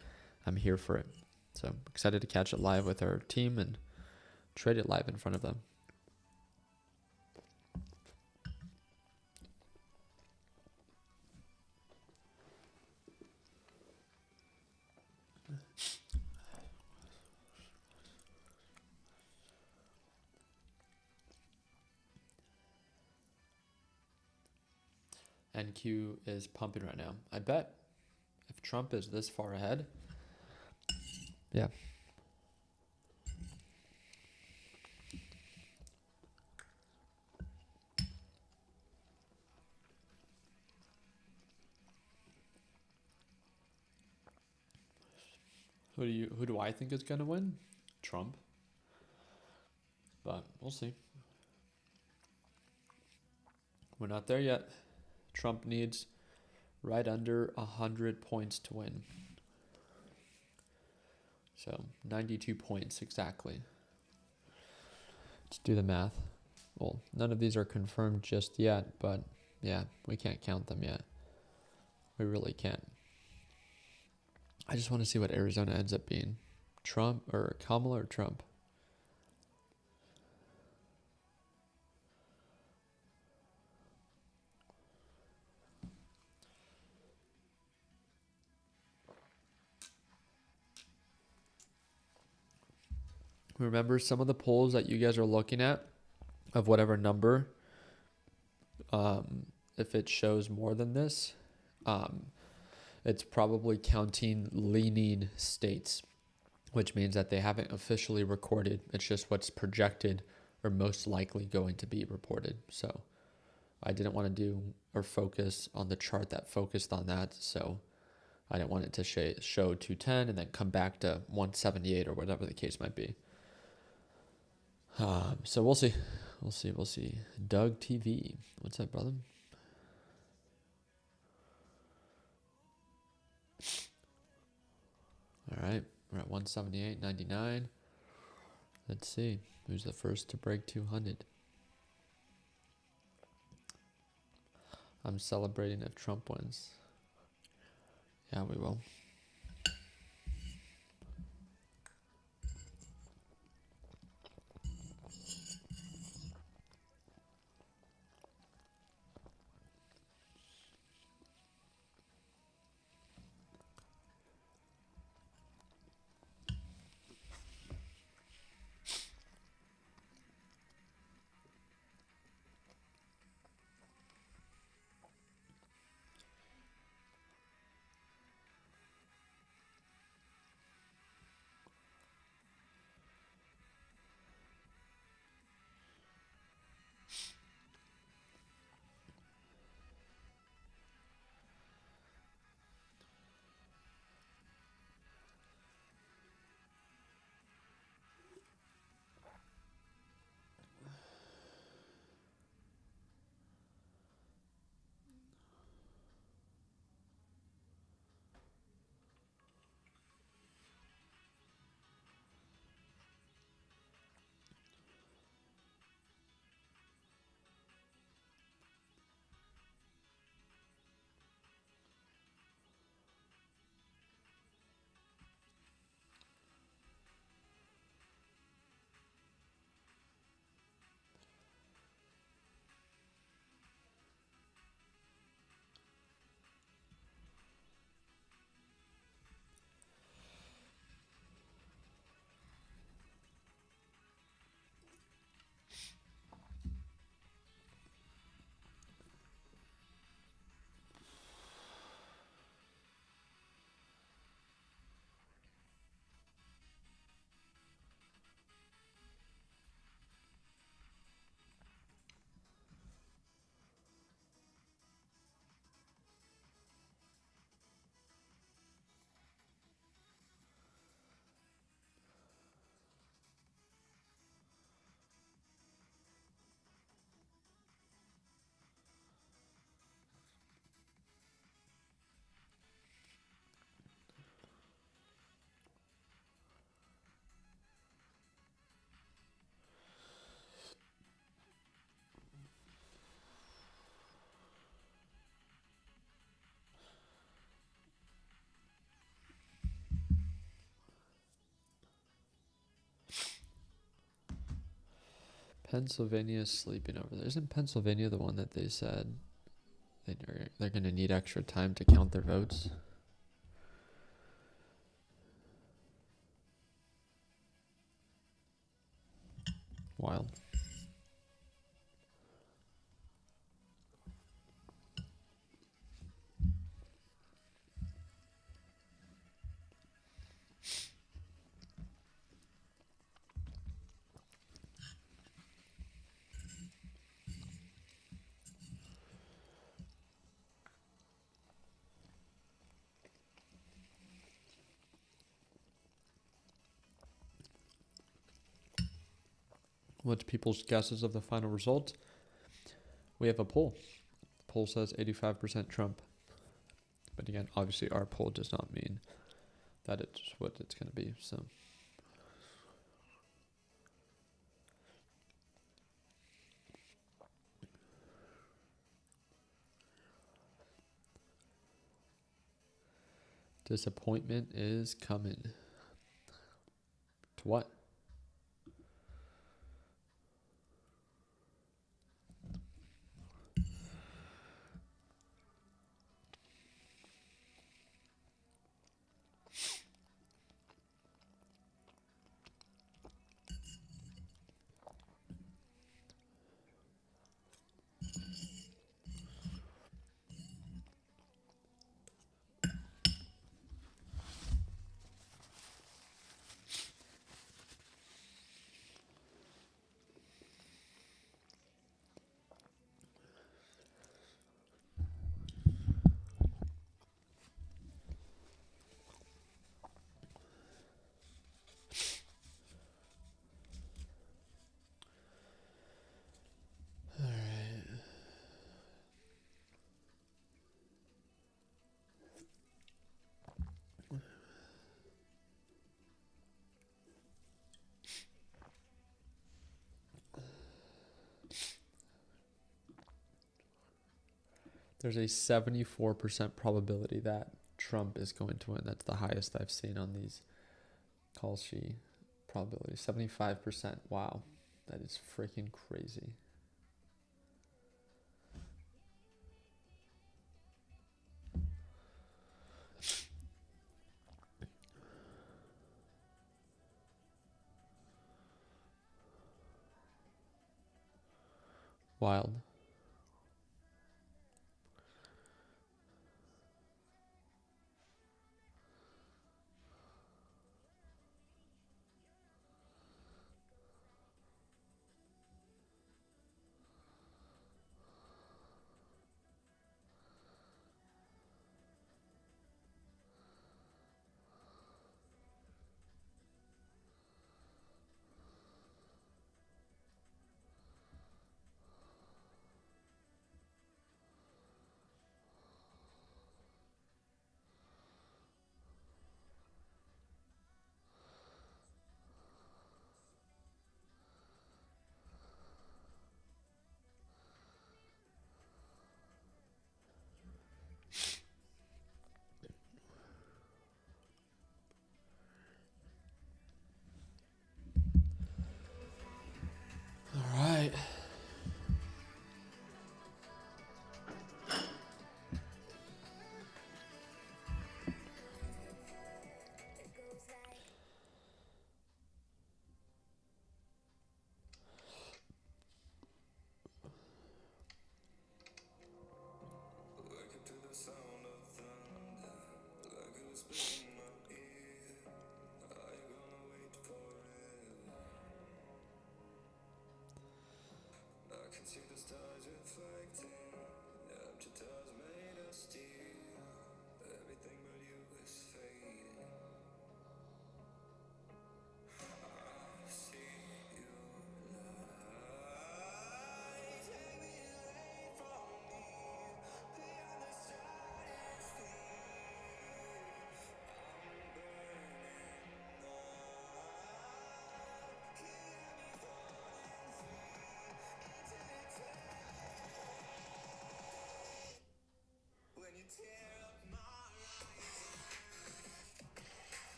I'm here for it. So I'm excited to catch it live with our team and trade it live in front of them. NQ is pumping right now. I bet if Trump is this far ahead, yeah. Who do I think is gonna win? Trump. But we'll see. We're not there yet. Trump needs right under 100 points to win. So 92 points exactly. Let's do the math. Well, none of these are confirmed just yet, but yeah, we can't count them yet. We really can't. I just want to see what Arizona ends up being. Trump or Kamala or Trump? remember some of the polls that you guys are looking at of whatever number, if it shows more than this, it's probably counting leaning states, which means that they haven't officially recorded. It's just what's projected or most likely going to be reported. So I didn't want to do or focus on the chart that focused on that. So I didn't want it to show 210 and then come back to 178 or whatever the case might be. So we'll see. We'll see. Doug TV. What's up, brother? All right. We're at 178.99. Let's see. Who's the first to break 200? I'm celebrating if Trump wins. Yeah, we will. Pennsylvania is sleeping over there. Isn't Pennsylvania the one that they said they're going to need extra time to count their votes? Wild. What's people's guesses of the final result? We have a poll. The poll says 85% Trump. But again, obviously our poll does not mean that it's what it's going to be. So disappointment is coming. To what? There's a 74% probability that Trump is going to win. That's the highest I've seen on these call sheet probabilities. 75%. Wow. That is freaking crazy. Wild. All right.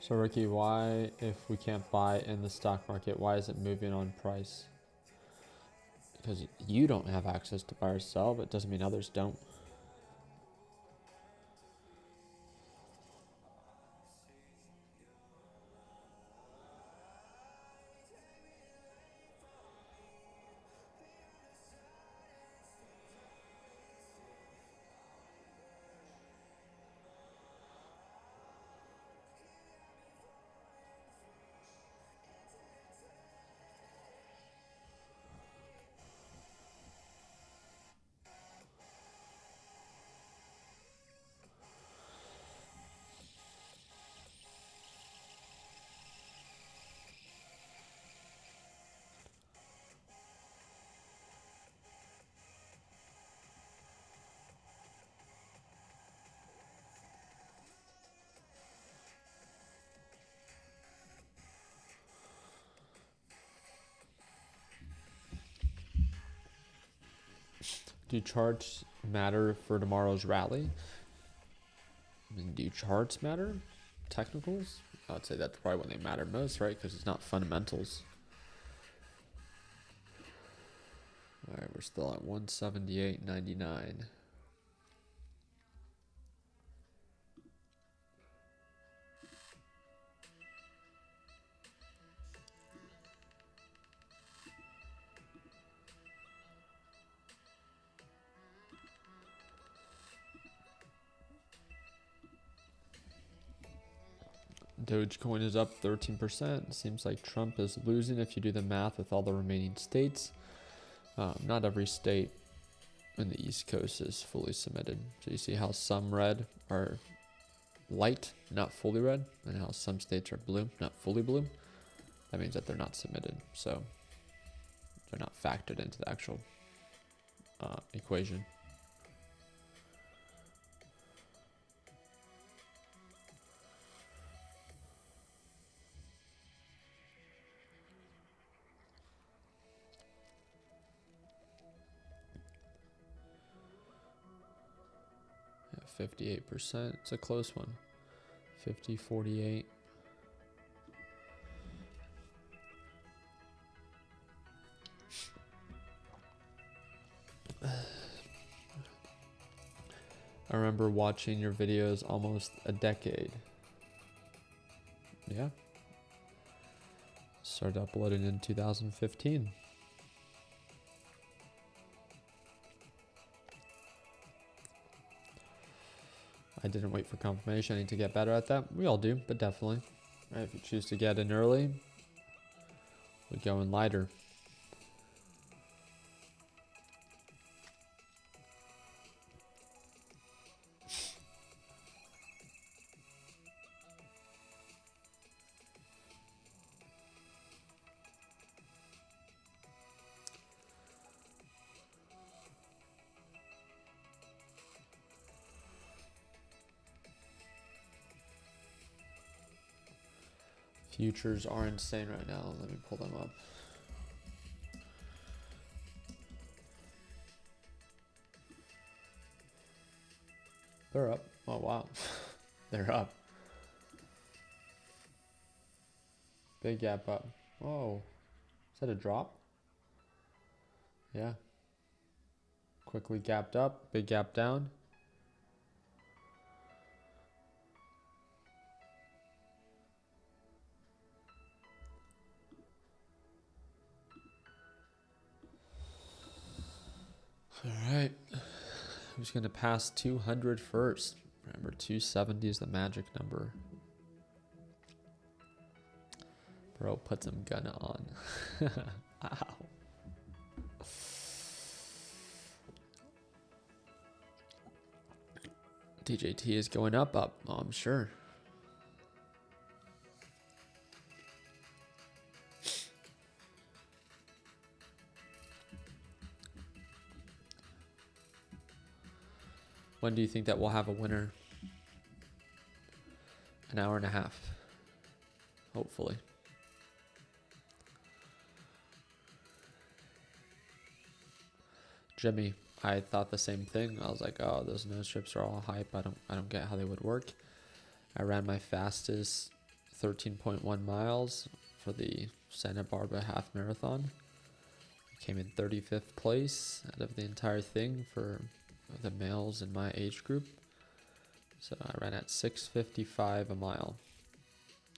So Ricky, why, if we can't buy in the stock market, why is it moving on price? Because you don't have access to buy or sell, but it doesn't mean others don't. Do charts matter for tomorrow's rally? I mean, do charts matter? Technicals? I'd say that's probably when they matter most, right? Because it's not fundamentals. All right, we're still at 178.99. Dogecoin is up 13%. Seems like Trump is losing if you do the math with all the remaining states. Not every state in the East Coast is fully submitted. So you see how some red are light, not fully red, and how some states are blue, not fully blue. That means that they're not submitted. So they're not factored into the actual equation. Yeah, 58%. It's a close one. 50-48. I remember watching your videos almost a decade. Yeah. Started uploading in 2015. I didn't wait for confirmation. I need to get better at that. We all do, but definitely. Right, if you choose to get in early, we go in lighter. Futures are insane right now. Let me pull them up. They're up. Oh, wow. They're up. Big gap up. Whoa. Is that a drop? Yeah. Quickly gapped up. Big gap down. All right. Who's going to pass 200 first? Remember, 270 is the magic number. Bro, put some gun on. Ow. DJT is going up. Oh, I'm sure. When do you think that we'll have a winner? An hour and a half. Hopefully. Jimmy, I thought the same thing. I was like, oh, those nose strips are all hype. I don't get how they would work. I ran my fastest 13.1 miles for the Santa Barbara half marathon. I came in 35th place out of the entire thing for the males in my age group. So I ran at 6:55 a mile.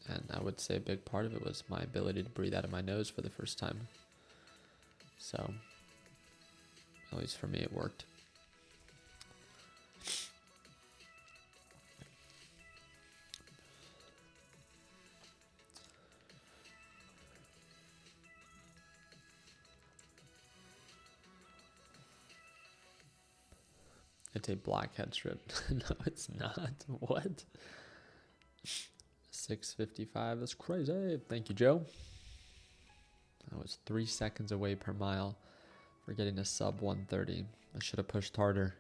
And I would say a big part of it was my ability to breathe out of my nose for the first time. So, at least for me, it worked. It's a blackhead strip. No, it's not. What? 6:55 is crazy. Thank you, Joe. I was 3 seconds away per mile for getting a sub 130. I should have pushed harder.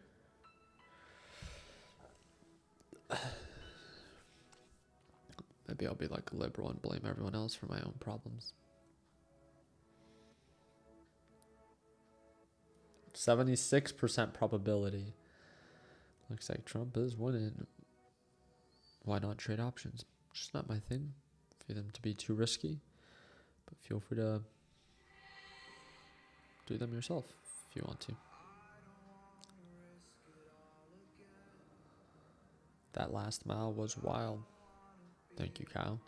Maybe I'll be like a liberal and blame everyone else for my own problems. 76% probability. Looks like Trump is winning. Why not trade options? Just not my thing. Feel them to be too risky. But feel free to do them yourself if you want to. That last mile was wild. Thank you, Kyle.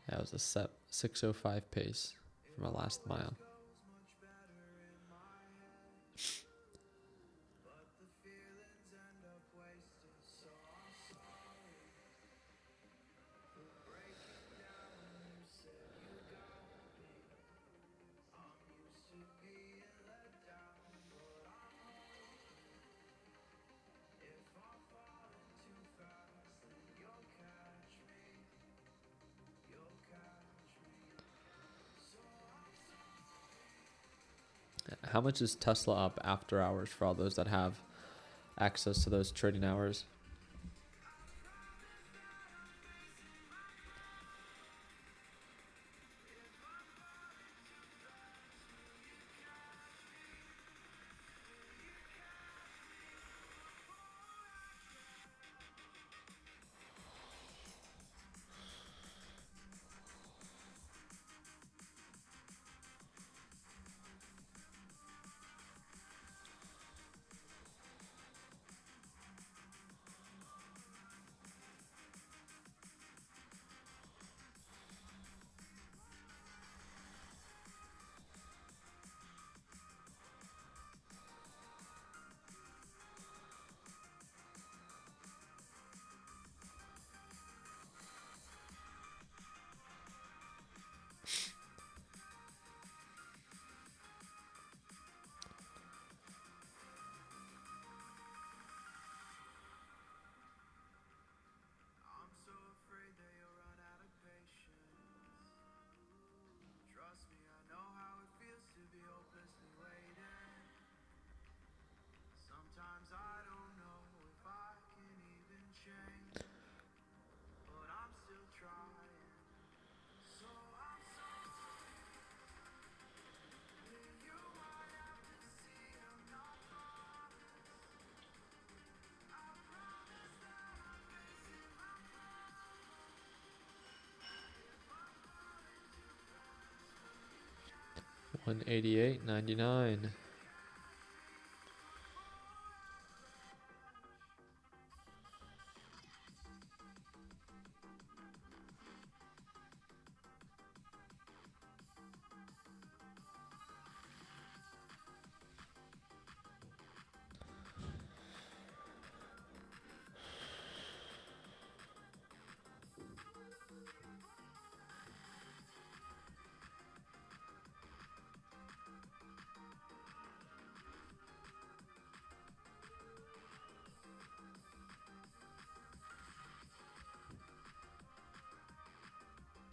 Yeah, it was a 6:05 pace for my last mile. How much is Tesla up after hours for all those that have access to those trading hours? I'm so afraid that you'll run out of patience. Trust me, I know how it feels to be hopelessly waiting. Sometimes I don't know if I can even change, but I'm still trying. So I'm sorry. You might have to see I'm not promised. I promise that I'm facing my 188.99.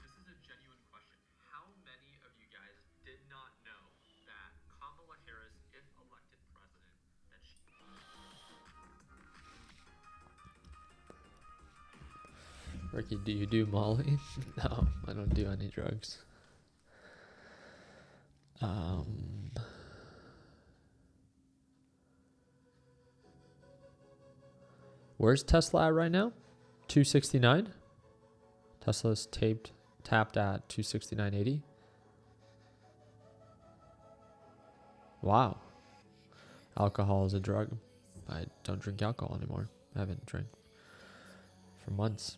This is a genuine question. How many of you guys did not know that Kamala Harris, if elected president, that she Ricky, do you do Molly? No, I don't do any drugs. Where's Tesla at right now? 269? Tesla's tapped at 269.80. Wow. Alcohol is a drug. I don't drink alcohol anymore. I haven't drank for months.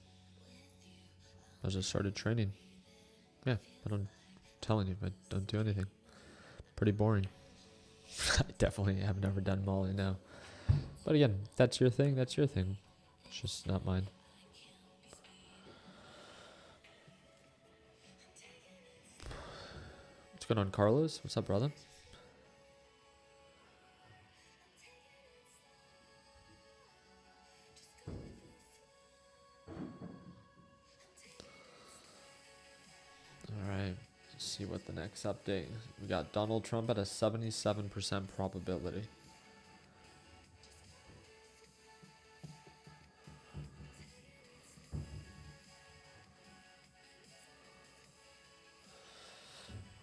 I just started training. Yeah, I don't telling you, I don't do anything. Pretty boring. I definitely have never done Molly now. But again, if that's your thing, that's your thing. It's just not mine. What's going on, Carlos? What's up, brother? All right. Let's see what the next update. We got Donald Trump at a 77% probability.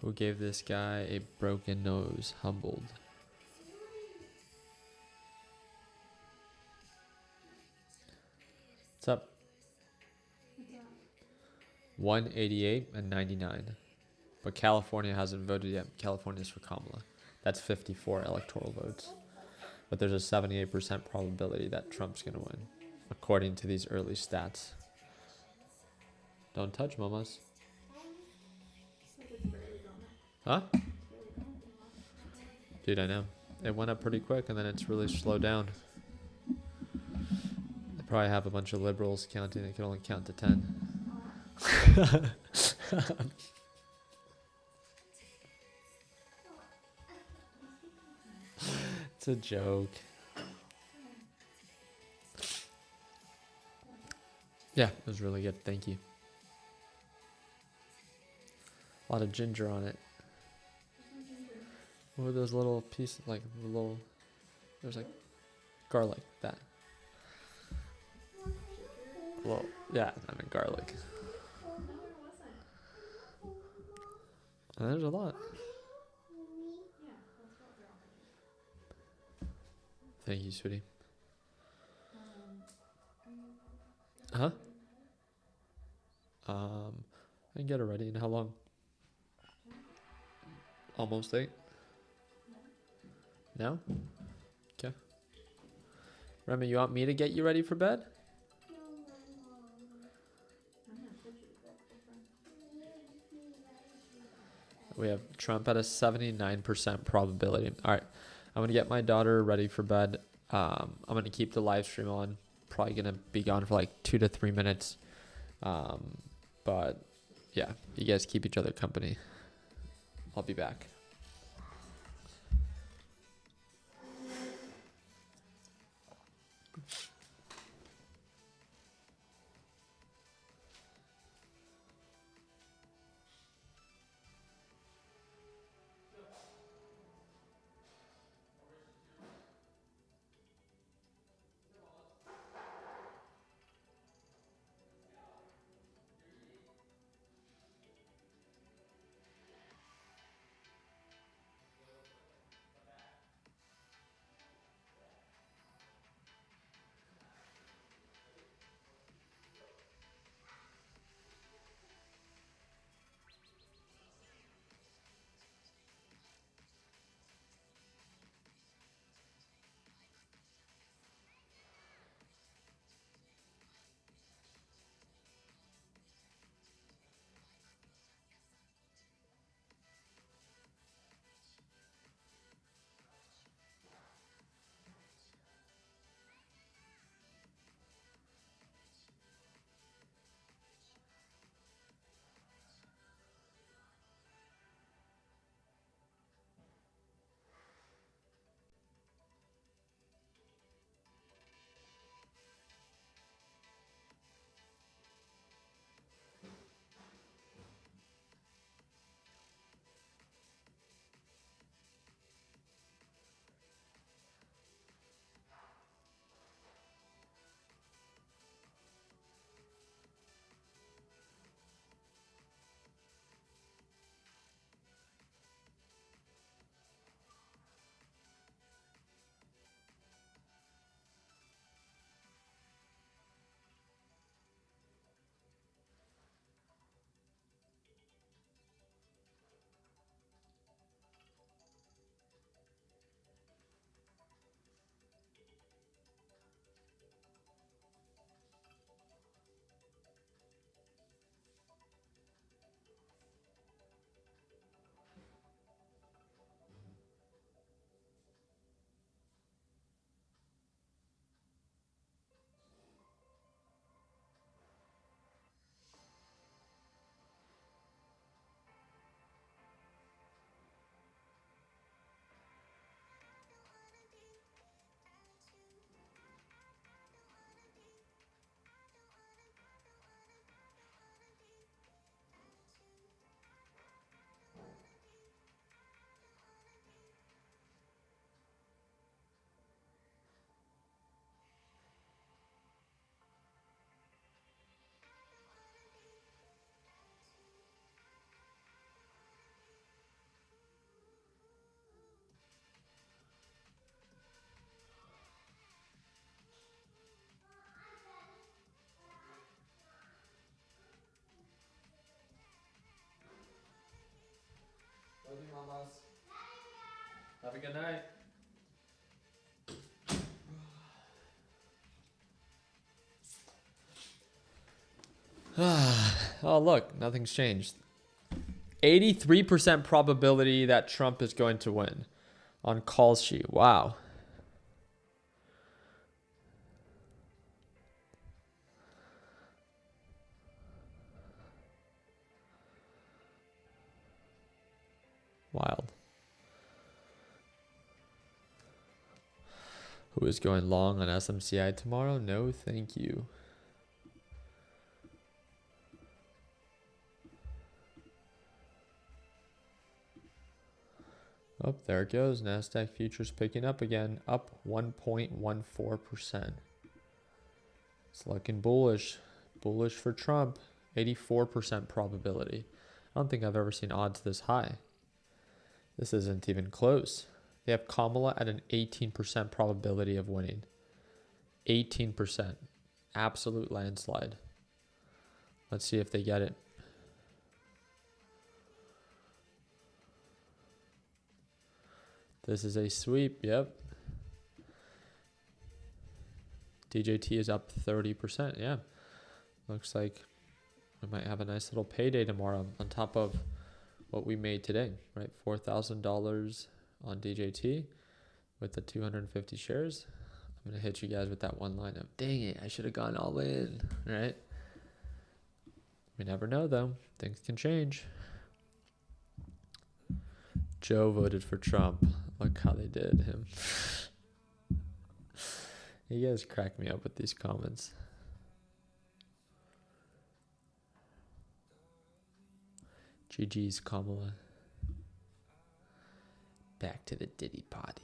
Who gave this guy a broken nose? Humbled. What's up? 188 and 99. But California hasn't voted yet. California's for Kamala. That's 54 electoral votes. But there's a 78% probability that Trump's going to win, according to these early stats. Don't touch, mamas. Huh? Dude, I know. It went up pretty quick and then it's really slowed down. They probably have a bunch of liberals counting. They can only count to 10. It's a joke. Yeah, it was really good. Thank you. A lot of ginger on it. What are those little pieces, like the little, there's like garlic, that. Well, yeah, I mean garlic. No, there wasn't. There's a lot. Yeah, let's go. They're all right here. Thank you, sweetie. Are Huh? you I can get her ready in how long? Almost 8? Now? Okay. Remy, you want me to get you ready for bed? No, my mom. I'm gonna put you to bed, girlfriend. We have Trump at a 79% probability. All right. I'm going to get my daughter ready for bed. I'm going to keep the live stream on. Probably going to be gone for like 2 to 3 minutes. But yeah, you guys keep each other company. I'll be back. Love you, mamas. Have a good night. Oh, look, nothing's changed. 83% probability that Trump is going to win on call sheet. Wow. Wild. Who is going long on SMCI tomorrow? No, thank you. Oh, there it goes. NASDAQ futures picking up again, up 1.14%. It's looking bullish. Bullish for Trump. 84% probability. I don't think I've ever seen odds this high. This isn't even close. They have Kamala at an 18% probability of winning. 18%. Absolute landslide. Let's see if they get it. This is a sweep. Yep. DJT is up 30%. Yeah. Looks like we might have a nice little payday tomorrow on top of what we made today, right? $4,000 on DJT with the 250 shares. I'm going to hit you guys with that one lineup. Dang it. I should have gone all in, right? We never know, though. Things can change. Joe voted for Trump. Look how they did him. You guys crack me up with these comments. GG's Kamala. Back to the Diddy party.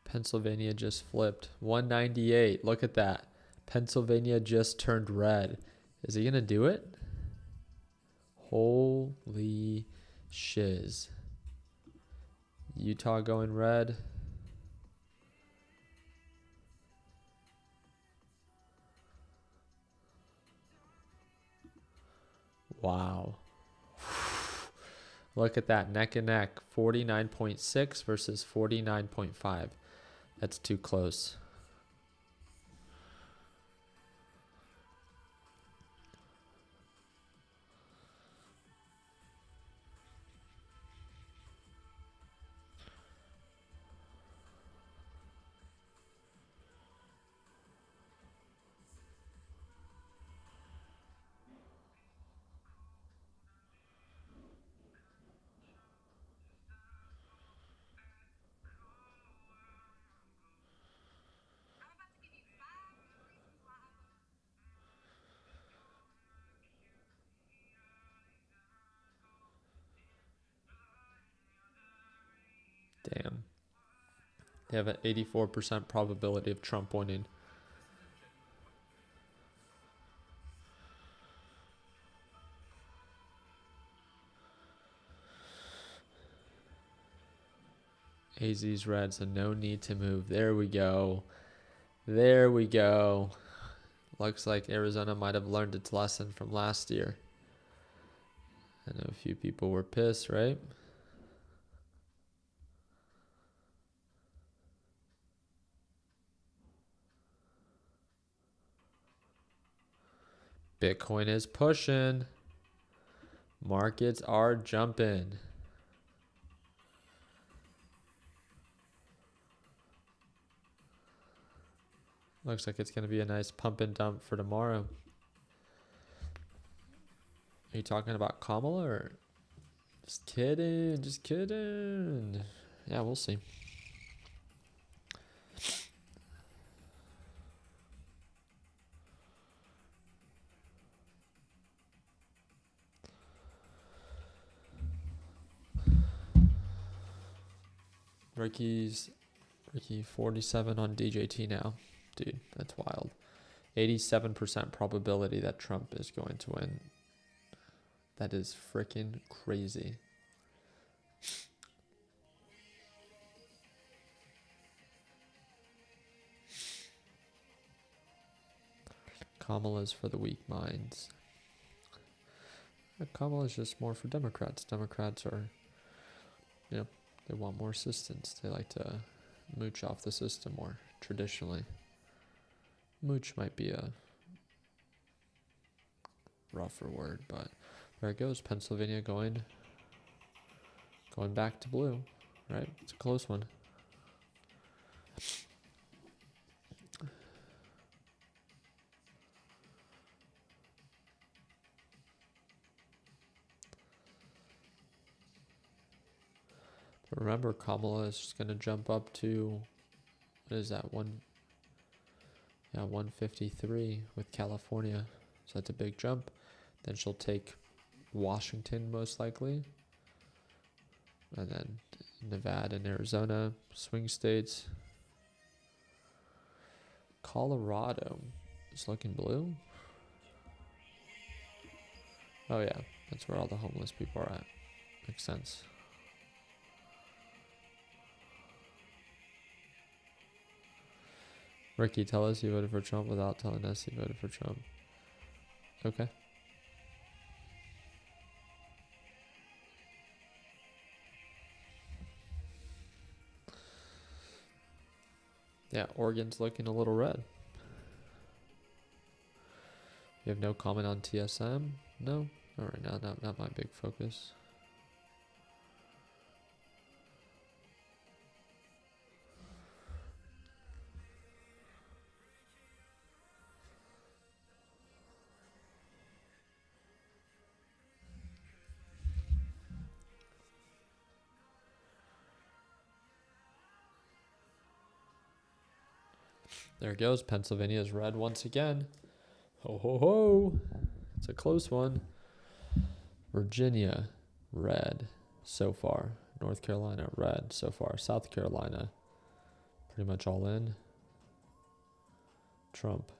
Pennsylvania just flipped. 198. Look at that. Pennsylvania just turned red. Is he going to do it? Holy shiz. Utah going red. Wow. Look at that. Neck and neck. 49.6 versus 49.5. That's too close. Damn. They have an 84% probability of Trump winning. AZ's red, so no need to move. There we go. There we go. Looks like Arizona might have learned its lesson from last year. I know a few people were pissed, right? Bitcoin is pushing. Markets are jumping. Looks like it's going to be a nice pump and dump for tomorrow. Are you talking about Kamala or? Just kidding. Just kidding. Yeah, we'll see. Ricky 47 on DJT now. Dude, that's wild. 87% probability that Trump is going to win. That is freaking crazy. Kamala's for the weak minds. Kamala's just more for Democrats. Democrats are, they want more assistance. They like to mooch off the system more traditionally. Mooch might be a rougher word, but there it goes. Pennsylvania going Going back to blue, right? It's a close one. But remember, Kamala is just going to jump up to, what is that, 153 with California. So that's a big jump. Then she'll take Washington most likely. And then Nevada and Arizona, swing states. Colorado is looking blue. Oh yeah, that's where all the homeless people are at. Makes sense. Ricky, tell us you voted for Trump without telling us you voted for Trump. Okay. Yeah, Oregon's looking a little red. You have no comment on TSM? No? Alright, now not my big focus. There it goes. Pennsylvania's red once again. Ho ho ho. It's a close one. Virginia, red so far. North Carolina, red so far. South Carolina, pretty much all in. Trump.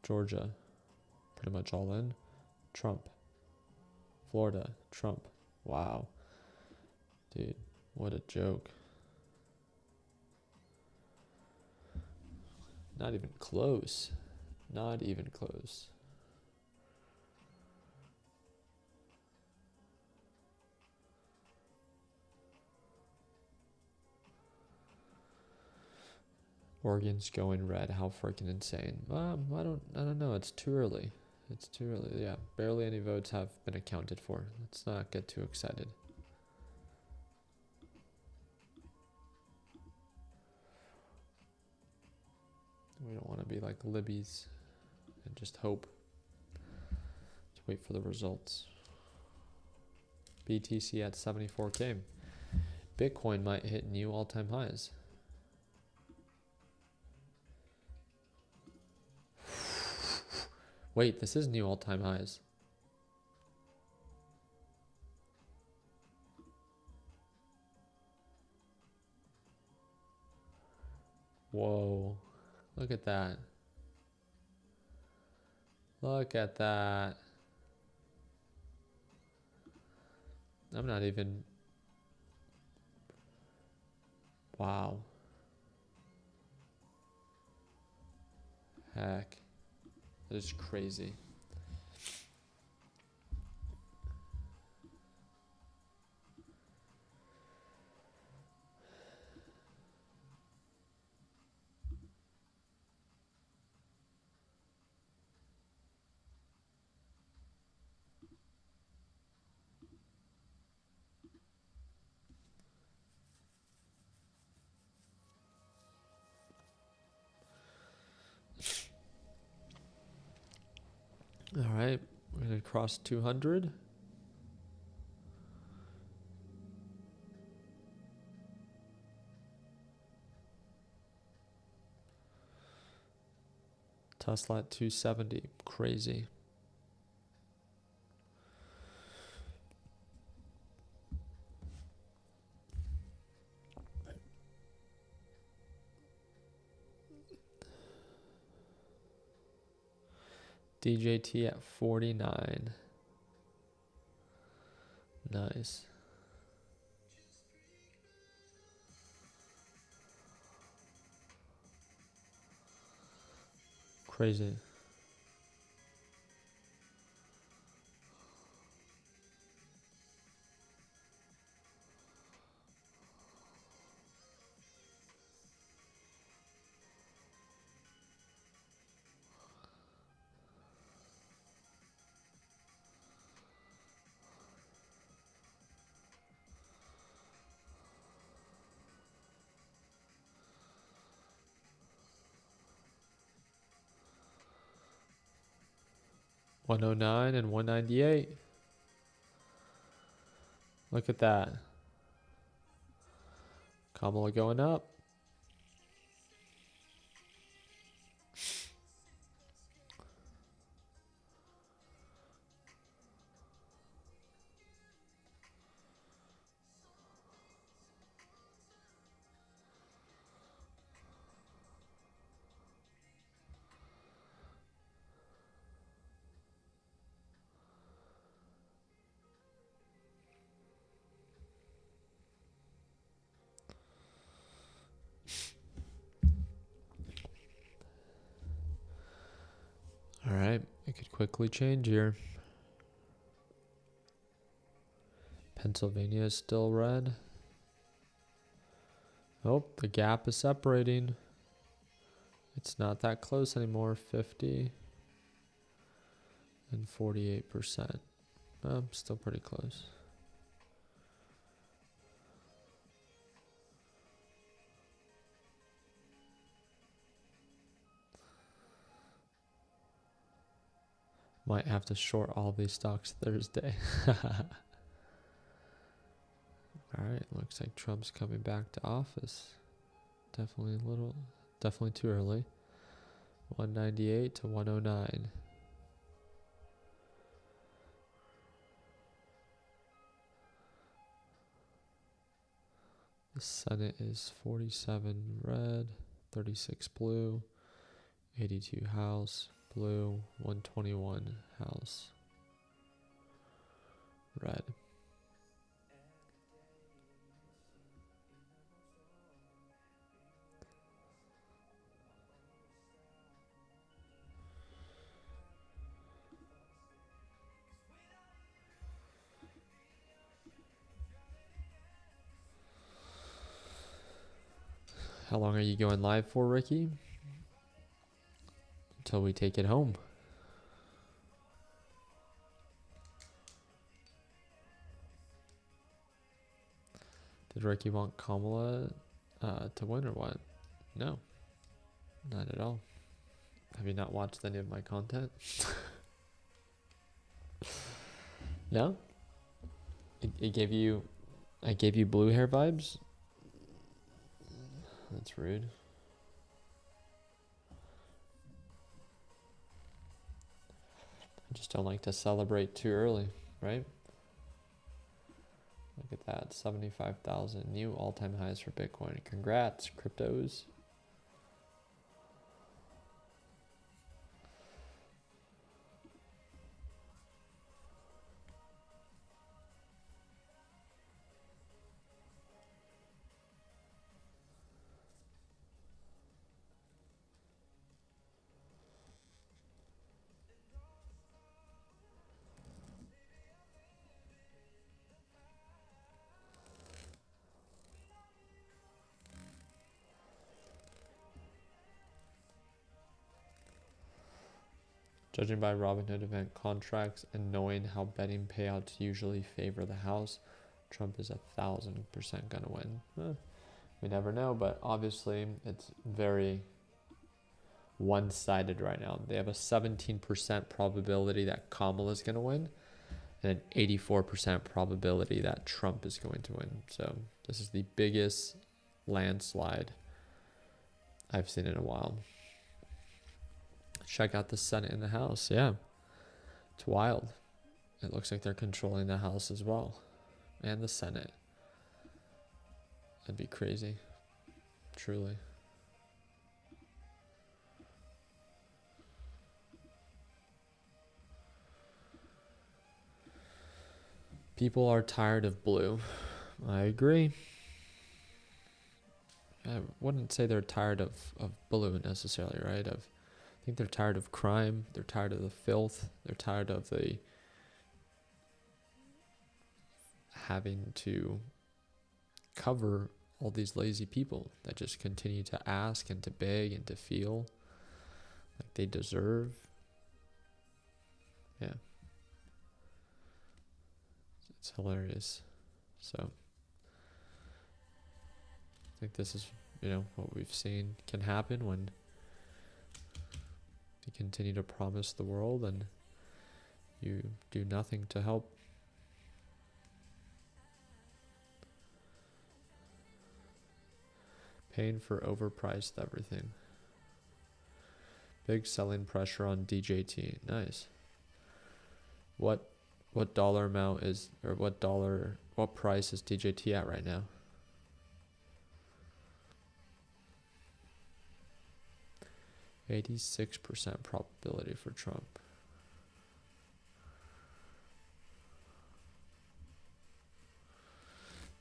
Georgia, pretty much all in. Trump. Florida, Trump. Wow. Dude, what a joke. Not even close. Not even close. Oregon's going red. How freaking insane. I don't know. It's too early. It's too early. Yeah, barely any votes have been accounted for. Let's not get too excited. We don't want to be like Libby's and just hope. To wait for the results. BTC at 74K. Bitcoin might hit new all-time highs. Wait, this is new all-time highs. Whoa. Look at that. Look at that. I'm not even... Wow. Heck. That is crazy. All right, we're going to cross 200. Tesla at 270. Crazy. DJT at 49. Nice. Crazy. 109 and 198. Look at that. Kamala going up. All right, it could quickly change here. Pennsylvania is still red. Oh, the gap is separating. It's not that close anymore. 50 and 48%. Still pretty close. Might have to short all these stocks Thursday. Alright, looks like Trump's coming back to office. Definitely too early. 198 to 109. The Senate is 47 red, 36 blue, 82 House, blue, 121 House, red. How long are you going live for, Ricky? Until we take it home. Did Ricky want Kamala to win or what? No, not at all. Have you not watched any of my content? No? It gave you, I gave you blue hair vibes? That's rude. I just don't like to celebrate too early, right? Look at that, 75,000 new all-time highs for Bitcoin. Congrats, cryptos. Judging by Robinhood event contracts and knowing how betting payouts usually favor the house, Trump is 1,000% gonna win. We never know, but obviously it's very one-sided right now. They have a 17% probability that Kamala is gonna win, and an 84% probability that Trump is going to win. So this is the biggest landslide I've seen in a while. Check out the Senate and the House. Yeah, it's wild. It looks like they're controlling the House as well, and the Senate. That'd be crazy, truly. People are tired of blue. I agree. I wouldn't say they're tired of blue necessarily, right? I think they're tired of crime. They're tired of the filth. They're tired of the having to cover all these lazy people that just continue to ask and to beg and to feel like they deserve. Yeah. It's hilarious. So I think this is, what we've seen can happen when they continue to promise the world and You do nothing to help. Paying for overpriced everything. Big selling pressure on DJT. Nice. What dollar amount is, or what price is DJT at right now? %86 probability for Trump.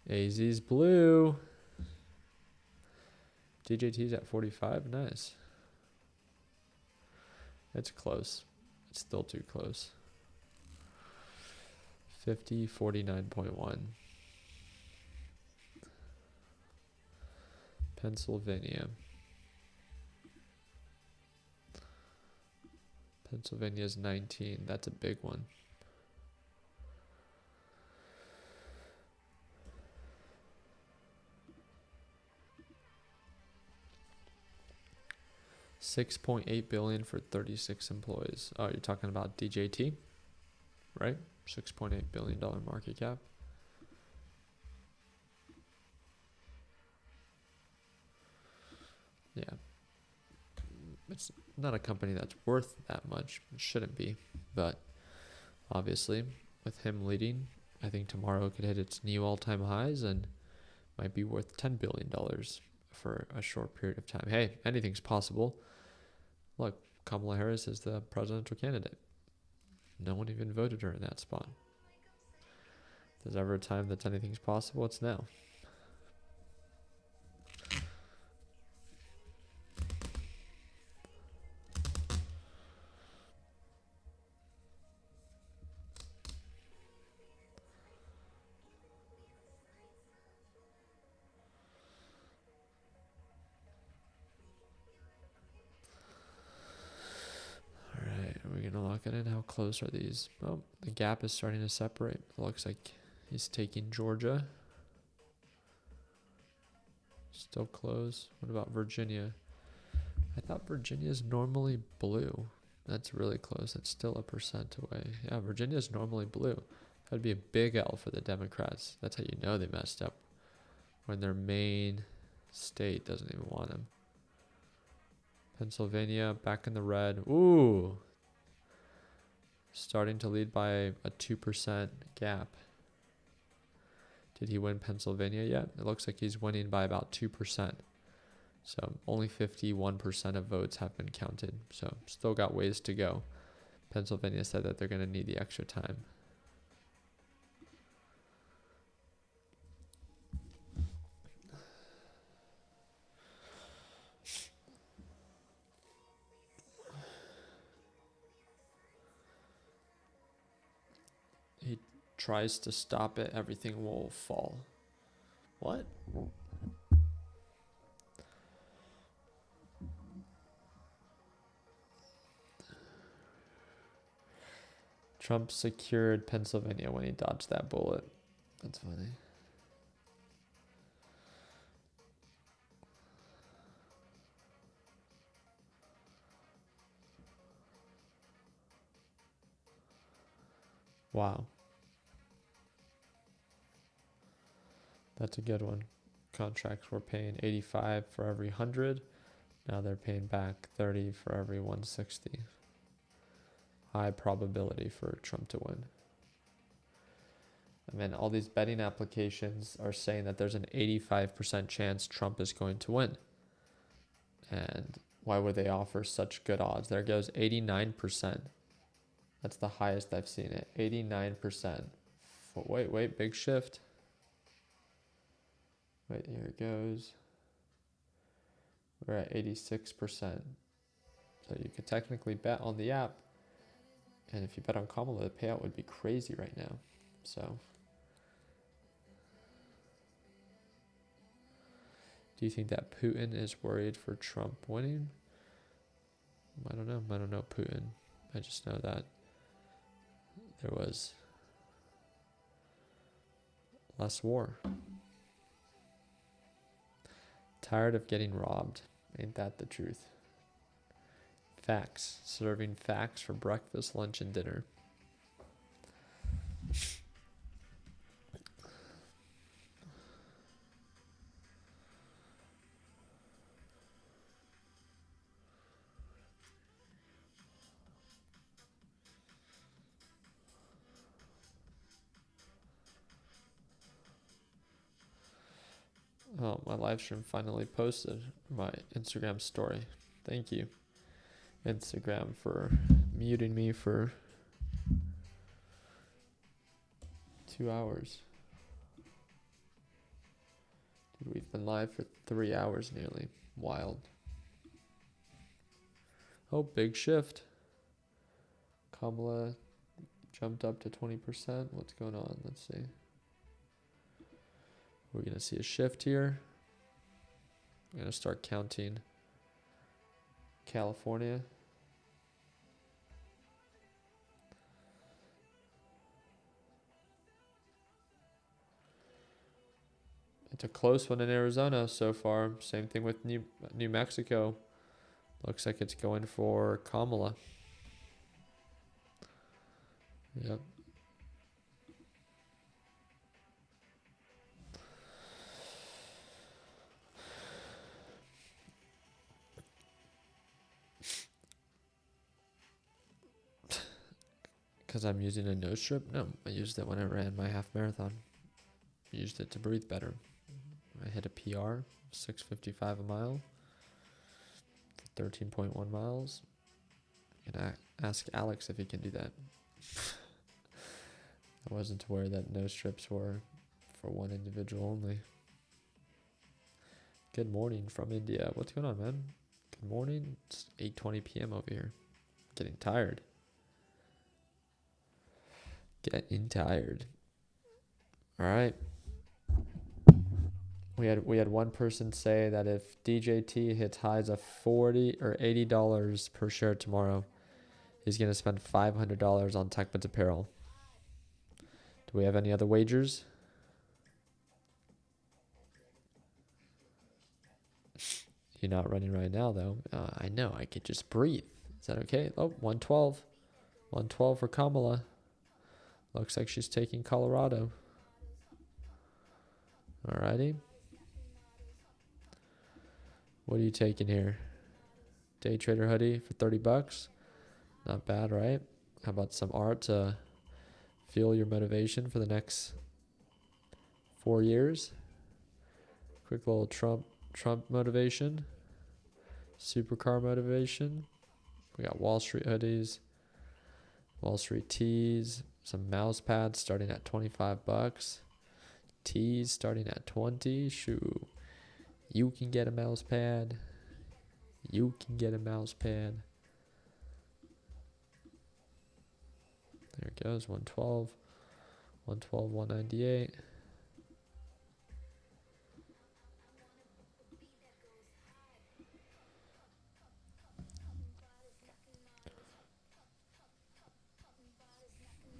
AZ's blue. DJT's at 45. Nice. It's close. It's still too close. 50, 49.1. Pennsylvania. Pennsylvania's 19. That's a big one. $6.8 billion for 36 employees. Oh, you're talking about DJT, right? $6.8 billion market cap. Yeah. It's not a company that's worth that much. It shouldn't be. But obviously, with him leading, I think tomorrow it could hit its new all-time highs and might be worth $10 billion for a short period of time. Hey, anything's possible. Look, Kamala Harris is the presidential candidate. No one even voted her in that spot. If there's ever a time that anything's possible, it's now. Lock it in. How close are these? Oh, the gap is starting to separate. It looks like he's taking Georgia. Still close. What about Virginia? I thought Virginia is normally blue. That's really close. It's still 1% away. Yeah, Virginia is normally blue. That'd be a big L for the Democrats. That's how you know they messed up. When their main state doesn't even want them. Pennsylvania back in the red. Ooh. Starting to lead by a 2% gap. Did he win Pennsylvania yet? It looks like he's winning by about 2%. So only 51% of votes have been counted. So still got ways to go. Pennsylvania said that they're going to need the extra time. He tries to stop it, everything will fall. What? Trump secured Pennsylvania when he dodged that bullet. That's funny. Wow. That's a good one. Contracts were paying 85 for every 100. Now they're paying back 30 for every 160. High probability for Trump to win. I mean, all these betting applications are saying that there's an 85% chance Trump is going to win. And why would they offer such good odds? There goes 89%. That's the highest I've seen it. 89%. Wait, big shift. Wait, here it goes. We're at 86%. So you could technically bet on the app. And if you bet on Kamala, the payout would be crazy right now. So, do you think that Putin is worried for Trump winning? I don't know. I don't know Putin. I just know that there was less war. Tired of getting robbed. Ain't that the truth? Facts. Serving facts for breakfast, lunch, and dinner. Oh, my live stream finally posted my Instagram story. Thank you, Instagram, for muting me for 2 hours. Dude, we've been live for 3 hours nearly. Wild. Oh, big shift. Kamala jumped up to 20%. What's going on? Let's see. We're going to see a shift here. I'm going to start counting California. It's a close one in Arizona so far. Same thing with New Mexico. Looks like it's going for Kamala. Yep. Because I'm using a nose strip? No, I used it when I ran my half marathon. Used it to breathe better. I hit a PR, 6:55 a mile, for 13.1 miles. You can ask Alex if he can do that. I wasn't aware that nose strips were for one individual only. Good morning from India. What's going on, man? Good morning. It's 8:20 p.m. over here. Getting tired. Getting tired. All right. We had one person say that if DJT hits highs of $40 or $80 per share tomorrow, he's gonna spend $500 on TechBits apparel. Do we have any other wagers? You're not running right now, though. I know. I could just breathe. Is that okay? Oh, 112. 112 for Kamala. Looks like she's taking Colorado. Alrighty. What are you taking here? Day trader hoodie for $30. Not bad, right? How about some art to fuel your motivation for the next 4 years? Quick little Trump motivation. Supercar motivation. We got Wall Street hoodies. Wall Street tees. Some mouse pads starting at $25. Tees starting at 20. Shoo. You can get a mouse pad. You can get a mouse pad. There it goes. 112. 112, 198.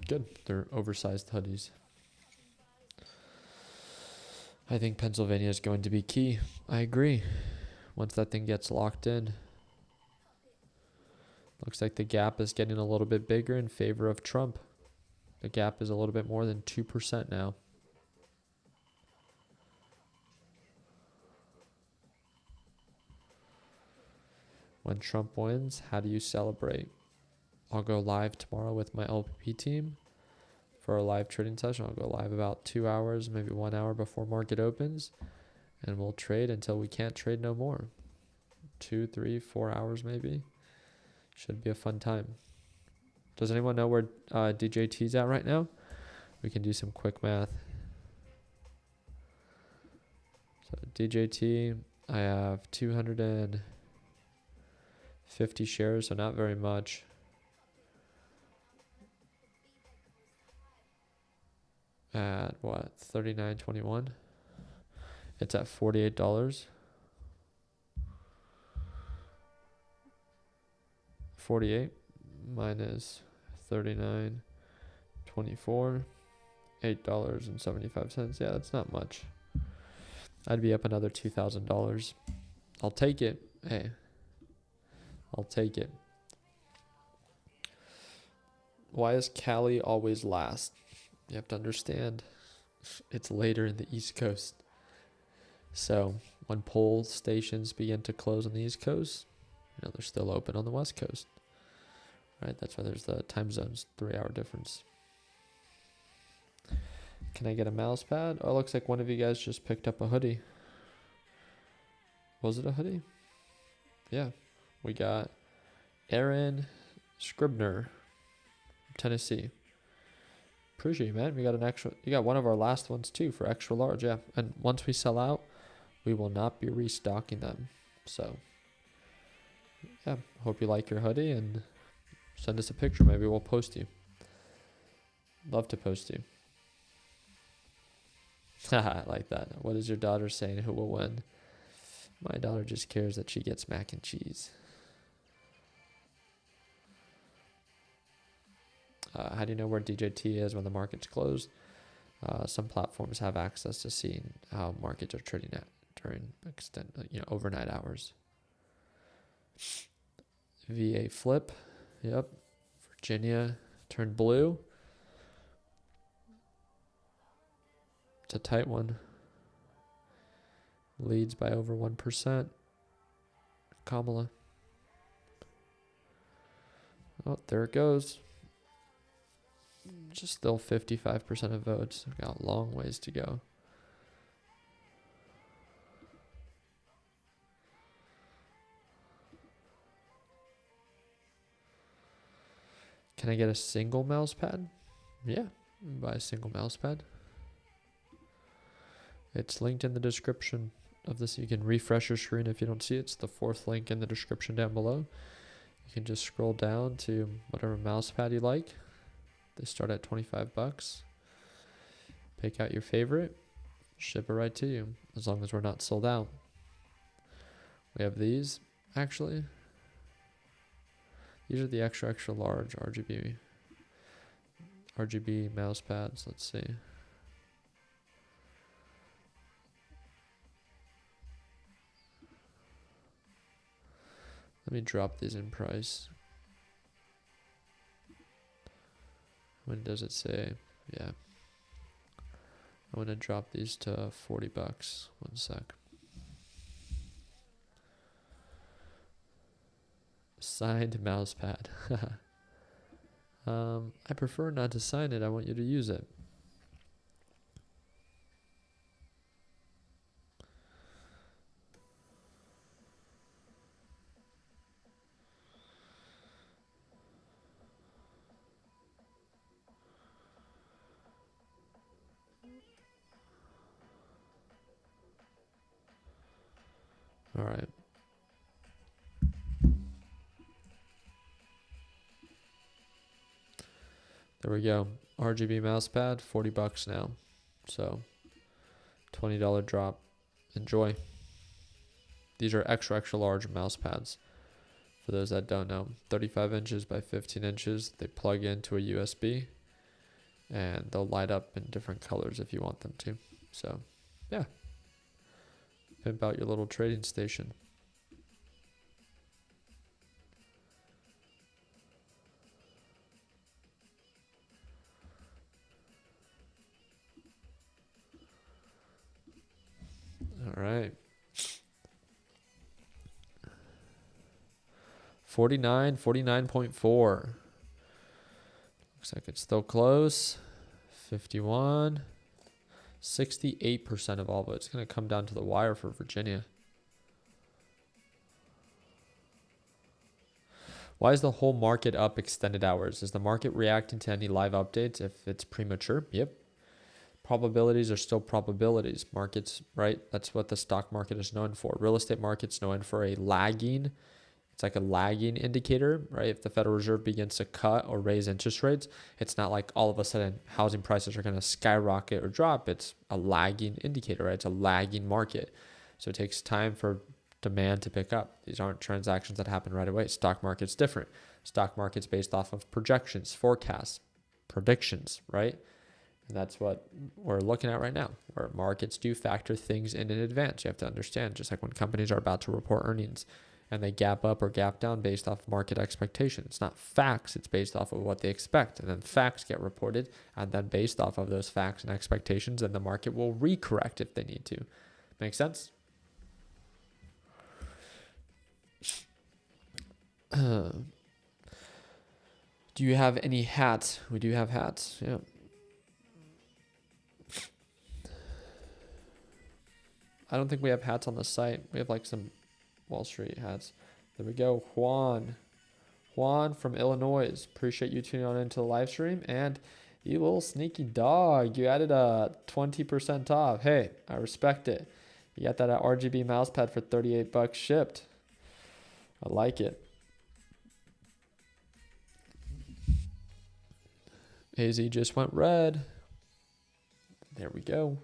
Good. They're oversized hoodies. I think Pennsylvania is going to be key. I agree. Once that thing gets locked in. Looks like the gap is getting a little bit bigger in favor of Trump. The gap is a little bit more than 2% now. When Trump wins, how do you celebrate? I'll go live tomorrow with my LPP team for a live trading session. I'll go live about 2 hours, maybe 1 hour before market opens. And we'll trade until we can't trade no more. 2, 3, 4 hours maybe. Should be a fun time. Does anyone know where DJT's at right now? We can do some quick math. So DJT, I have 250 shares, so not very much. At what, 39.21? It's at $48. 48 minus 39.24, $8.75. Yeah, that's not much. I'd be up another $2,000. I'll take it. Hey, I'll take it. Why is Cali always last? You have to understand, it's later in the East Coast. So when poll stations begin to close on the East Coast, they're still open on the West Coast. Right? That's why there's the time zones, 3-hour difference. Can I get a mouse pad? Oh, it looks like one of you guys just picked up a hoodie. Was it a hoodie? Yeah. We got Aaron Scribner, Tennessee. Appreciate you, man. We got an extra. You got one of our last ones too for extra large. Yeah. And once we sell out, we will not be restocking them. So, yeah. Hope you like your hoodie and send us a picture. Maybe we'll post you. Love to post you. I like that. What is your daughter saying? Who will win? My daughter just cares that she gets mac and cheese. How do you know where DJT is when the market's closed? Some platforms have access to seeing how markets are trading at during overnight hours. VA flip. Yep. Virginia turned blue. It's a tight one. Leads by over 1%. Kamala. Oh, there it goes. Just still 55% of votes. We've got a long ways to go. Can I get a single mouse pad? Yeah, buy a single mouse pad. It's linked in the description of this. You can refresh your screen if you don't see it. It's the 4th link in the description down below. You can just scroll down to whatever mouse pad you like. They start at $25. Pick out your favorite. Ship it right to you, as long as we're not sold out. We have these, actually. These are the extra large RGB mouse pads. Let's see. Let me drop these in price. When does it say? Yeah. I'm going to drop these to $40. 1 sec. Signed mouse pad. I prefer not to sign it. I want you to use it. All right. There we go. RGB mouse pad, $40 now. So, $20 drop. Enjoy. These are extra large mouse pads. For those that don't know, 35 inches by 15 inches. They plug into a USB, and they'll light up in different colors if you want them to. So, yeah. Pimp out your little trading station. All right. 49.4. Looks like it's still close. 51. 68% of all votes. It's going to come down to the wire for Virginia. Why is the whole market up extended hours? Is the market reacting to any live updates if it's premature? Yep. Probabilities are still probabilities. Markets, right? That's what the stock market is known for. Real estate market's known for a lagging. It's like a lagging indicator, right? If the Federal Reserve begins to cut or raise interest rates, it's not like all of a sudden housing prices are going to skyrocket or drop. It's a lagging indicator, right? It's a lagging market. So it takes time for demand to pick up. These aren't transactions that happen right away. Stock market's different. Stock market's based off of projections, forecasts, predictions, right? And that's what we're looking at right now, where markets do factor things in advance. You have to understand, just like when companies are about to report earnings, and they gap up or gap down based off market expectation. It's not facts, it's based off of what they expect. And then facts get reported, and then based off of those facts and expectations, and the market will recorrect if they need to. Make sense? Do you have any hats? We do have hats. Yeah. I don't think we have hats on the site. We have like some Wall Street hats. There we go. Juan from Illinois. Appreciate you tuning on into the live stream. And you little sneaky dog, you added a 20% off. Hey, I respect it. You got that RGB mouse pad for $38 shipped. I like it. AZ just went red. There we go.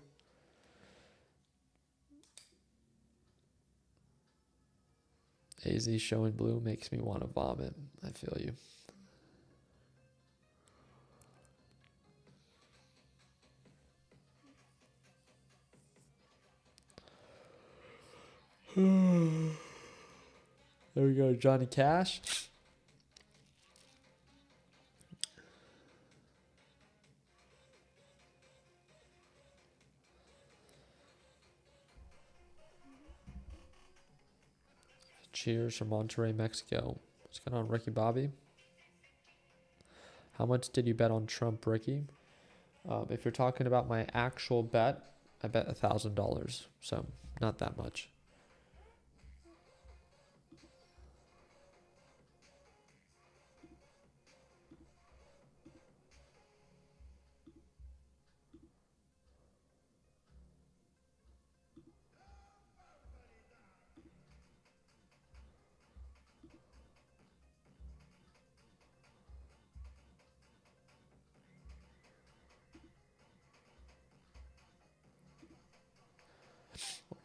AZ showing blue makes me want to vomit. I feel you. There we go, Johnny Cash. Cheers from Monterrey, Mexico. What's going on, Ricky Bobby? How much did you bet on Trump, Ricky? If you're talking about my actual bet, I bet $1,000. So not that much.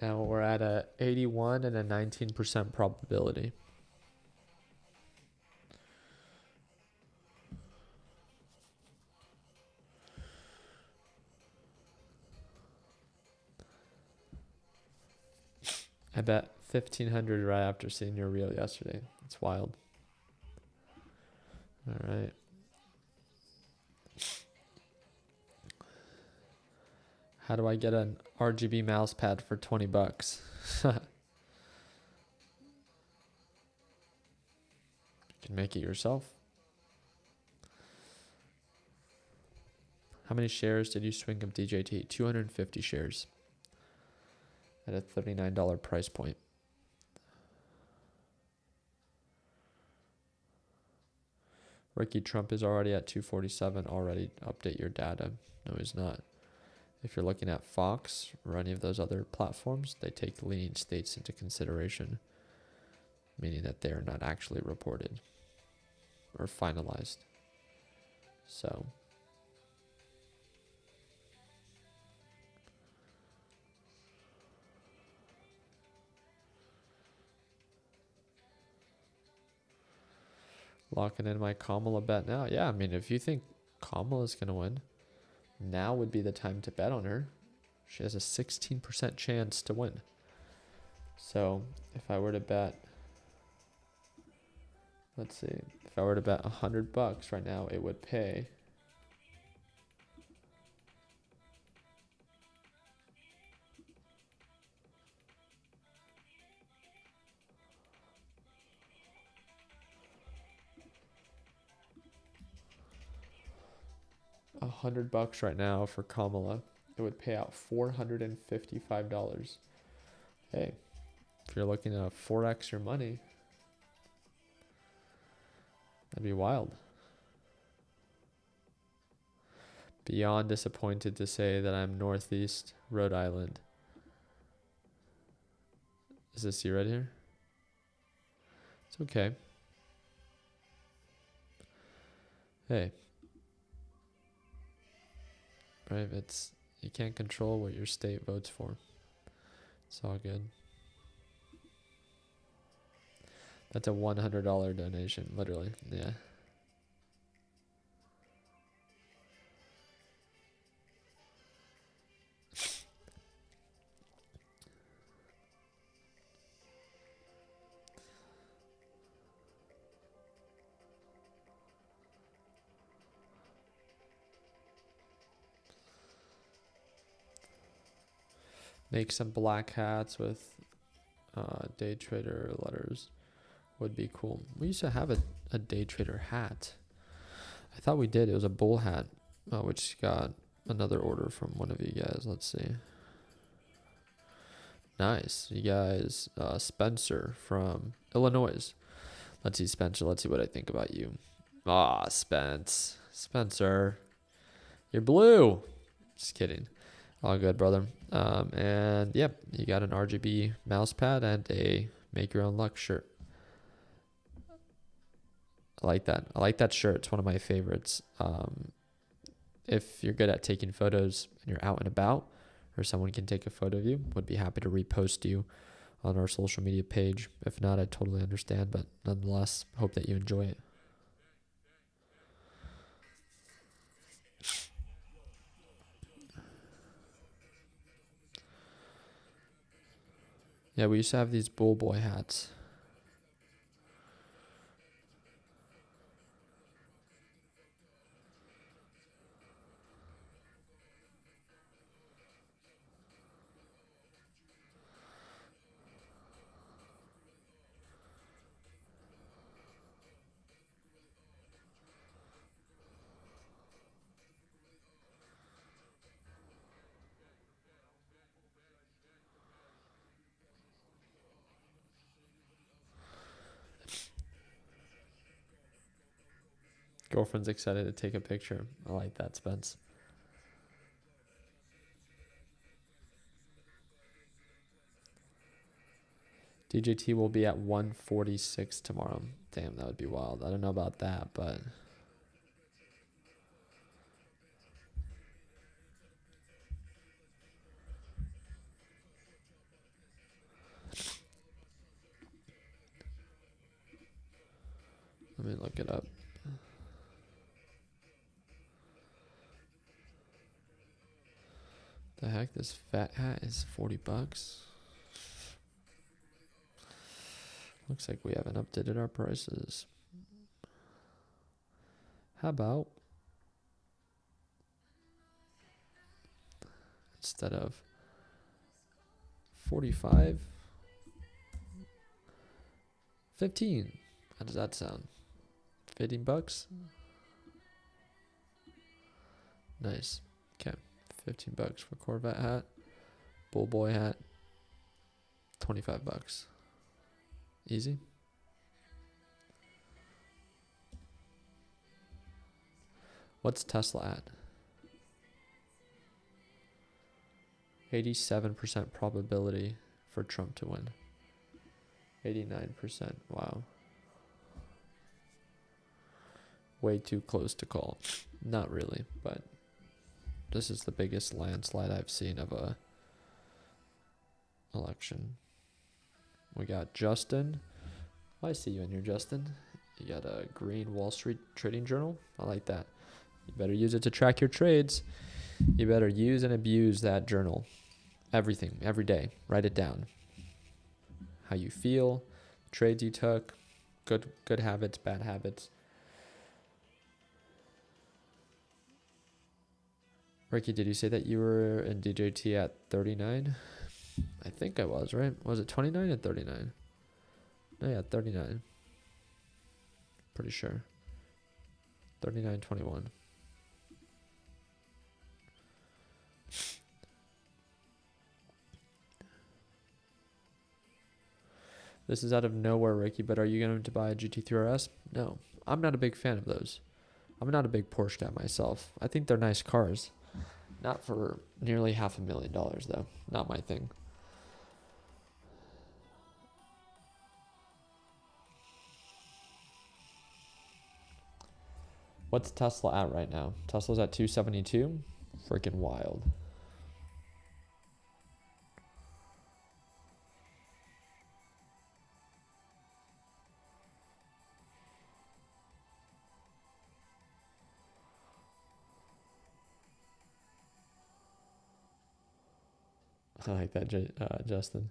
Now we're at a 81 and a 19% probability. I bet 1,500 right after seeing your reel yesterday. It's wild. All right. How do I get an RGB mouse pad for $20? You can make it yourself. How many shares did you swing of DJT? 250 shares at a $39 price point. Ricky, Trump is already at 247. Already update your data. No, he's not. If you're looking at Fox or any of those other platforms, they take leaning states into consideration, meaning that they're not actually reported or finalized. So locking in my Kamala bet now. Yeah, I mean, if you think Kamala's going to win, now would be the time to bet on her. She has a 16% chance to win. So if I were to bet, let's see, if I were to bet $100 right now, it would pay $100 right now for Kamala. It would pay out $455. Hey, if you're looking at 4x your money, that'd be wild. Beyond disappointed to say that I'm Northeast Rhode Island. Is this you right here? It's okay. Hey. Right, it's, you can't control what your state votes for. It's all good. That's a $100 donation, literally. Yeah. Make some black hats with day trader letters would be cool. We used to have a day trader hat. I thought we did. It was a bull hat, which got another order from one of you guys. Let's see. Nice. You guys, Spencer from Illinois. Let's see, Spencer. Let's see what I think about you. Spencer. You're blue. Just kidding. All good, brother. And yep, you got an RGB mouse pad and a make your own luck shirt. I like that. I like that shirt. It's one of my favorites. If you're good at taking photos and you're out and about, or someone can take a photo of you, would be happy to repost you on our social media page. If not, I totally understand, but nonetheless, hope that you enjoy it. Yeah, we used to have these bull boy hats. Girlfriend's excited to take a picture. I like that, Spence. DJT will be at 146 tomorrow. Damn, that would be wild. I don't know about that, but let me look it up. The heck, this fat hat is $40. Looks like we haven't updated our prices. How about instead of 45, 15? How does that sound? $15? Nice. Okay. $15 for Corvette hat. Bull boy hat. $25. Easy. What's Tesla at? 87% probability for Trump to win. 89%. Wow. Way too close to call. Not really, but this is the biggest landslide I've seen of a election. We got Justin. I see you in here, Justin. You got a green Wall Street trading journal. I like that. You better use it to track your trades. You better use and abuse that journal. Everything, every day. Write it down. How you feel, trades you took, good habits, bad habits. Ricky, did you say that you were in DJT at 39? I think I was, right? Was it 29 or 39? No, yeah, 39. Pretty sure. 39.21. This is out of nowhere, Ricky, but are you going to buy a GT3 RS? No. I'm not a big fan of those. I'm not a big Porsche guy myself. I think they're nice cars. Not for nearly $500,000, though. Not my thing. What's Tesla at right now? Tesla's at 272. Freaking wild. I like that, Justin.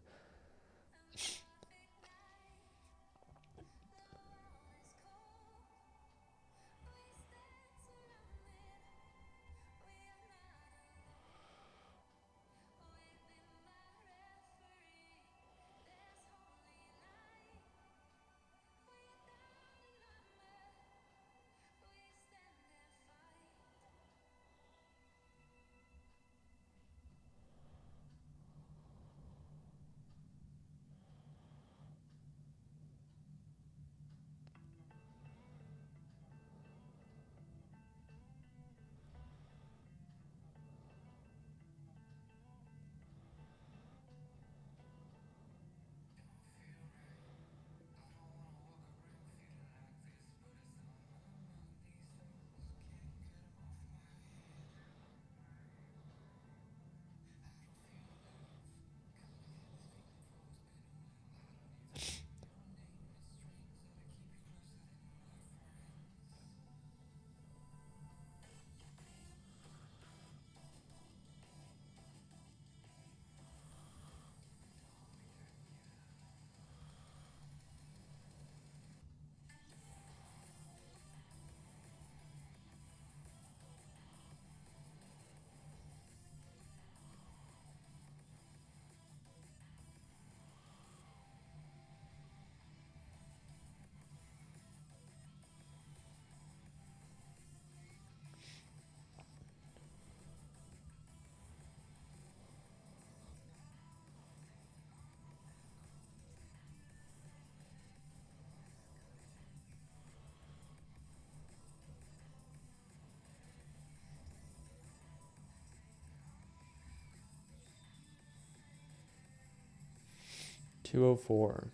204.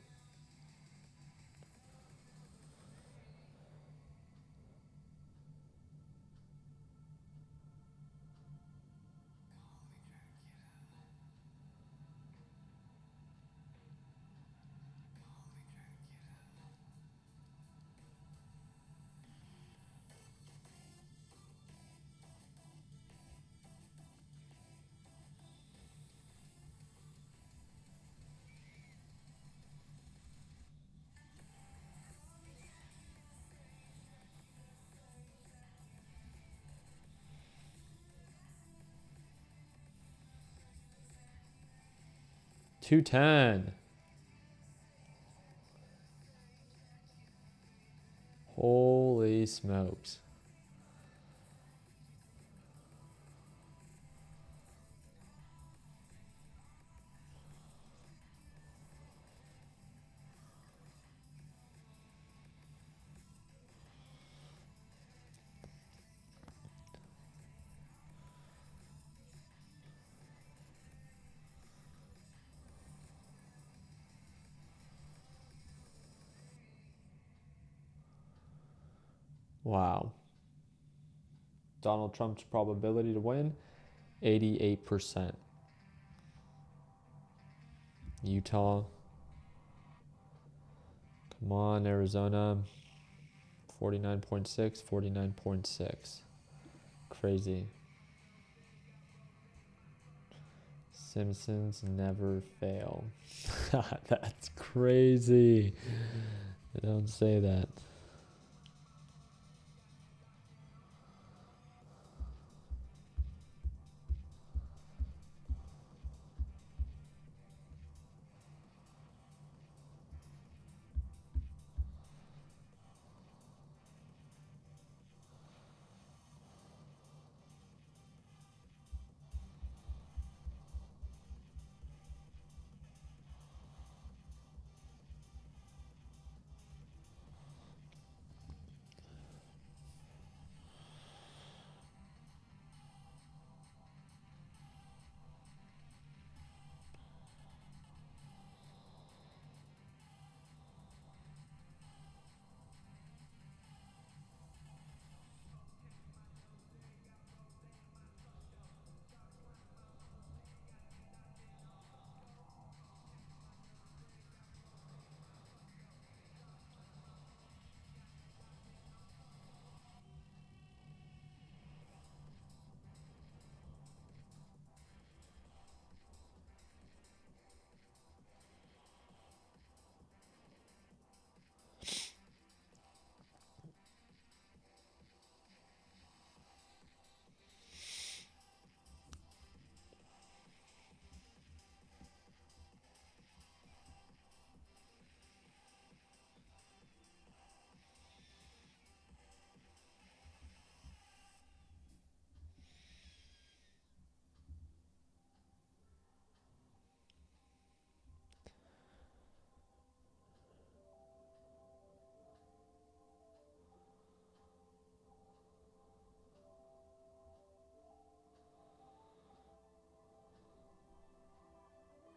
$210. Holy smokes. Wow. Donald Trump's probability to win, 88%. Utah. Come on, Arizona. 49.6, 49.6. Crazy. Simpsons never fail. That's crazy. Don't say that.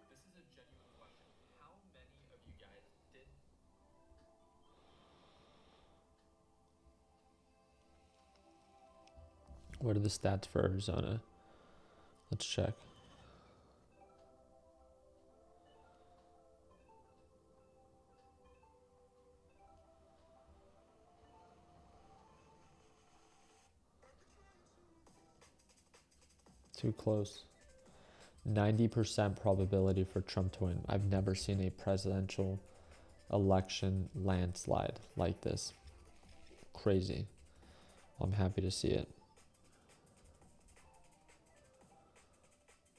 This is a genuine question. How many of you guys did? What are the stats for Arizona? Let's check. Too close. 90% probability for Trump to win. I've never seen a presidential election landslide like this. Crazy. I'm happy to see it.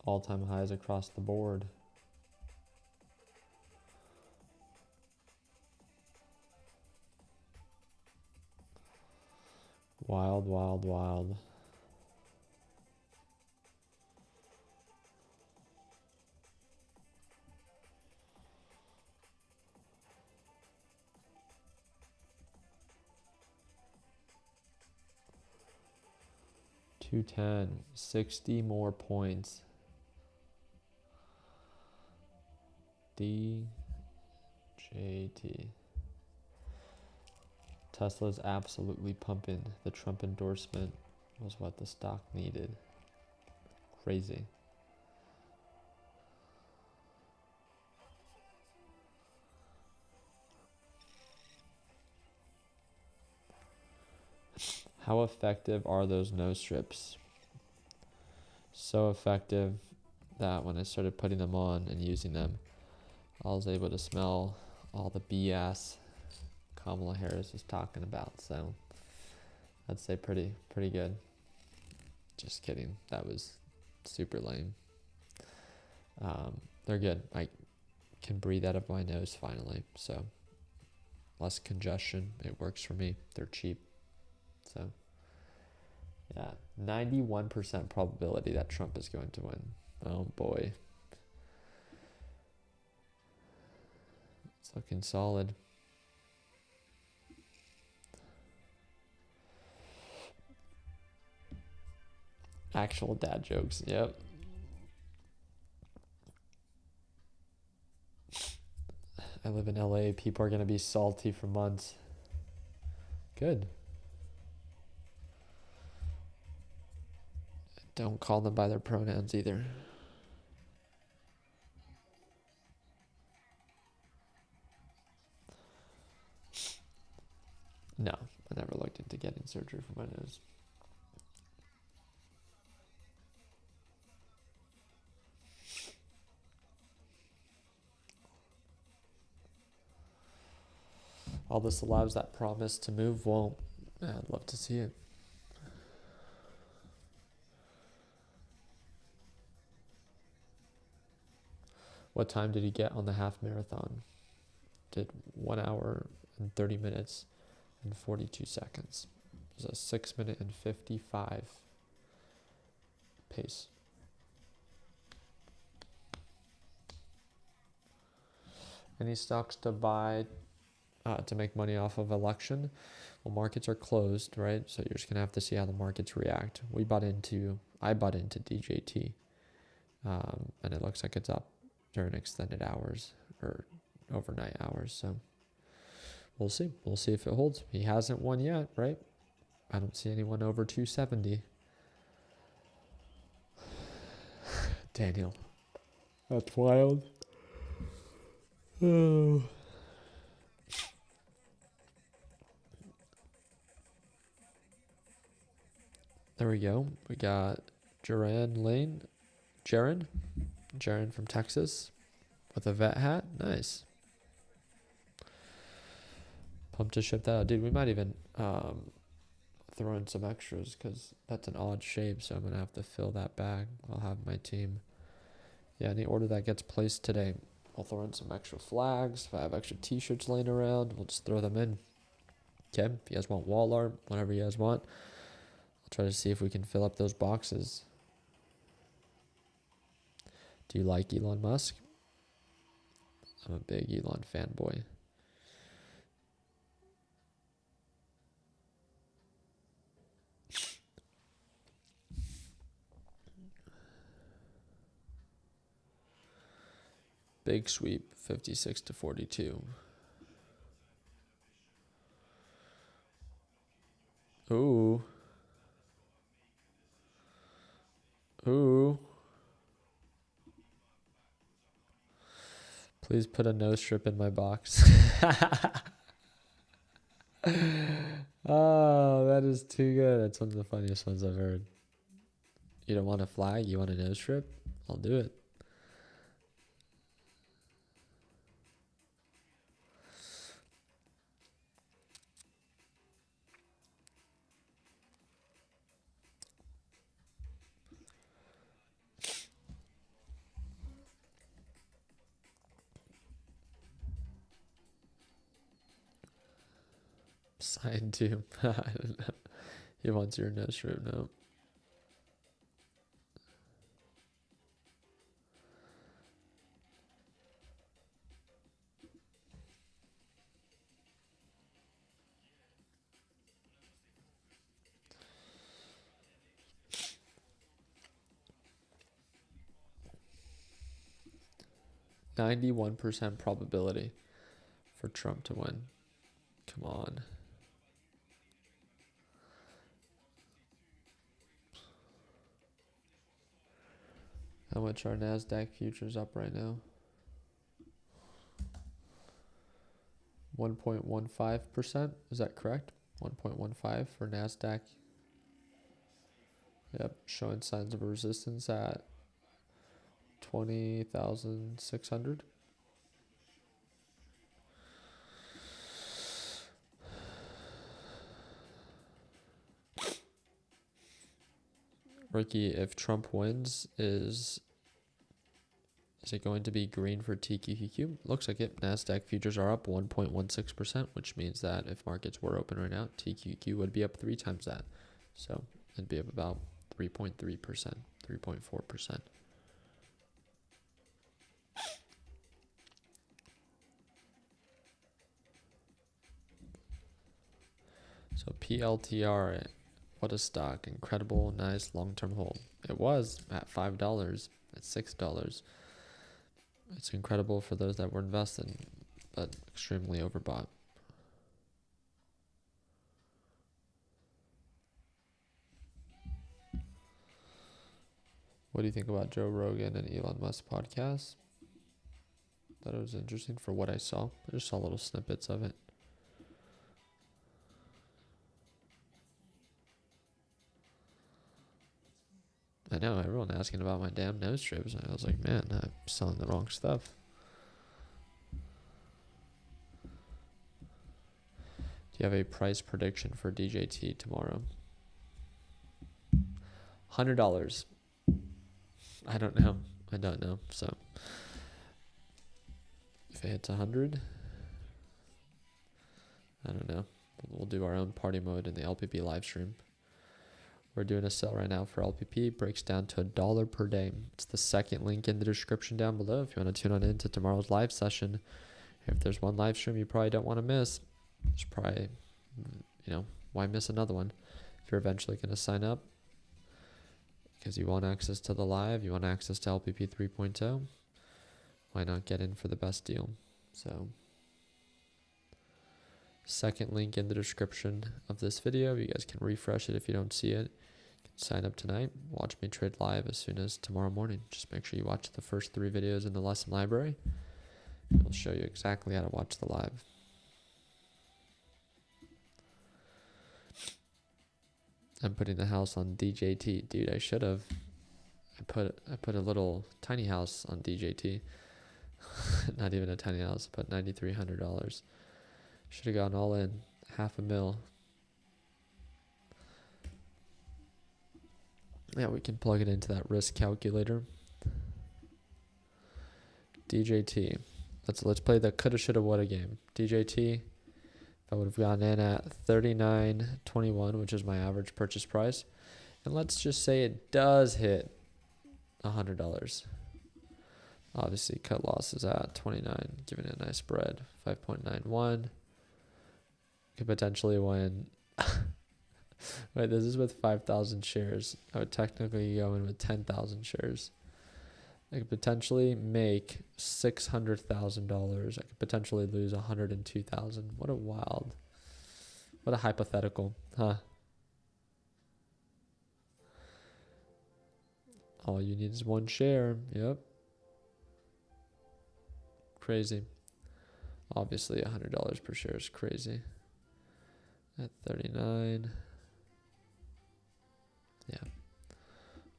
All-time highs across the board. Wild, wild, wild. $210, 60 more points. JT. Tesla's absolutely pumping. The Trump endorsement was what the stock needed. Crazy. How effective are those no strips? So effective that when I started putting them on and using them, I was able to smell all the BS Kamala Harris is talking about. So I'd say pretty good. Just kidding. That was super lame. They're good. I can breathe out of my nose finally. So less congestion. It works for me. They're cheap. So yeah, 91% probability that Trump is going to win. Oh boy. It's looking solid. Actual dad jokes. Yep. I live in LA. People are going to be salty for months. Good. Don't call them by their pronouns either. No, I never looked into getting surgery for my nose. All the celebs that promise to move won't. I'd love to see it. What time did he get on the half marathon? Did 1 hour and 30 minutes and 42 seconds. It was a 6 minute and 55 pace. Any stocks to buy to make money off of election? Well, markets are closed, right? So you're just gonna have to see how the markets react. I bought into DJT, and it looks like it's up during extended hours or overnight hours. So we'll see. We'll see if it holds. He hasn't won yet, right? I don't see anyone over 270. Daniel. That's wild. Oh. There we go. We got Jaron from Texas with a vet hat. Nice. Pumped to ship that out. Dude, we might even throw in some extras because that's an odd shape, so I'm going to have to fill that bag. I'll have my team. Yeah, any order that gets placed today, I'll throw in some extra flags. If I have extra t-shirts laying around, we'll just throw them in. Okay, if you guys want wall art, whatever you guys want, I'll try to see if we can fill up those boxes. Do you like Elon Musk? I'm a big Elon fanboy. Big sweep, 56 to 42. Ooh. Ooh. Please put a no strip in my box. Oh, that is too good. That's one of the funniest ones I've heard. You don't want a flag? You want a no strip? I'll do it. Sign to. I don't know. He wants your no strip now. .91% probability. for Trump to win. Come on. How much are NASDAQ futures up right now? 1.15%. Is that correct? 1.15 for NASDAQ. Yep, showing signs of a resistance at 20,600. Ricky, if Trump wins, is it going to be green for TQQQ? Looks like it. NASDAQ futures are up 1.16%, which means that if markets were open right now, TQQ would be up 3 times that. So it'd be up about 3.3%, 3.4%. So PLTR, what a stock. Incredible, nice long-term hold. It was at $5, at $6. It's incredible for those that were invested, but extremely overbought. What do you think about Joe Rogan and Elon Musk podcast? Thought it was interesting for what I saw. I just saw little snippets of it. I know, everyone asking about my damn nose strips. I was like, man, I'm selling the wrong stuff. Do you have a price prediction for DJT tomorrow? $100. I don't know. So if it hits 100, I don't know. We'll do our own party mode in the LPP live stream. We're doing a sale right now for LPP. Breaks down to $1 per day. It's the second link in the description down below if you want to tune on into tomorrow's live session. If there's one live stream you probably don't want to miss, it's probably, why miss another one? If you're eventually going to sign up because you want access to the live, you want access to LPP 3.0, why not get in for the best deal? So, second link in the description of this video. You guys can refresh it if you don't see it. Sign up tonight. Watch me trade live as soon as tomorrow morning. Just make sure you watch the first 3 videos in the lesson library. It'll show you exactly how to watch the live. I'm putting the house on DJT. Dude, I should have. I put a little tiny house on DJT. Not even a tiny house, but $9,300. Should have gone all in. $500,000. Yeah, we can plug it into that risk calculator. DJT. Let's play the coulda, shoulda, woulda game. DJT. If I would have gone in at $39.21, which is my average purchase price, and let's just say it does hit $100. Obviously, cut losses at 29, giving it a nice spread. 5.91. Could potentially win. Wait, this is with 5,000 shares. I would technically go in with 10,000 shares. I could potentially make $600,000. I could potentially lose 102,000. What a hypothetical, huh? All you need is one share. Yep. Crazy. Obviously, $100 per share is crazy. At 39. Yeah.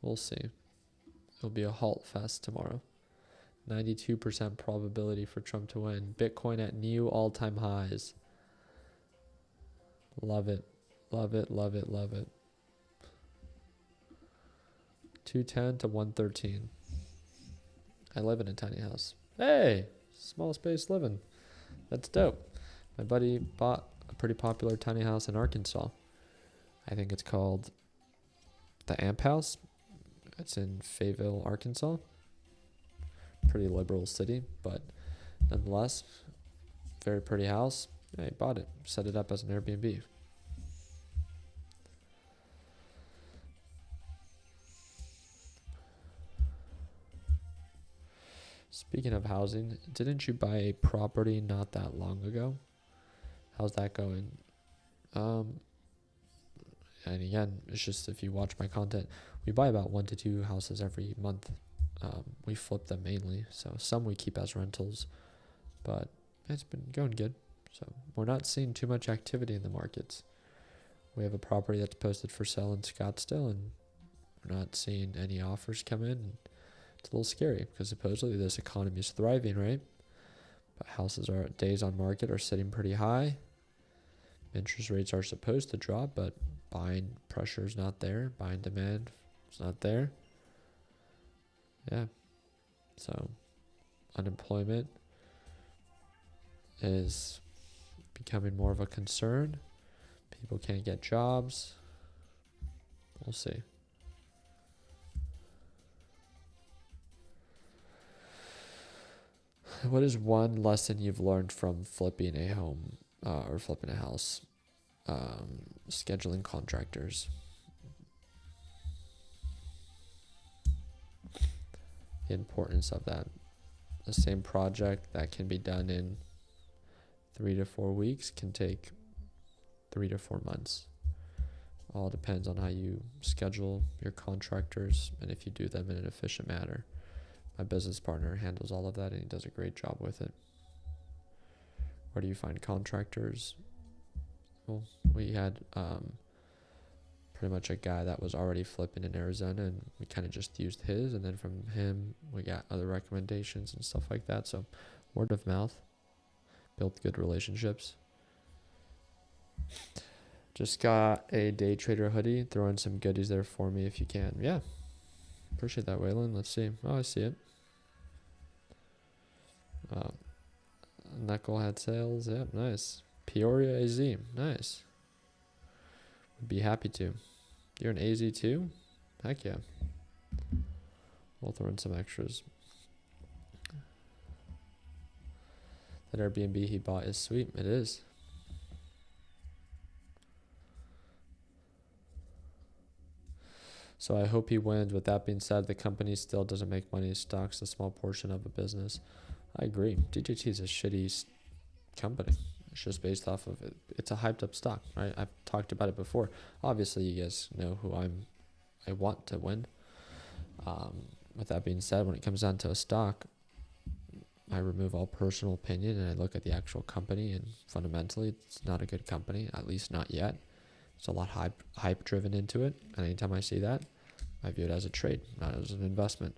We'll see. It'll be a halt fest tomorrow. 92% probability for Trump to win. Bitcoin at new all-time highs. Love it. Love it, love it, love it. 210 to 113. I live in a tiny house. Hey, small space living. That's dope. My buddy bought a pretty popular tiny house in Arkansas. I think it's called the Amp House. It's in Fayetteville, Arkansas. Pretty liberal city, but nonetheless, very pretty house. Yeah, he bought it, set it up as an Airbnb. Speaking of housing, didn't you buy a property not that long ago? How's that going? And again, it's just if you watch my content, we buy about 1 to 2 houses every month. We flip them mainly, so some we keep as rentals, but it's been going good. So we're not seeing too much activity in the markets. We have a property that's posted for sale in Scottsdale, and we're not seeing any offers come in. It's a little scary because supposedly this economy is thriving, right? But days on market are sitting pretty high. Interest rates are supposed to drop, but buying pressure is not there. Buying demand is not there. Yeah. So unemployment is becoming more of a concern. People can't get jobs. We'll see. What is one lesson you've learned from flipping a home or flipping a house? Scheduling contractors. The importance of that. The same project that can be done in 3 to 4 weeks can take 3 to 4 months. All depends on how you schedule your contractors and if you do them in an efficient manner. My business partner handles all of that and he does a great job with it. Where do you find contractors? Well, we had pretty much a guy that was already flipping in Arizona, and we kind of just used his, and then from him we got other recommendations and stuff like that. So word of mouth, built good relationships. Just got a day trader hoodie. Throw in some goodies there for me if you can. Yeah, appreciate that, Waylon. Let's see. Oh, I see it. Knucklehead sales. Yep, nice. Peoria AZ. Nice. Would be happy to. You're an AZ too? Heck yeah. We'll throw in some extras. That Airbnb he bought is sweet. It is. So I hope he wins. With that being said, the company still doesn't make money. Stock's a small portion of a business. I agree. DJT is a shitty company. It's just based off of it. It's a hyped up stock, right? I've talked about it before. Obviously, you guys know who I want to win. With that being said, when it comes down to a stock, I remove all personal opinion and I look at the actual company, and fundamentally, it's not a good company, at least not yet. It's a lot hype driven into it, and anytime I see that, I view it as a trade, not as an investment.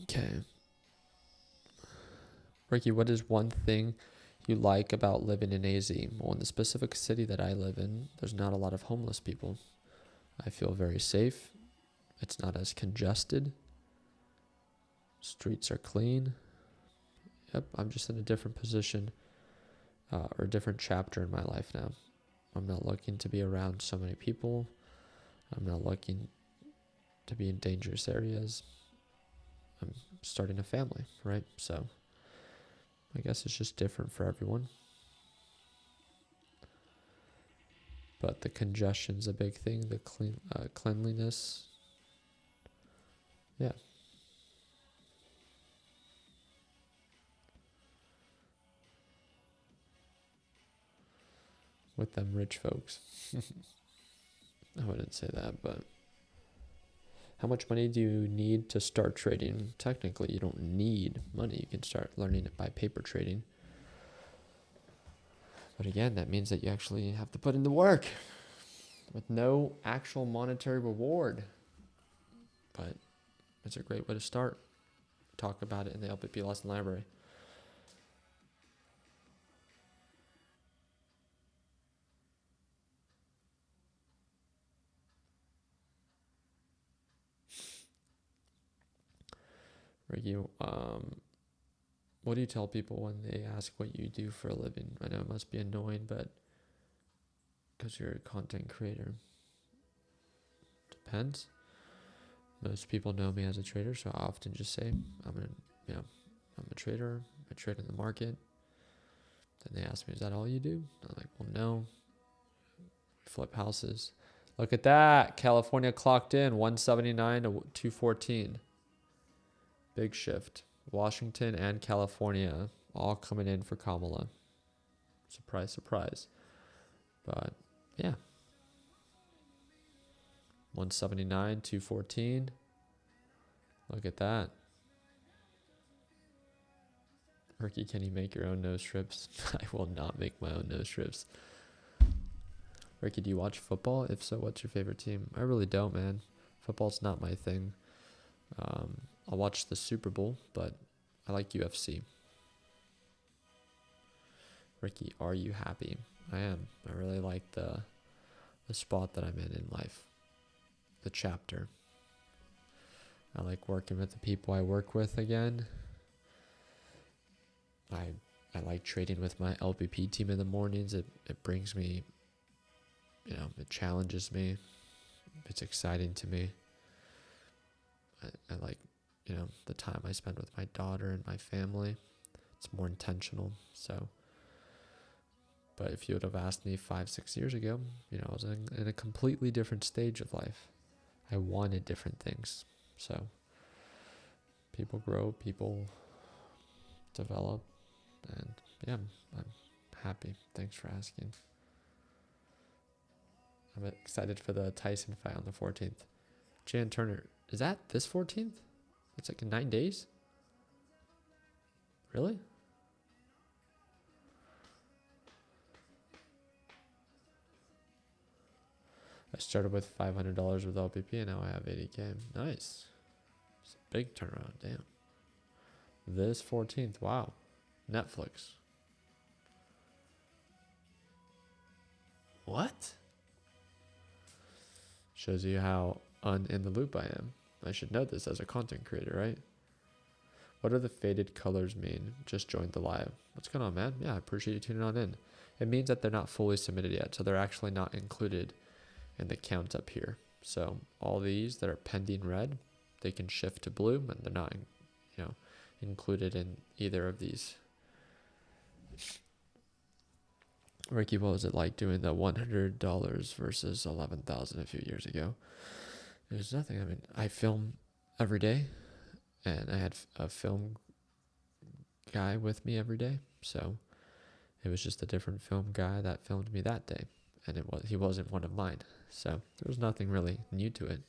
Okay. Ricky, what is one thing you like about living in AZ? Well, in the specific city that I live in, there's not a lot of homeless people. I feel very safe. It's not as congested. Streets are clean. Yep, I'm just in a different position or a different chapter in my life now. I'm not looking to be around so many people. I'm not looking to be in dangerous areas. I'm starting a family, right? So I guess it's just different for everyone. But the congestion's a big thing. The cleanliness. Yeah. With them rich folks. I wouldn't say that, but how much money do you need to start trading? Technically, you don't need money. You can start learning it by paper trading. But again, that means that you actually have to put in the work with no actual monetary reward. But it's a great way to start. Talk about it in the LPP lesson library. Ricky, what do you tell people when they ask what you do for a living? I know it must be annoying, but because you're a content creator. Depends. Most people know me as a trader, so I often just say I'm a trader. I trade in the market. Then they ask me, "Is that all you do?" I'm like, "Well, no. We flip houses." Look at that. California clocked in 179 to 214. Big shift. Washington and California all coming in for Kamala. Surprise, surprise. But yeah. 179, 214. Look at that. Ricky, can you make your own nose strips? I will not make my own nose strips. Ricky, do you watch football? If so, what's your favorite team? I really don't, man. Football's not my thing. I'll watch the Super Bowl, but I like UFC. Ricky, are you happy? I am. I really like the spot that I'm in life. The chapter. I like working with the people I work with again. I like trading with my LPP team in the mornings. It brings me, it challenges me. It's exciting to me. I like, the time I spend with my daughter and my family. It's more intentional. So, but if you would have asked me 5-6 years ago, I was in a completely different stage of life. I wanted different things. So people grow, people develop, and yeah, I'm happy. Thanks for asking. I'm excited for the Tyson fight on the 14th. Jan Turner, is that this 14th? It's like in 9 days? Really? I started with $500 with LPP and now I have 80K. Nice. It's a big turnaround. Damn. This 14th. Wow. Netflix. What? Shows you how in the loop I am. I should know this as a content creator, right? What do the faded colors mean? Just joined the live. What's going on, man? Yeah, I appreciate you tuning on in. It means that they're not fully submitted yet, so they're actually not included in the count up here. So all these that are pending red, they can shift to blue, and they're not, included in either of these. Ricky, what was it like doing the $100 versus $11,000 a few years ago? It was nothing. I mean, I film every day, and I had a film guy with me every day. So it was just a different film guy that filmed me that day, and he wasn't one of mine. So there was nothing really new to it.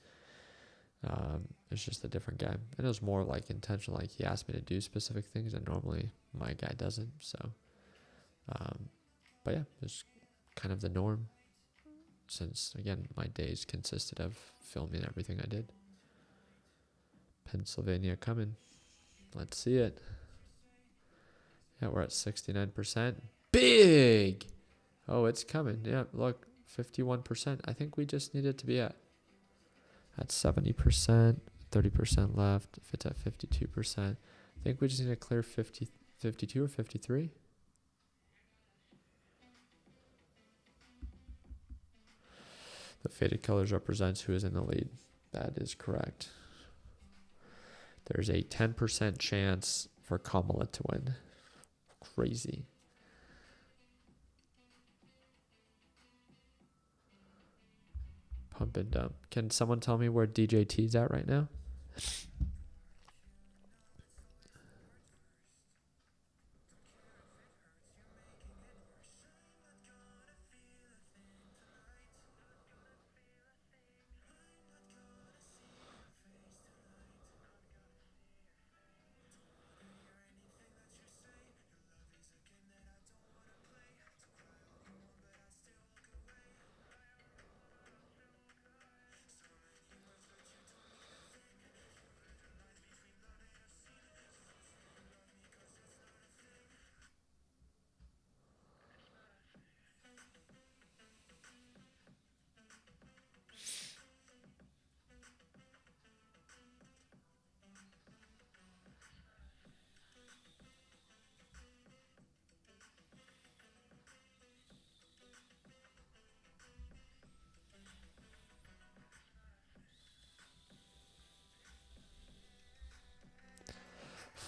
It's just a different guy, and it was more like intentional. Like he asked me to do specific things, and normally my guy doesn't. So, but yeah, it's kind of the norm. Since again, my days consisted of filming everything I did. Pennsylvania coming. Let's see it. Yeah, we're at 69%. Big! Oh, it's coming. Yeah, look, 51%. I think we just need it to be at 70%, 30% left. If it's at 52%, I think we just need to clear 52 or 53. The faded colors represents who is in the lead. That is correct. There's a 10% chance for Kamala to win. Crazy. Pump and dump. Can someone tell me where DJT's at right now?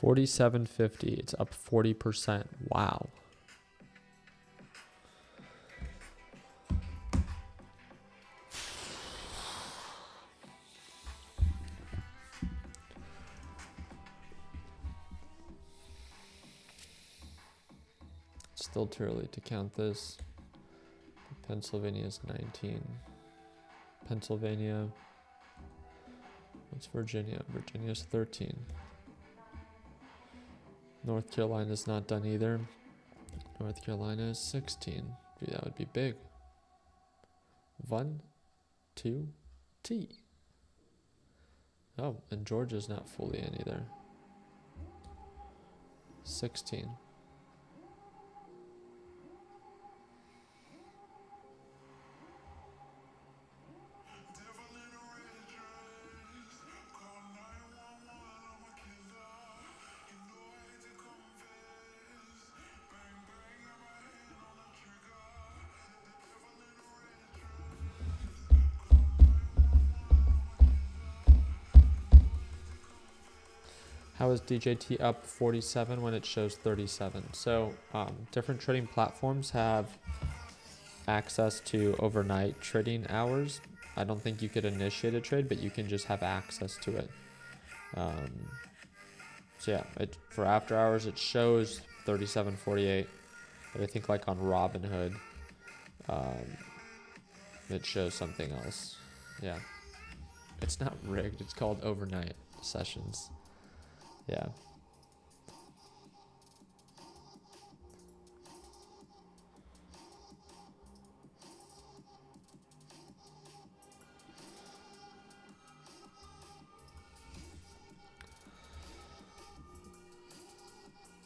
$47.50. It's up 40%. Wow. still too early to count this. Pennsylvania is 19. Pennsylvania. What's Virginia? Virginia's 13. North Carolina's not done either. North Carolina is 16. Dude, that would be big. 1, 2, T. Oh, and Georgia's not fully in either. 16. How is DJT up 47 when it shows 37? So different trading platforms have access to overnight trading hours. I don't think you could initiate a trade, but you can just have access to it. So yeah, for after hours it shows 37.48, but I think like on Robinhood, it shows something else. Yeah, it's not rigged. It's called overnight sessions. Yeah.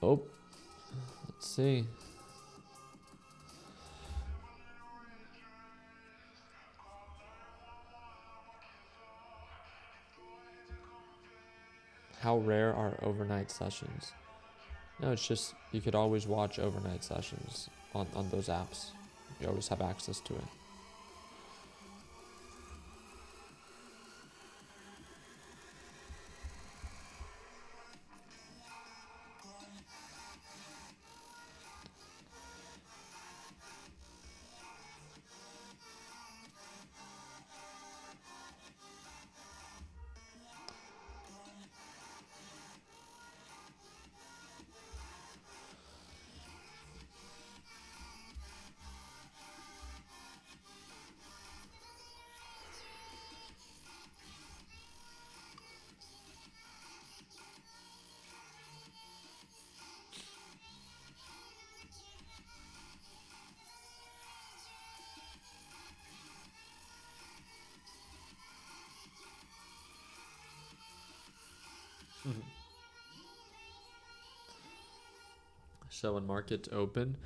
Oh, let's see. How rare are overnight sessions? No, it's just you could always watch overnight sessions on those apps. You always have access to it. So when markets open,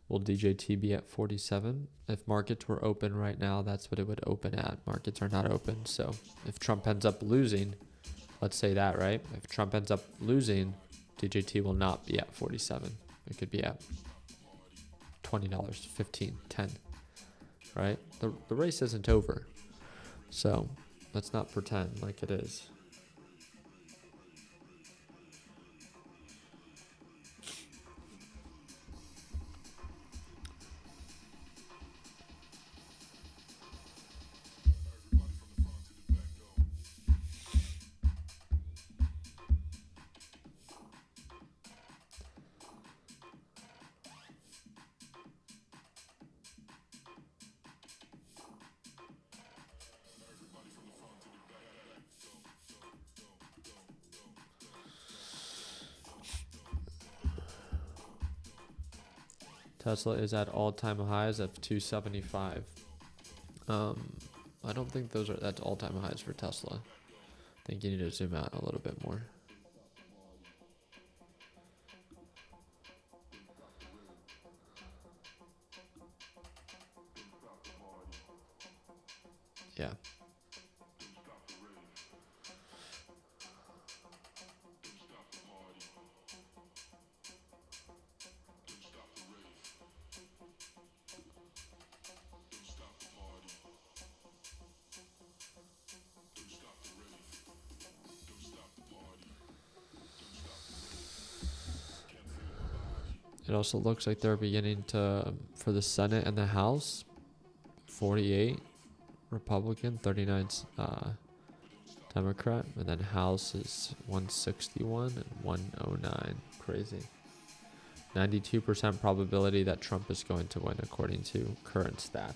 will DJT be at 47? If markets were open right now, that's what it would open at. Markets are not open. So if Trump ends up losing, let's say that, right? If Trump ends up losing, DJT will not be at 47. It could be at $20, 15, 10, right? The race isn't over. So let's not pretend like it is. Tesla is at all-time highs of 275. I don't think that's all-time highs for Tesla. I think you need to zoom out a little bit more. Yeah. It also looks like they're beginning to, for the Senate and the House, 48 Republican, 39 Democrat, and then House is 161 and 109. Crazy. 92% probability that Trump is going to win according to current stats.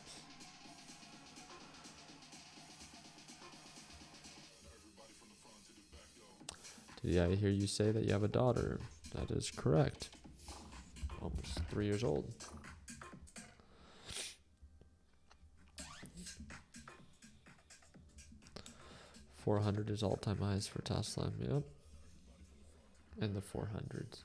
Did I hear you say that you have a daughter? That is correct. Almost 3 years old. $400 is all-time highs for Tesla. Yep. And the 400s.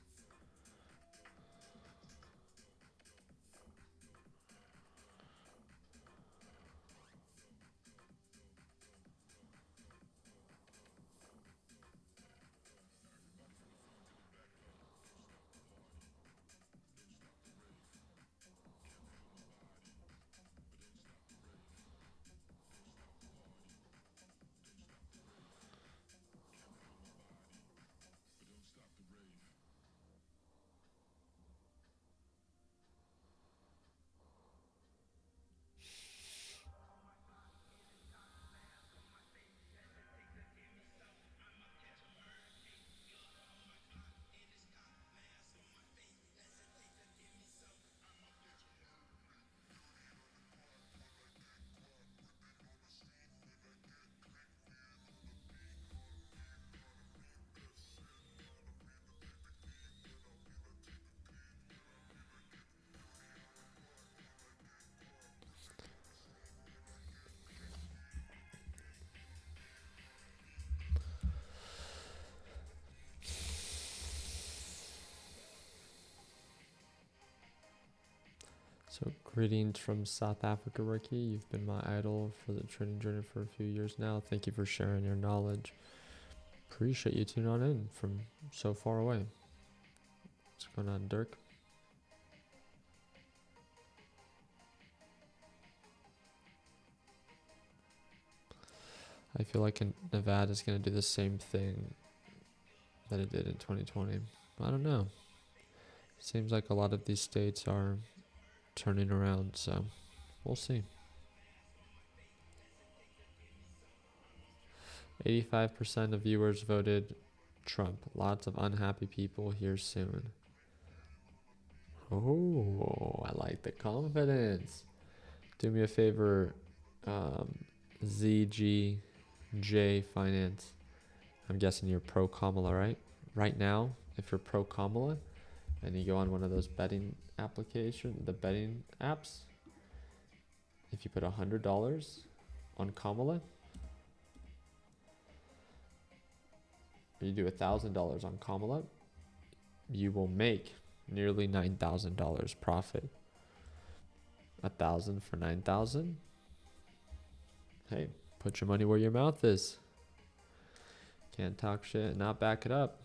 So greetings from South Africa, Ricky. You've been my idol for the trading journey for a few years now. Thank you for sharing your knowledge. Appreciate you tuning on in from so far away. What's going on, Dirk? I feel like Nevada is going to do the same thing that it did in 2020. I don't know. Seems like a lot of these states are turning around, so we'll see. 85% of viewers voted Trump. Lots of unhappy people here soon. Oh, I like the confidence. Do me a favor, ZGJ Finance. I'm guessing you're pro Kamala, right? Right now, if you're pro Kamala and you go on one of those betting the betting apps, if you put $100 on Kamala, or you do $1,000 on Kamala, you will make nearly $9,000 profit. 1,000 for 9,000. Hey, put your money where your mouth is. Can't talk shit and not back it up.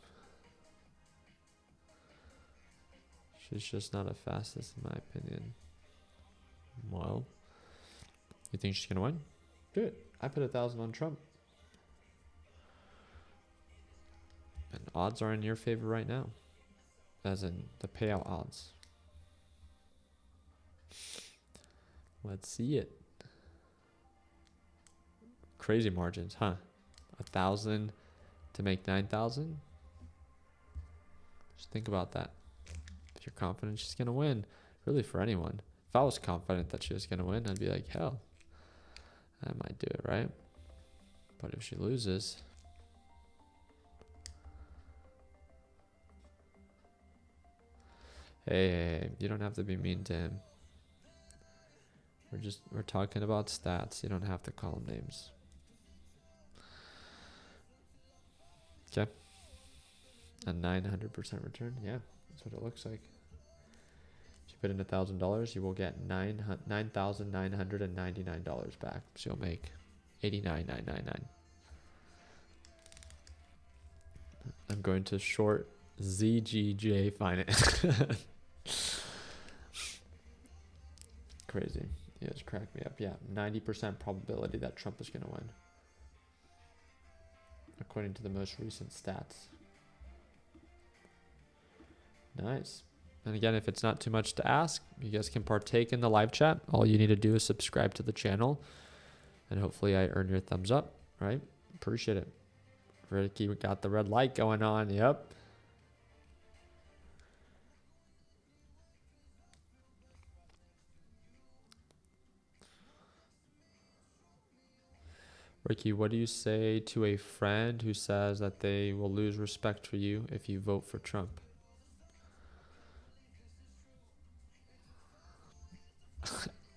She's just not a fastest in my opinion. Well, you think she's gonna win? Do it. I put 1,000 on Trump. And odds are in your favor right now. As in the payout odds. Let's see it. Crazy margins, huh? 1,000 to make 9,000. Just think about that. If you're confident she's gonna win, really for anyone. If I was confident that she was gonna win, I'd be like, hell, I might do it, right? But if she loses, hey, you don't have to be mean to him. We're talking about stats. You don't have to call them names. Okay. A 900% return. Yeah, that's what it looks like. If you put in $1,000, you will get $9,999 back. So you'll make $89,999. I'm going to short ZGJ Finance. Crazy. You just cracked me up. Yeah, 90% probability that Trump is going to win, according to the most recent stats. Nice. And again, if it's not too much to ask, you guys can partake in the live chat. All you need to do is subscribe to the channel, and hopefully I earn your thumbs up, right? Appreciate it. Ricky, we got the red light going on. Yep. Ricky, what do you say to a friend who says that they will lose respect for you if you vote for Trump?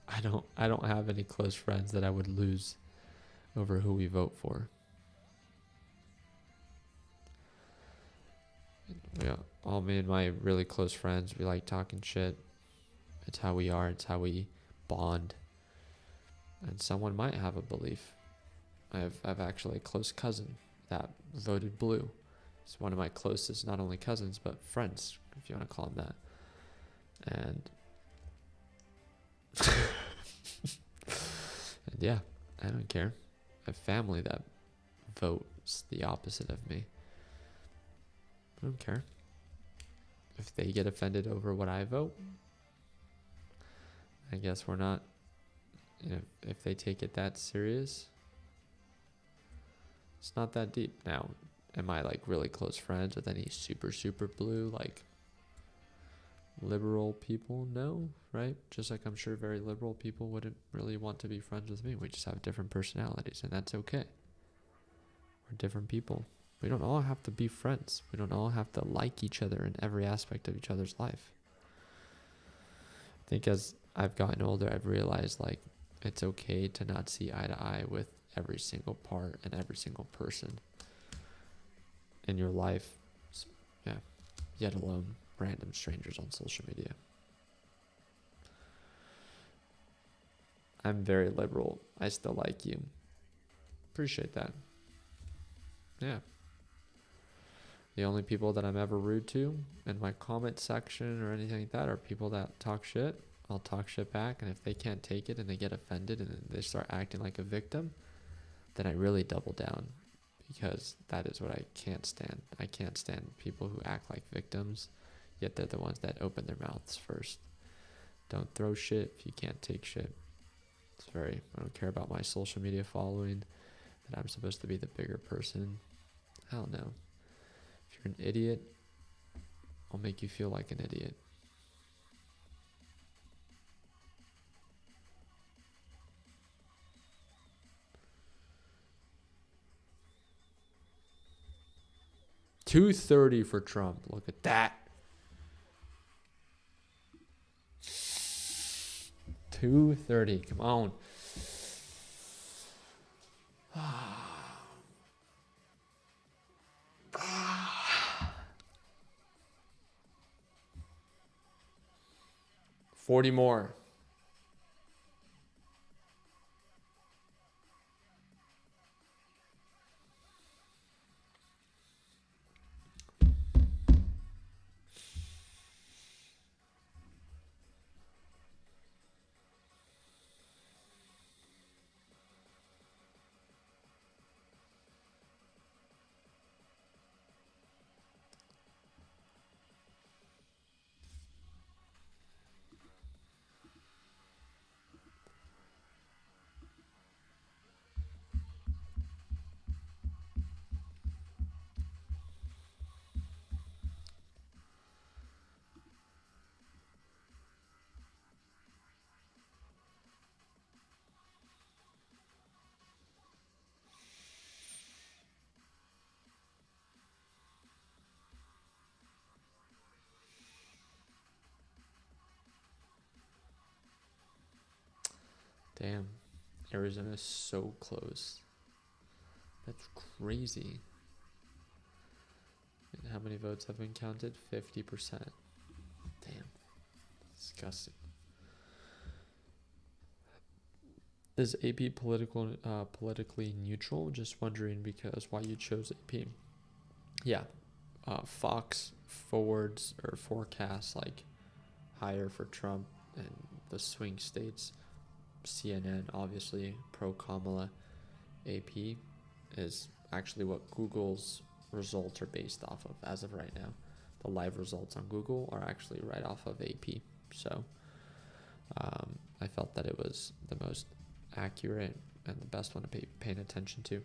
I don't have any close friends that I would lose over who we vote for. Yeah, all me and my really close friends, we like talking shit. It's how we are, it's how we bond. And someone might have a belief. I've actually a close cousin that voted blue. It's one of my closest, not only cousins, but friends, if you want to call him that. And, and yeah, I don't care. I have family that votes the opposite of me. I don't care. If they get offended over what I vote, I guess we're not, if they take it that serious, it's not that deep. Now, am I like really close friends with any super, super blue, like liberal people? No, right? Just like I'm sure very liberal people wouldn't really want to be friends with me. We just have different personalities, and that's okay. We're different people. We don't all have to be friends. We don't all have to like each other in every aspect of each other's life. I think as I've gotten older, I've realized like it's okay to not see eye to eye with every single part and every single person in your life. Yeah, yet alone random strangers on social media. I'm very liberal. I still like you. Appreciate that. Yeah. The only people that I'm ever rude to in my comment section or anything like that are people that talk shit. I'll talk shit back, and if they can't take it and they get offended and they start acting like a victim, then I really double down, because that is what I can't stand. I can't stand people who act like victims, yet they're the ones that open their mouths first. Don't throw shit if you can't take shit. I don't care about my social media following, that I'm supposed to be the bigger person. Hell no. If you're an idiot, I'll make you feel like an idiot. $230 for Trump. Look at that. $230. Come on. $40 more. Damn. Arizona's so close. That's crazy. And how many votes have been counted? 50%. Damn. Disgusting. Is AP politically neutral? Just wondering because why you chose AP. Yeah. Fox forwards or forecasts like higher for Trump and the swing states. CNN, obviously, pro Kamala. AP is actually what Google's results are based off of as of right now. The live results on Google are actually right off of AP. So I felt that it was the most accurate and the best one to be paying attention to.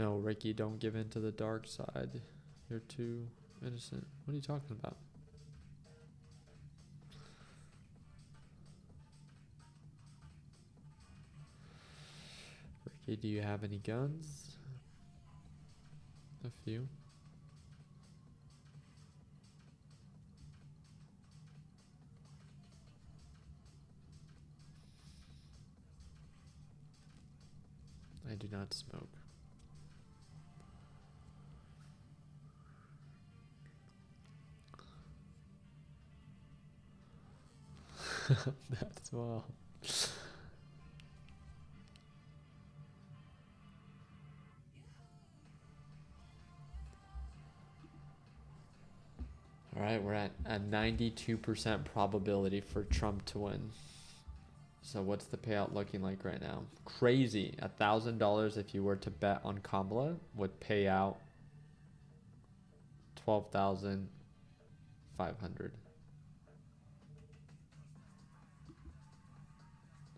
No, Ricky, don't give in to the dark side. You're too innocent. What are you talking about? Ricky, do you have any guns? A few. I do not smoke. That's well. All right, we're at a 92% probability for Trump to win. So what's the payout looking like right now? Crazy. $1,000 if you were to bet on Kamala would pay out 12,500.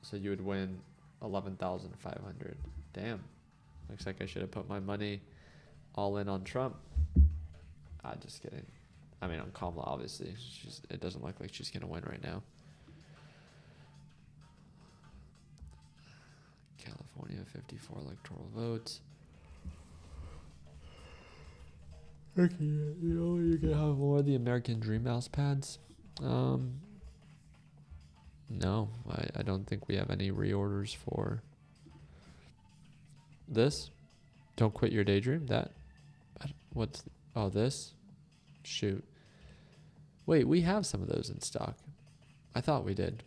So you would win 11,500. Damn. Looks like I should have put my money all in on Trump. Just kidding. I mean, on Kamala, obviously. It doesn't look like she's gonna win right now. California, 54 electoral votes. Okay, you can have more of the American Dream mouse pads. No, I don't think we have any reorders for this. Don't quit your daydream. This? Shoot. Wait, we have some of those in stock. I thought we did.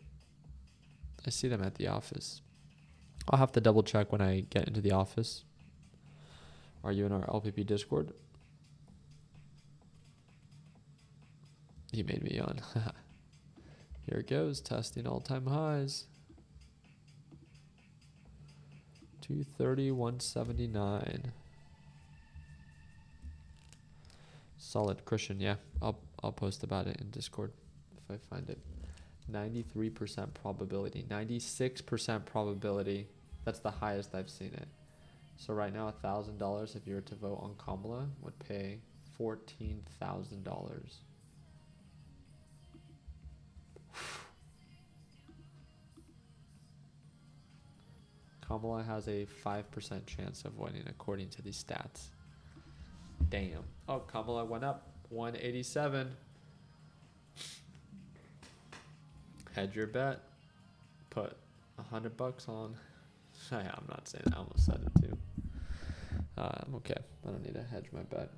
I see them at the office. I'll have to double check when I get into the office. Are you in our LPP Discord? You made me yawn. Here it goes, testing all-time highs. 230, 179. Solid cushion, yeah. I'll post about it in Discord if I find it. 93% probability, 96% probability. That's the highest I've seen it. So right now, $1,000 if you were to vote on Kamala would pay $14,000. Kamala has a 5% chance of winning according to these stats. Damn. Oh, Kamala went up 187. Hedge your bet. Put $100 on. I'm not saying that. I almost said it too. I'm okay. I don't need to hedge my bet.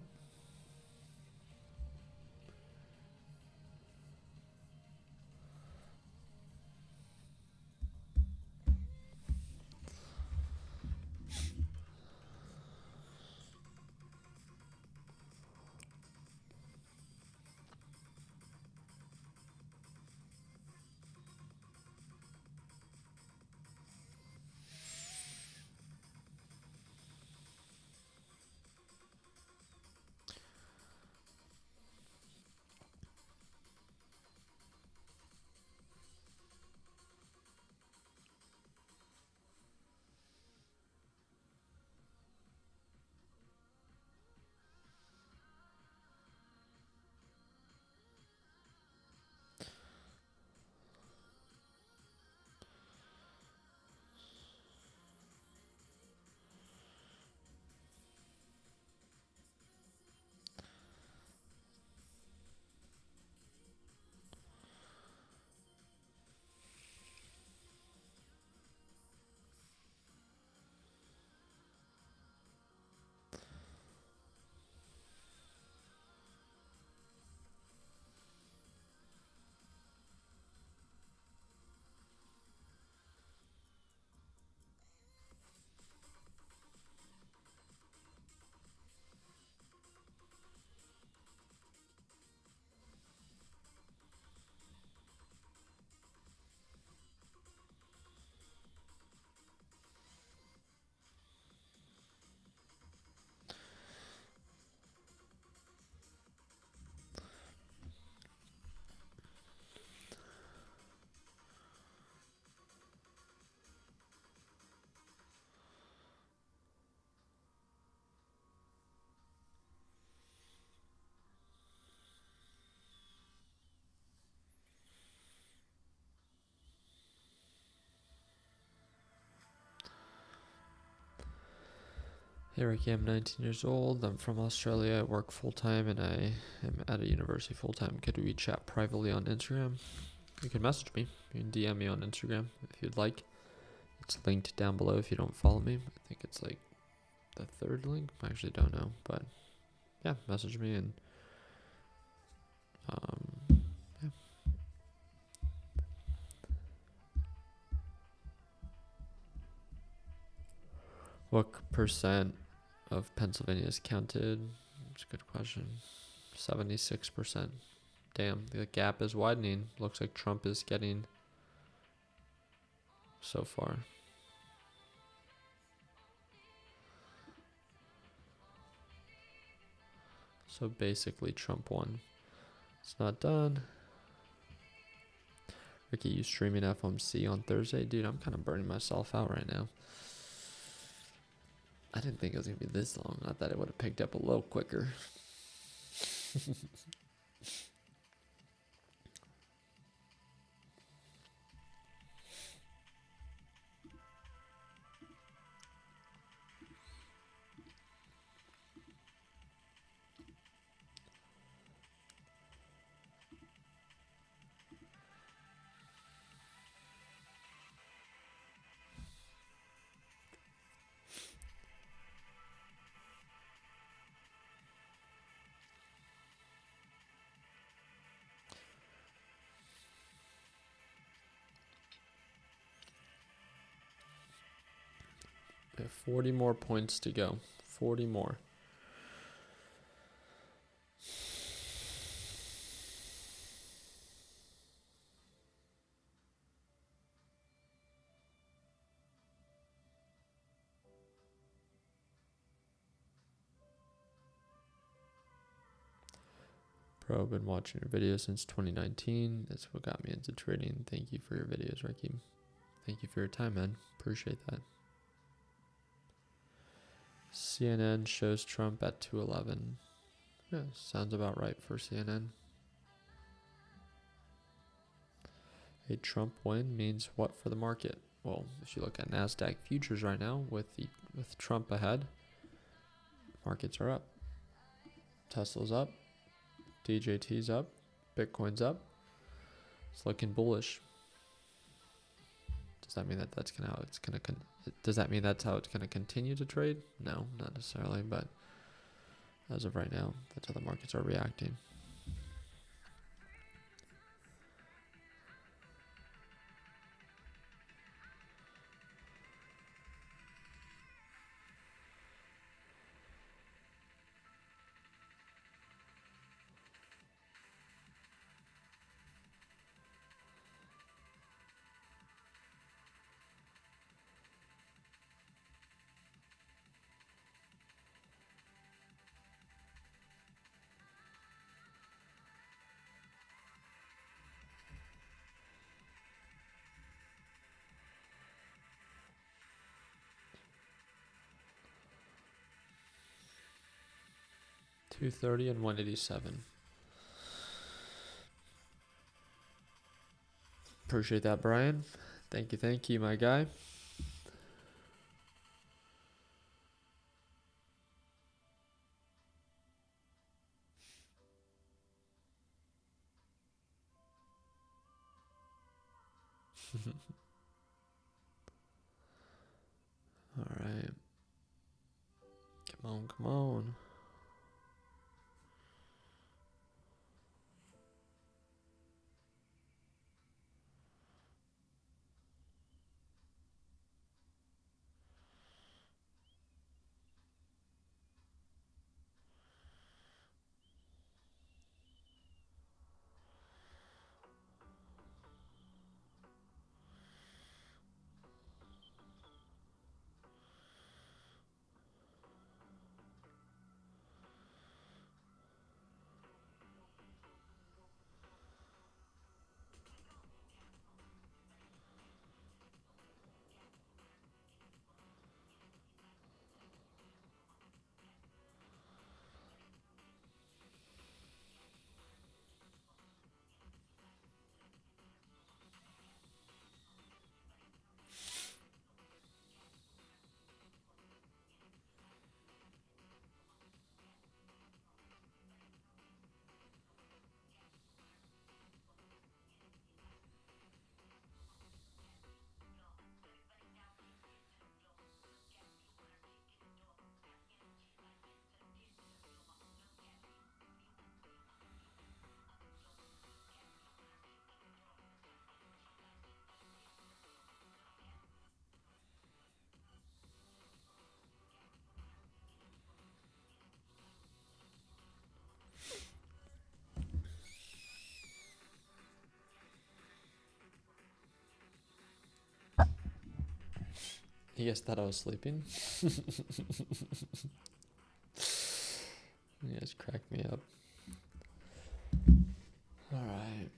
Hey Ricky, I'm 19 years old. I'm from Australia. I work full time and I am at a university full time. Could we chat privately on Instagram? You can message me. You can DM me on Instagram if you'd like. It's linked down below if you don't follow me. I think it's like the third link. I actually don't know, but yeah, message me and yeah. What percent of Pennsylvania is counted? That's a good question. 76%. Damn, the gap is widening. Looks like Trump is getting so far. So basically Trump won. It's not done. Ricky, you streaming FOMC on Thursday? Dude, I'm kind of burning myself out right now. I didn't think it was going to be this long. I thought it would have picked up a little quicker. 40 more points to go. 40 more. Bro, I've been watching your videos since 2019. That's what got me into trading. Thank you for your videos, Ricky. Thank you for your time, man. Appreciate that. CNN shows Trump at 211. Yeah, sounds about right for CNN. A Trump win means what for the market? Well, if you look at NASDAQ futures right now with Trump ahead, markets are up. Tesla's up. DJT's up. Bitcoin's up. It's looking bullish. Does that mean that that's how it's gonna does that mean that's how it's gonna continue to trade? No, not necessarily, but as of right now, that's how the markets are reacting. $230 and $187. Appreciate that, Brian. Thank you, my guy. All right. Come on. You guys thought I was sleeping? You guys cracked me up. All right.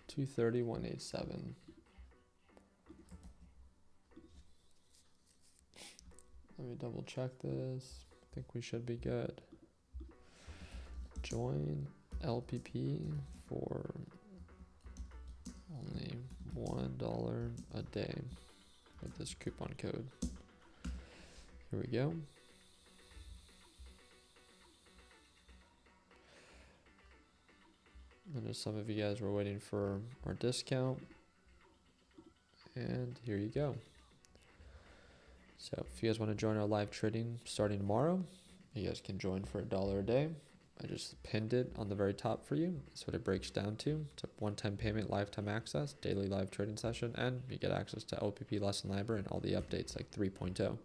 230, 187. Let me double check this. I think we should be good. Join LPP for only $1 a day with this coupon code. Here we go. I know some of you guys were waiting for our discount. And here you go. So if you guys want to join our live trading starting tomorrow, you guys can join for $1 a day. I just pinned it on the very top for you. That's what it breaks down to. It's a one-time payment, lifetime access, daily live trading session, and you get access to LPP lesson library and all the updates like 3.0.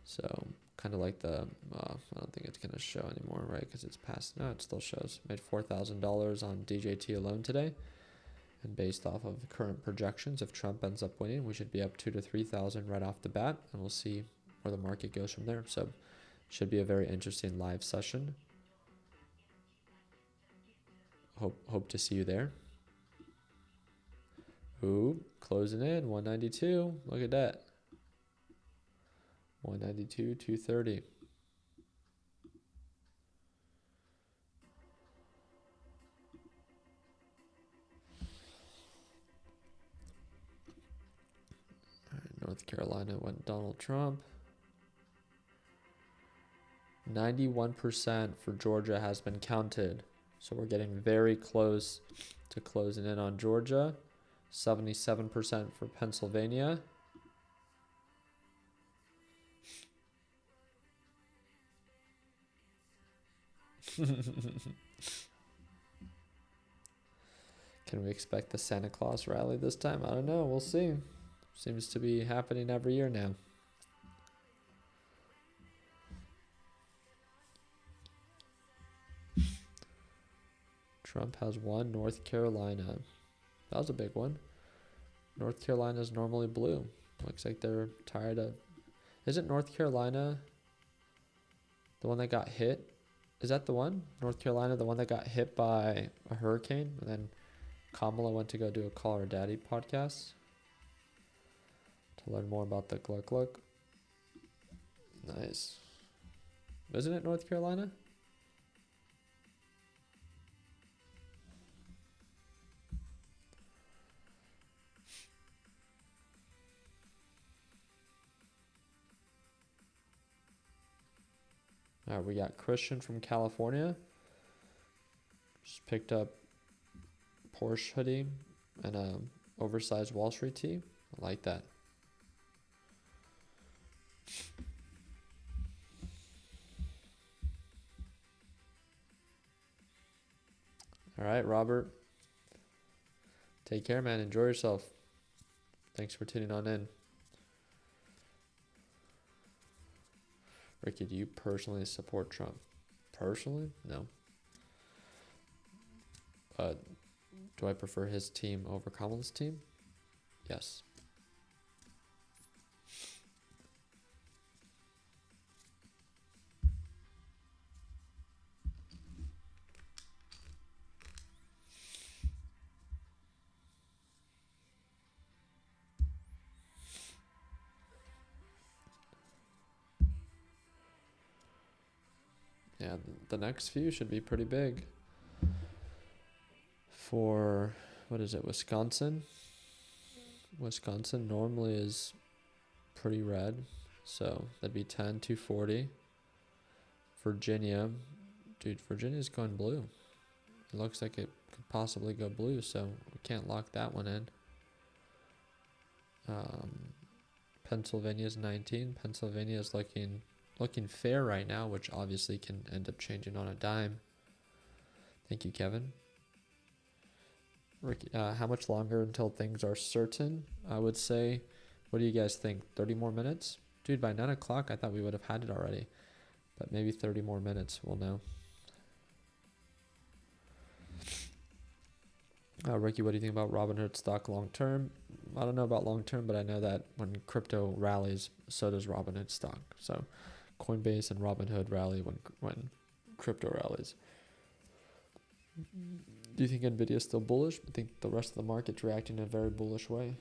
So kind of like the, I don't think it's going to show anymore, right? Because it's past, no, it still shows. Made $4,000 on DJT alone today. And based off of current projections, if Trump ends up winning, we should be up 2,000 to 3,000 right off the bat. And we'll see where the market goes from there. So should be a very interesting live session. Hope to see you there. Ooh, closing in 192. Look at that. 192, 230. All right, North Carolina went Donald Trump. 91% for Georgia has been counted. So we're getting very close to closing in on Georgia. 77% for Pennsylvania. Can we expect the Santa Claus rally this time? I don't know. We'll see. Seems to be happening every year now. Trump has won North Carolina. That was a big one. North Carolina is normally blue. Looks like they're tired of... Isn't North Carolina the one that got hit? Is that the one? North Carolina, the one that got hit by a hurricane? And then Kamala went to go do a Call Her Daddy podcast to learn more about the Gluck Gluck. Nice. Isn't it North Carolina? All right, we got Christian from California. Just picked up Porsche hoodie and a oversized Wall Street tee. I like that. All right, Robert. Take care, man. Enjoy yourself. Thanks for tuning on in. Ricky, do you personally support Trump? Personally? No. Do I prefer his team over Kamala's team? Yes. Yeah, the next few should be pretty big. For, what is it, Wisconsin? Wisconsin normally is pretty red, so that'd be 10, 240. Virginia, dude, Virginia's going blue. It looks like it could possibly go blue, so we can't lock that one in. Pennsylvania's 19. Pennsylvania is looking fair right now, which obviously can end up changing on a dime. Thank you, Kevin. Ricky, how much longer until things are certain? I would say, what do you guys think? 30 more minutes? Dude, by 9 o'clock, I thought we would have had it already. But maybe 30 more minutes, we'll know. Ricky, what do you think about Robinhood stock long term? I don't know about long term, but I know that when crypto rallies, so does Robinhood stock. So Coinbase and Robinhood rally when crypto rallies. Do you think Nvidia is still bullish? I think the rest of the market's reacting in a very bullish way.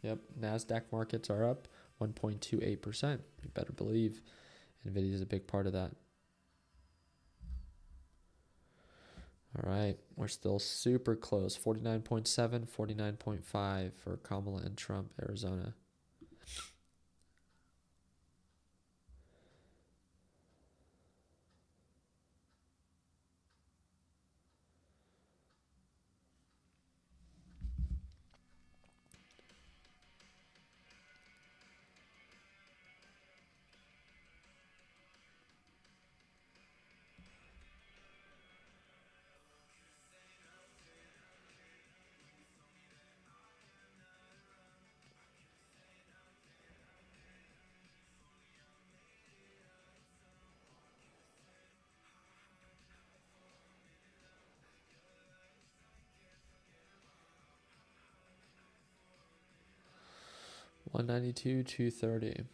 Yep, NASDAQ markets are up 1.28%. You better believe Nvidia is a big part of that. All right, we're still super close. 49.7, 49.5 for Kamala and Trump, Arizona. $192, $230.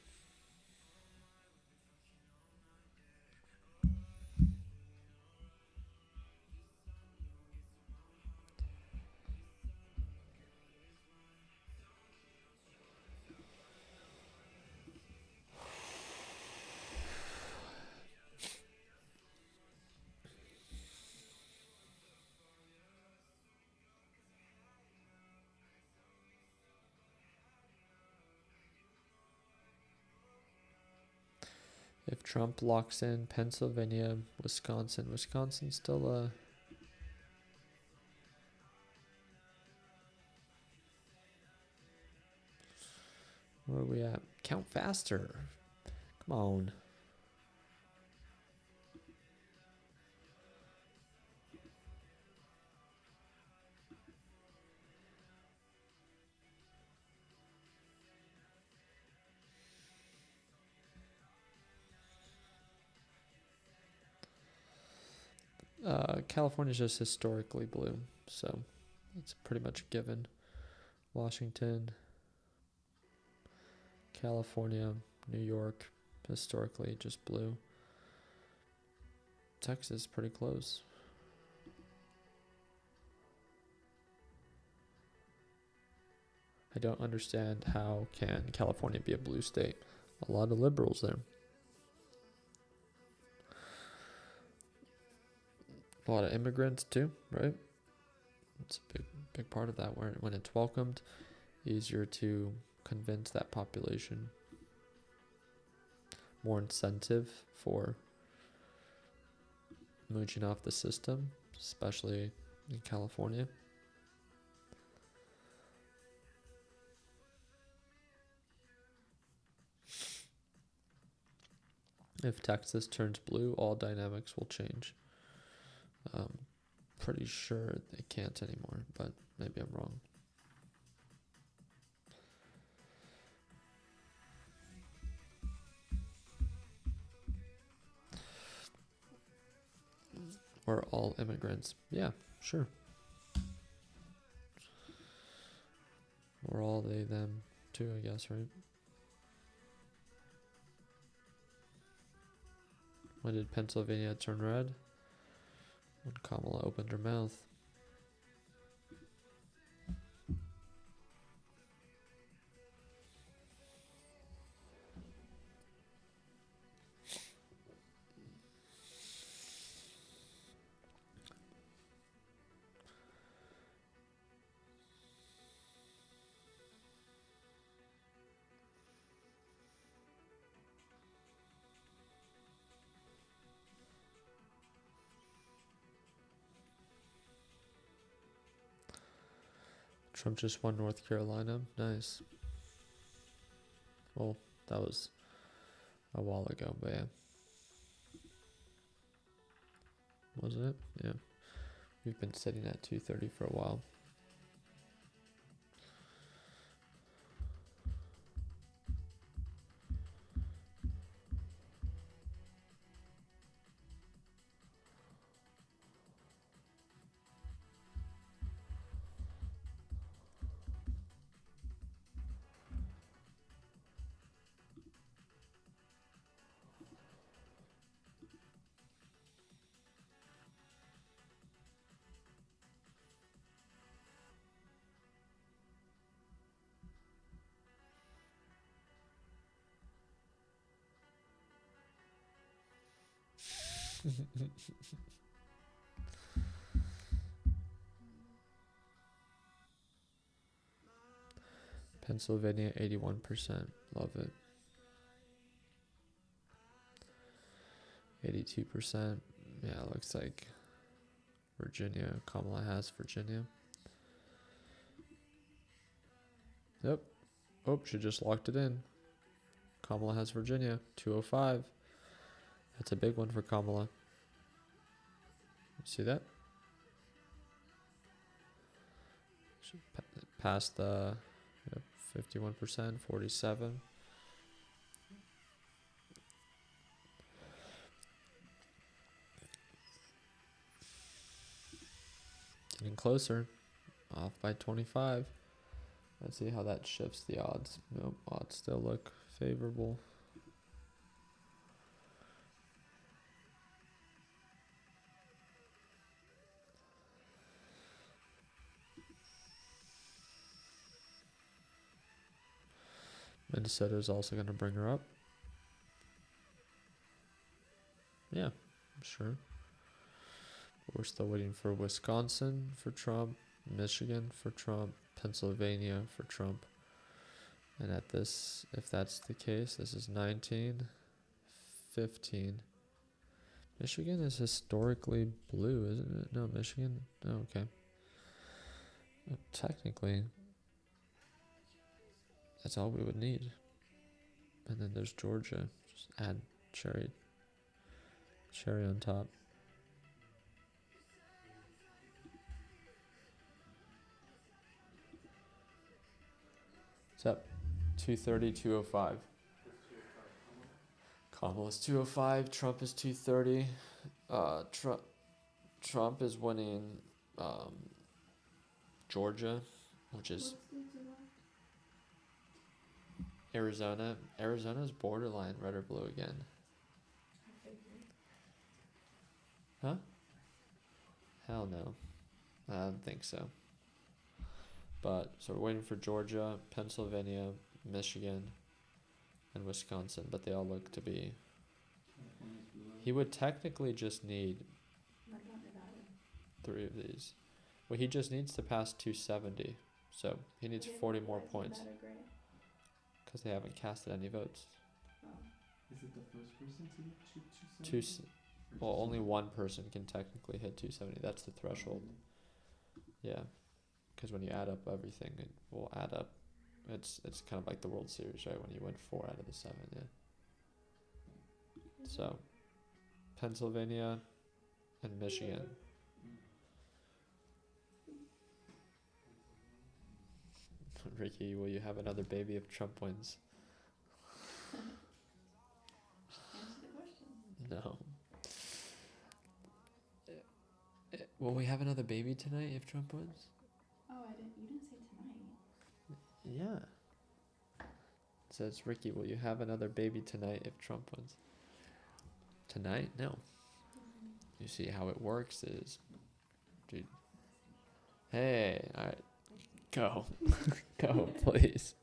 If Trump locks in Pennsylvania, Wisconsin's still where are we at? Count faster. Come on. California's just historically blue, so it's pretty much a given. Washington, California, New York, historically just blue. Texas, pretty close. I don't understand how can California be a blue state. A lot of liberals there. A lot of immigrants too, right? It's a big part of that. When it's welcomed, easier to convince that population. More incentive for mooching off the system, especially in California. If Texas turns blue, all dynamics will change. Pretty sure they can't anymore, but maybe I'm wrong. We're all immigrants. Yeah, sure. We're all they, them, too, I guess, right? When did Pennsylvania turn red? When Kamala opened her mouth. Trump just won North Carolina. Nice. Well, that was a while ago, but yeah. Wasn't it? Yeah. We've been sitting at 230 for a while. Pennsylvania 81%. Love it. 82%. Yeah, it looks like Virginia. Kamala has Virginia. Yep. Oh, she just locked it in. Kamala has Virginia. 205. That's a big one for Kamala. See that? She passed the 51%, 47. Getting closer. Off by 25. Let's see how that shifts the odds. Nope, odds still look favorable. Minnesota is also going to bring her up. Yeah, I'm sure. We're still waiting for Wisconsin for Trump, Michigan for Trump, Pennsylvania for Trump. And at this, if that's the case, this is 19, 15. Michigan is historically blue, isn't it? No, Michigan? Oh, okay. Technically, that's all we would need. And then there's Georgia. Just add cherry on top. What's up? 230, 205. Kamala's 205. Trump is 230. Trump is winning Georgia, which is Arizona. Arizona's borderline red or blue again. Huh? Hell no. I don't think so. But, so we're waiting for Georgia, Pennsylvania, Michigan, and Wisconsin. But they all look to be... He would technically just need 3 of these. Well, he just needs to pass 270. So, he needs 40 more points. Because they haven't casted any votes. Is it the first person to get 270? Well, only one person can technically hit 270. That's the threshold. Yeah. Because when you add up everything, it will add up. It's kind of like the World Series, right? When you win 4 out of the 7, yeah. So, Pennsylvania and Michigan. Ricky, will you have another baby if Trump wins? Answer the question. No. Will we have another baby tonight if Trump wins? Oh, you didn't say tonight. Yeah. It says, Ricky, will you have another baby tonight if Trump wins? Tonight? No. You see how it works is, dude. Hey, alright. Go. Go, please.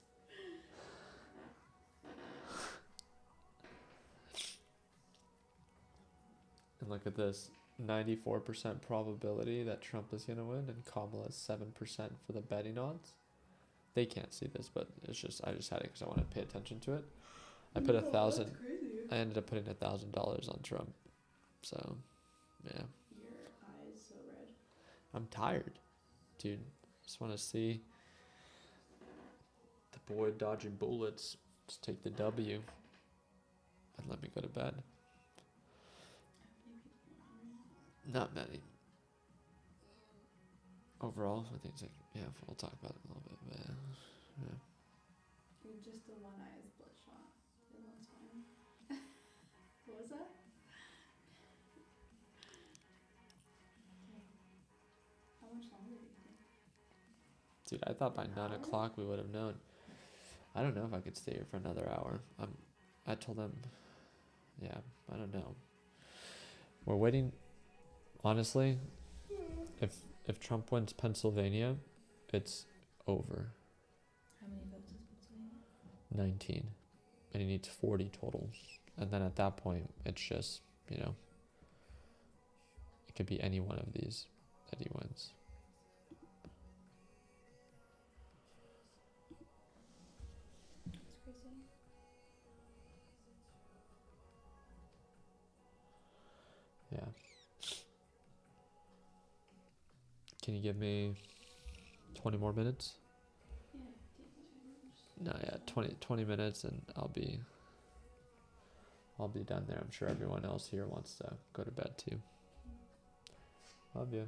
And look at this. 94% probability that Trump is going to win, and Kamala is 7% for the betting odds. They can't see this, but it's just, I just had it because I want to pay attention to it. I put 1,000. I ended up putting $1,000 on Trump. So, yeah. Your eyes so red. I'm tired, dude. Just want to see the boy dodging bullets. Just take the W and let me go to bed. Not many. Overall, I think it's like, yeah, we'll talk about it a little bit, but yeah. Just the one eye is bloodshot. The other one's fine. What was that? How much longer do you think? Dude, I thought by 9 o'clock we would have known. I don't know if I could stay here for another hour. I told them, yeah, I don't know. We're waiting. Honestly, if Trump wins Pennsylvania, it's over. How many votes is Pennsylvania? 19. And he needs 40 total. And then at that point, it's just, could be any one of these that he wins. That's crazy. Yeah. Can you give me 20 more minutes? Yeah, No, yeah, 20 minutes and I'll be done there. I'm sure everyone else here wants to go to bed too. Love you.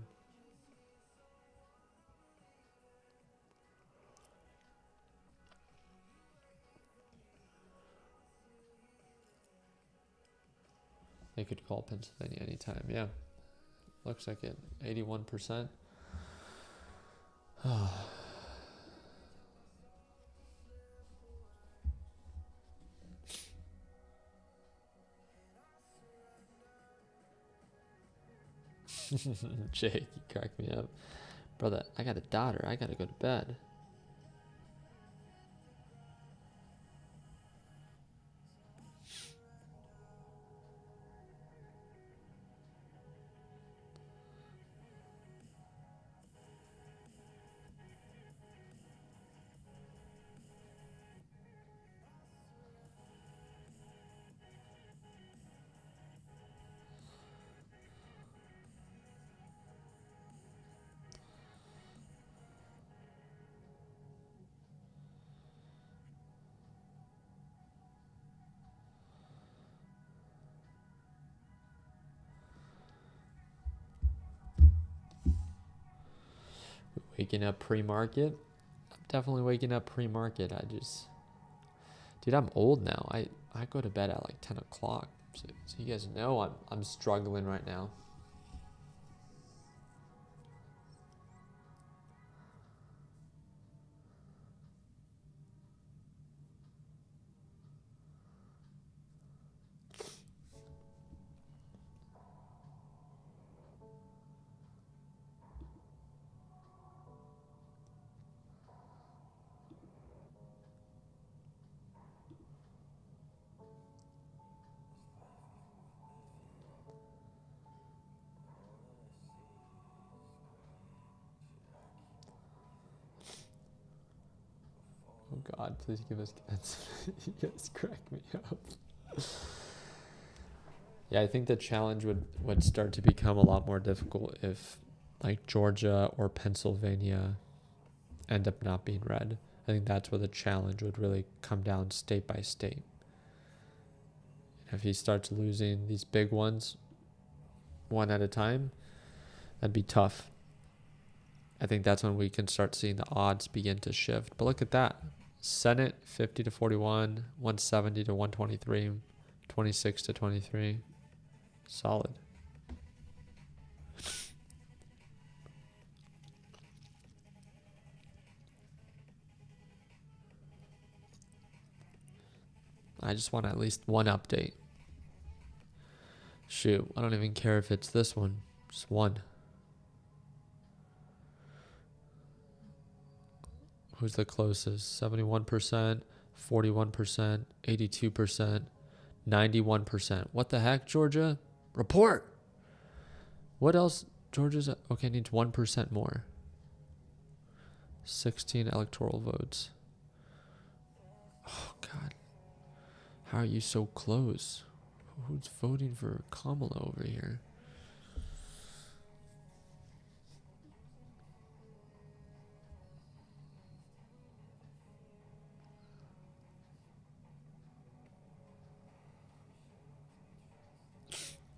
They could call Pennsylvania anytime. Yeah. Looks like it. 81%. Jake, you crack me up. Brother, I got a daughter. I gotta go to bed. Waking up pre-market? I'm definitely waking up pre-market. Dude, I'm old now. I go to bed at like 10 o'clock. So you guys know I'm struggling right now. Oh God, please give us you guys crack me up. Yeah, I think the challenge would start to become a lot more difficult if like Georgia or Pennsylvania end up not being red. I think that's where the challenge would really come down state by state. If he starts losing these big ones one at a time, that'd be tough. I think that's when we can start seeing the odds begin to shift. But look at that. Senate 50 to 41, 170 to 123, 26 to 23. Solid. I just want at least one update. Shoot, I don't even care if it's this one. Just one. Who's the closest? 71%, 41%, 82%, 91%. What the heck, Georgia? Report! What else? Georgia's... Okay, needs 1% more. 16 electoral votes. Oh, God. How are you so close? Who's voting for Kamala over here?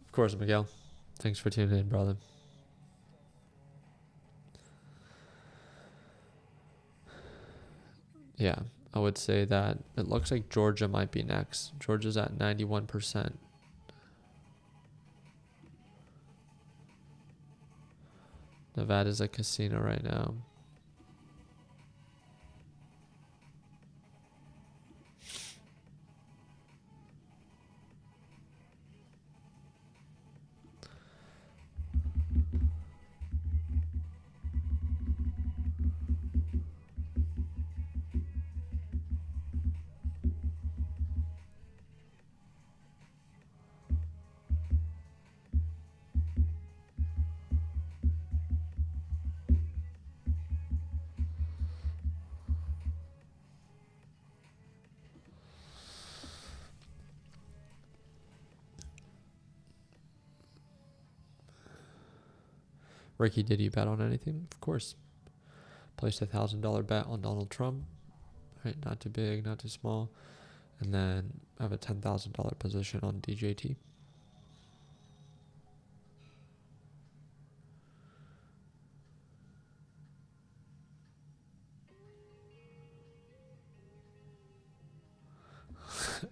Of course, Miguel. Thanks for tuning in, brother. Yeah, I would say that it looks like Georgia might be next. Georgia's at 91%. Nevada's a casino right now. Ricky, did you bet on anything? Of course. Placed $1,000 bet on Donald Trump. Right, not too big, not too small. And then I have a $10,000 position on DJT.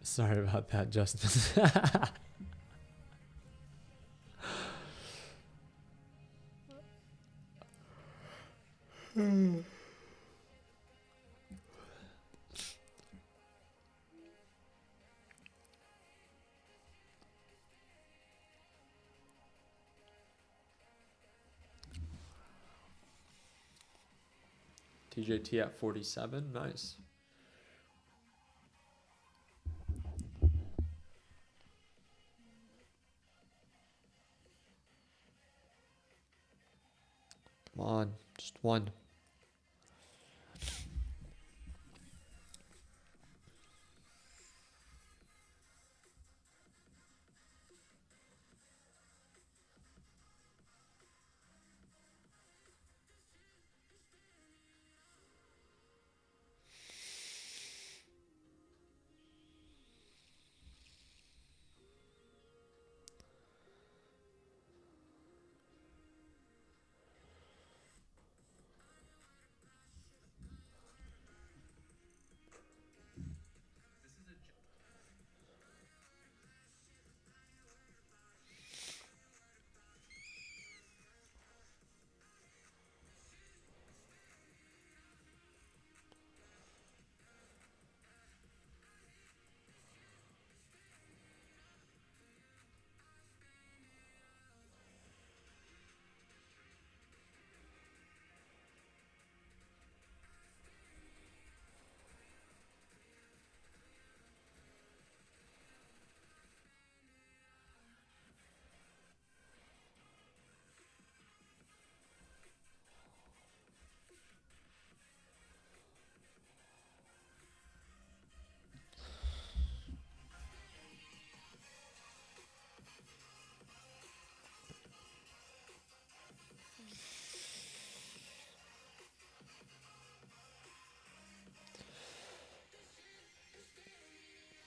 Sorry about that, Justin. TJT at 47. Nice. Come on, just one.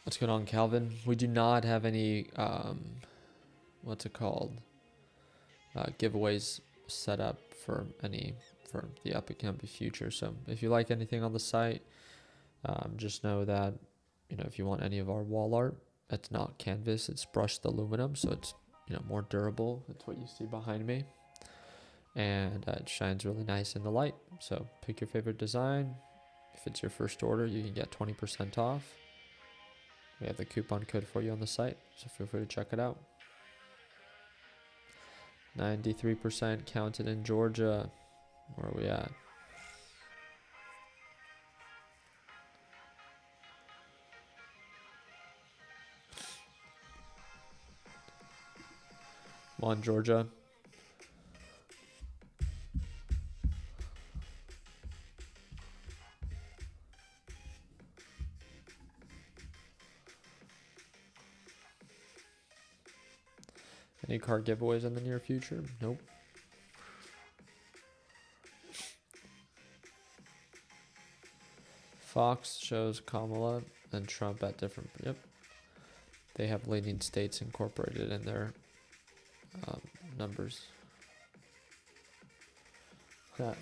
What's going on, Calvin? We do not have any, what's it called? Giveaways set up for the upcoming future. So if you like anything on the site, just know that, if you want any of our wall art, it's not canvas, it's brushed aluminum. So it's, more durable. That's what you see behind me. And it shines really nice in the light. So pick your favorite design. If it's your first order, you can get 20% off. We have the coupon code for you on the site, so feel free to check it out. 93% counted in Georgia. Where are we at? Come on, Georgia. Any card giveaways in the near future? Nope. Fox shows Kamala and Trump at different. Yep. They have leading states incorporated in their numbers. Huh.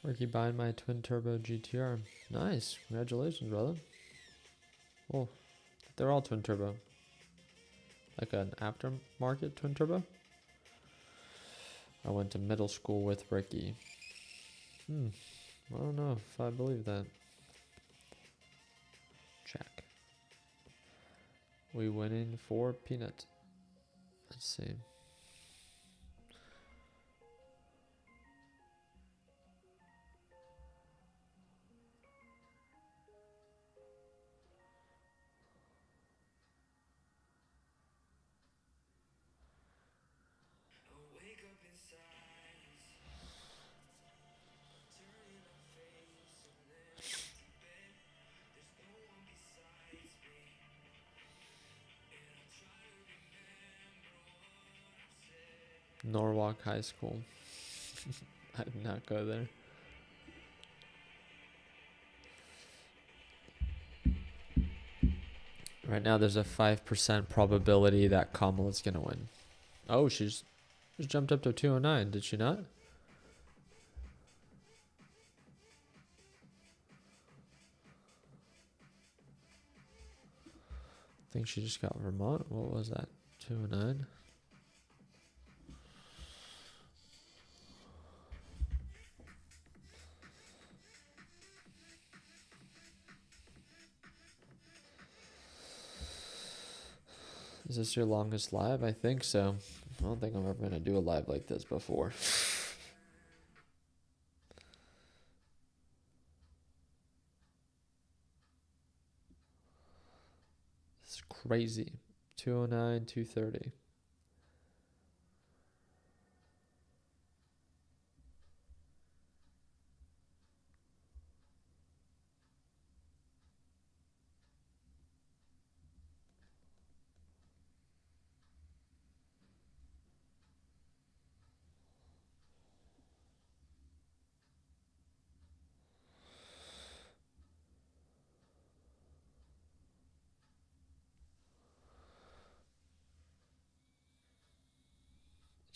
Ricky buying my twin turbo GTR. Nice. Congratulations, brother. Well, they're all twin turbo. Like an aftermarket twin turbo. I went to middle school with Ricky. I don't know if I believe that. Check. We winning for peanut. Let's see. Norwalk High School. I did not go there. Right now, there's a 5% probability that Kamala's gonna win. Oh, she's jumped up to 209. Did she not? I think she just got Vermont. What was that? 209. Is this your longest live? I think so. I don't think I'm ever going to do a live like this before. It's crazy. 209, 230.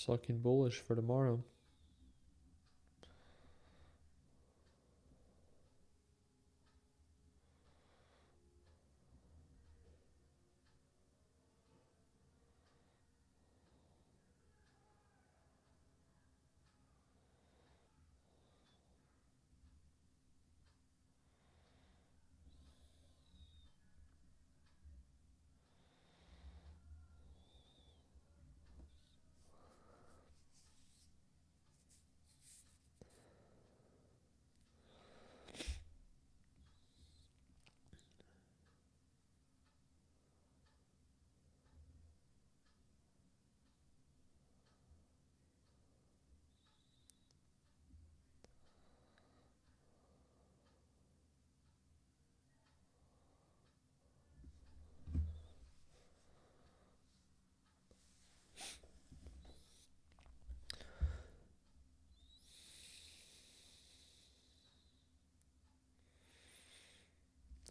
It's looking bullish for tomorrow.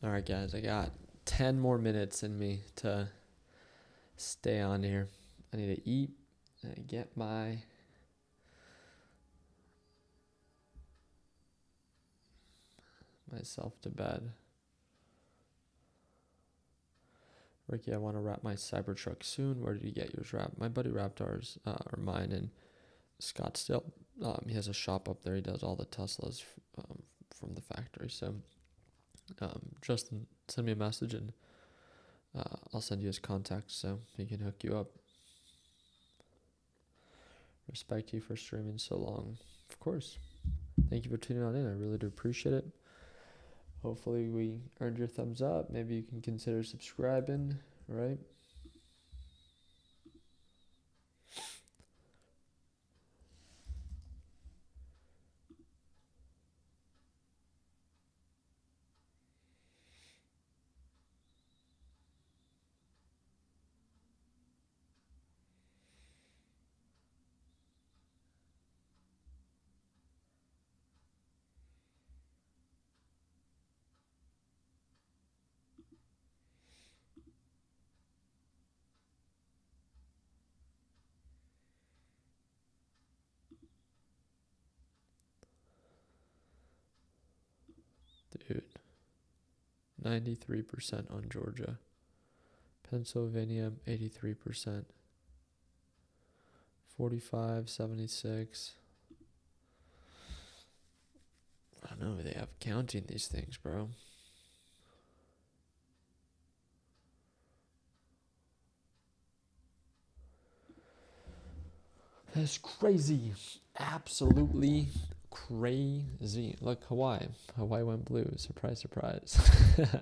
All right, guys, I got 10 more minutes in me to stay on here. I need to eat and get myself to bed. Ricky, I want to wrap my Cybertruck soon. Where did you get yours wrapped? My buddy wrapped ours, or mine, in Scottsdale. He has a shop up there. He does all the Teslas from the factory. So, Justin, send me a message and I'll send you his contact so he can hook you up. Respect you for streaming so long. Of course. Thank you for tuning on in. I really do appreciate it. Hopefully we earned your thumbs up. Maybe you can consider subscribing, right? Dude. 93% on Georgia. Pennsylvania, 83%. 45, 76. I don't know. They have counting these things, bro. That's crazy. Absolutely crazy. Look, Hawaii. Hawaii went blue. Surprise, surprise. I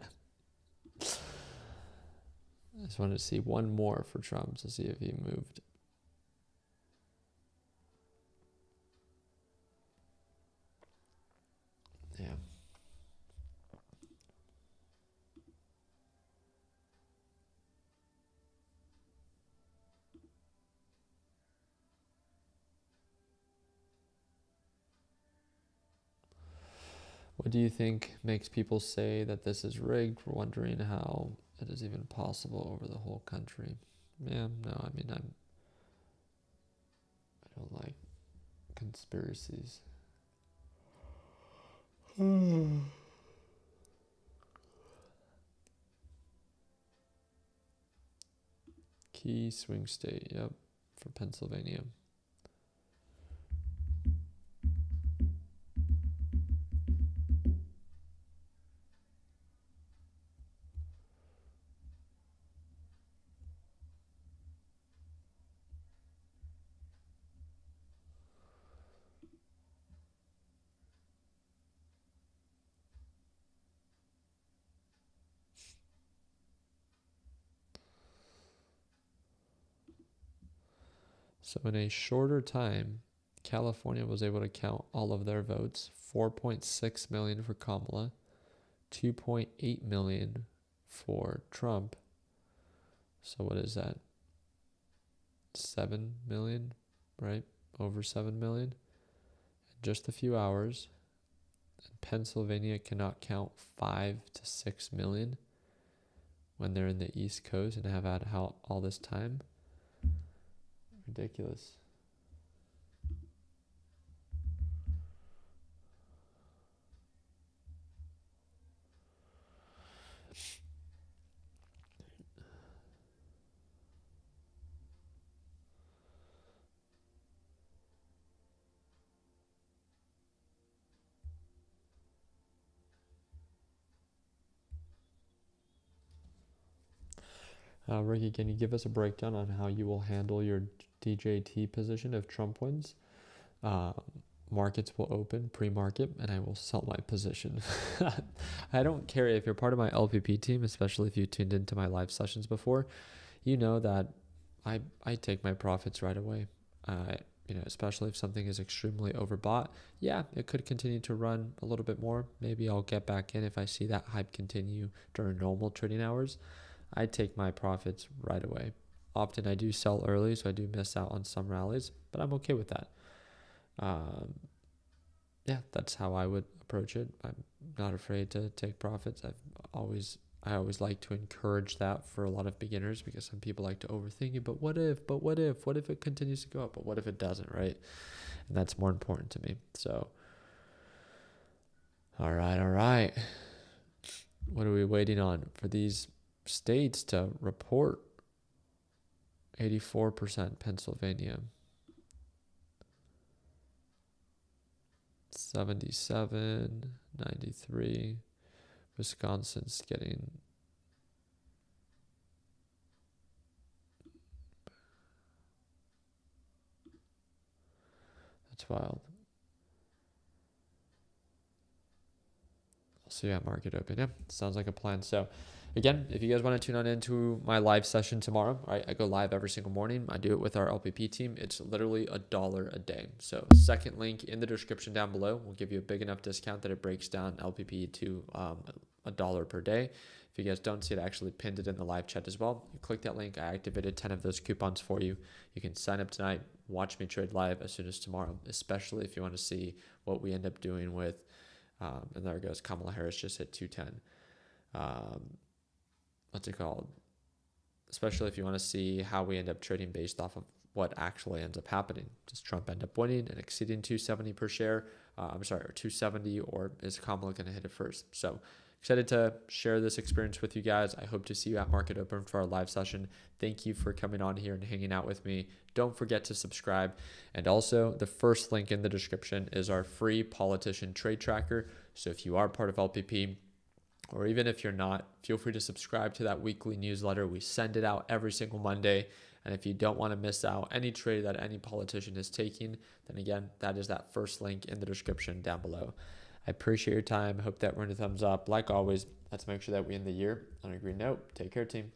just wanted to see one more for Trump to see if he moved. Yeah. What do you think makes people say that this is rigged? We're wondering how it is even possible over the whole country. Yeah, no, I mean, I don't like conspiracies. Key swing state, yep, for Pennsylvania. So in a shorter time, California was able to count all of their votes. 4.6 million for Kamala, 2.8 million for Trump. So what is that? 7 million, right? Over 7 million. In just a few hours. And Pennsylvania cannot count 5 to 6 million when they're in the East Coast and have had all this time. Ridiculous. Ricky, can you give us a breakdown on how you will handle your DJT position if Trump wins? Markets will open pre-market and I will sell my position. I don't care if you're part of my LPP team, especially if you tuned into my live sessions before. You know that I take my profits right away. Especially if something is extremely overbought. Yeah, it could continue to run a little bit more. Maybe I'll get back in if I see that hype continue during normal trading hours. I take my profits right away. Often I do sell early, so I do miss out on some rallies, but I'm okay with that. Yeah, that's how I would approach it. I'm not afraid to take profits. I always like to encourage that for a lot of beginners because some people like to overthink it. But what if it continues to go up? But what if it doesn't, right? And that's more important to me. So, all right. What are we waiting on for these states to report? 84% Pennsylvania. 77, 93. Wisconsin's getting... That's wild. I'll see you at market open. Yeah, sounds like a plan. So again, if you guys want to tune on into my live session tomorrow, right? I go live every single morning. I do it with our LPP team. It's literally $1 a day. So second link in the description down below will give you a big enough discount that it breaks down LPP to $1 per day. If you guys don't see it, I actually pinned it in the live chat as well. You click that link. I activated 10 of those coupons for you. You can sign up tonight, watch me trade live as soon as tomorrow, especially if you want to see what we end up doing with, and there it goes, Kamala Harris just hit 210. What's it called? Especially if you want to see how we end up trading based off of what actually ends up happening. Does Trump end up winning and exceeding 270 per share? Or 270, or is Kamala going to hit it first? So excited to share this experience with you guys. I hope to see you at Market Open for our live session. Thank you for coming on here and hanging out with me. Don't forget to subscribe. And also, the first link in the description is our free politician trade tracker. So if you are part of LPP, or even if you're not, feel free to subscribe to that weekly newsletter. We send it out every single Monday. And if you don't want to miss out any trade that any politician is taking, then again, that is that first link in the description down below. I appreciate your time. Hope that we're in a thumbs up. Like always, let's make sure that we end the year on a green note. Take care, team.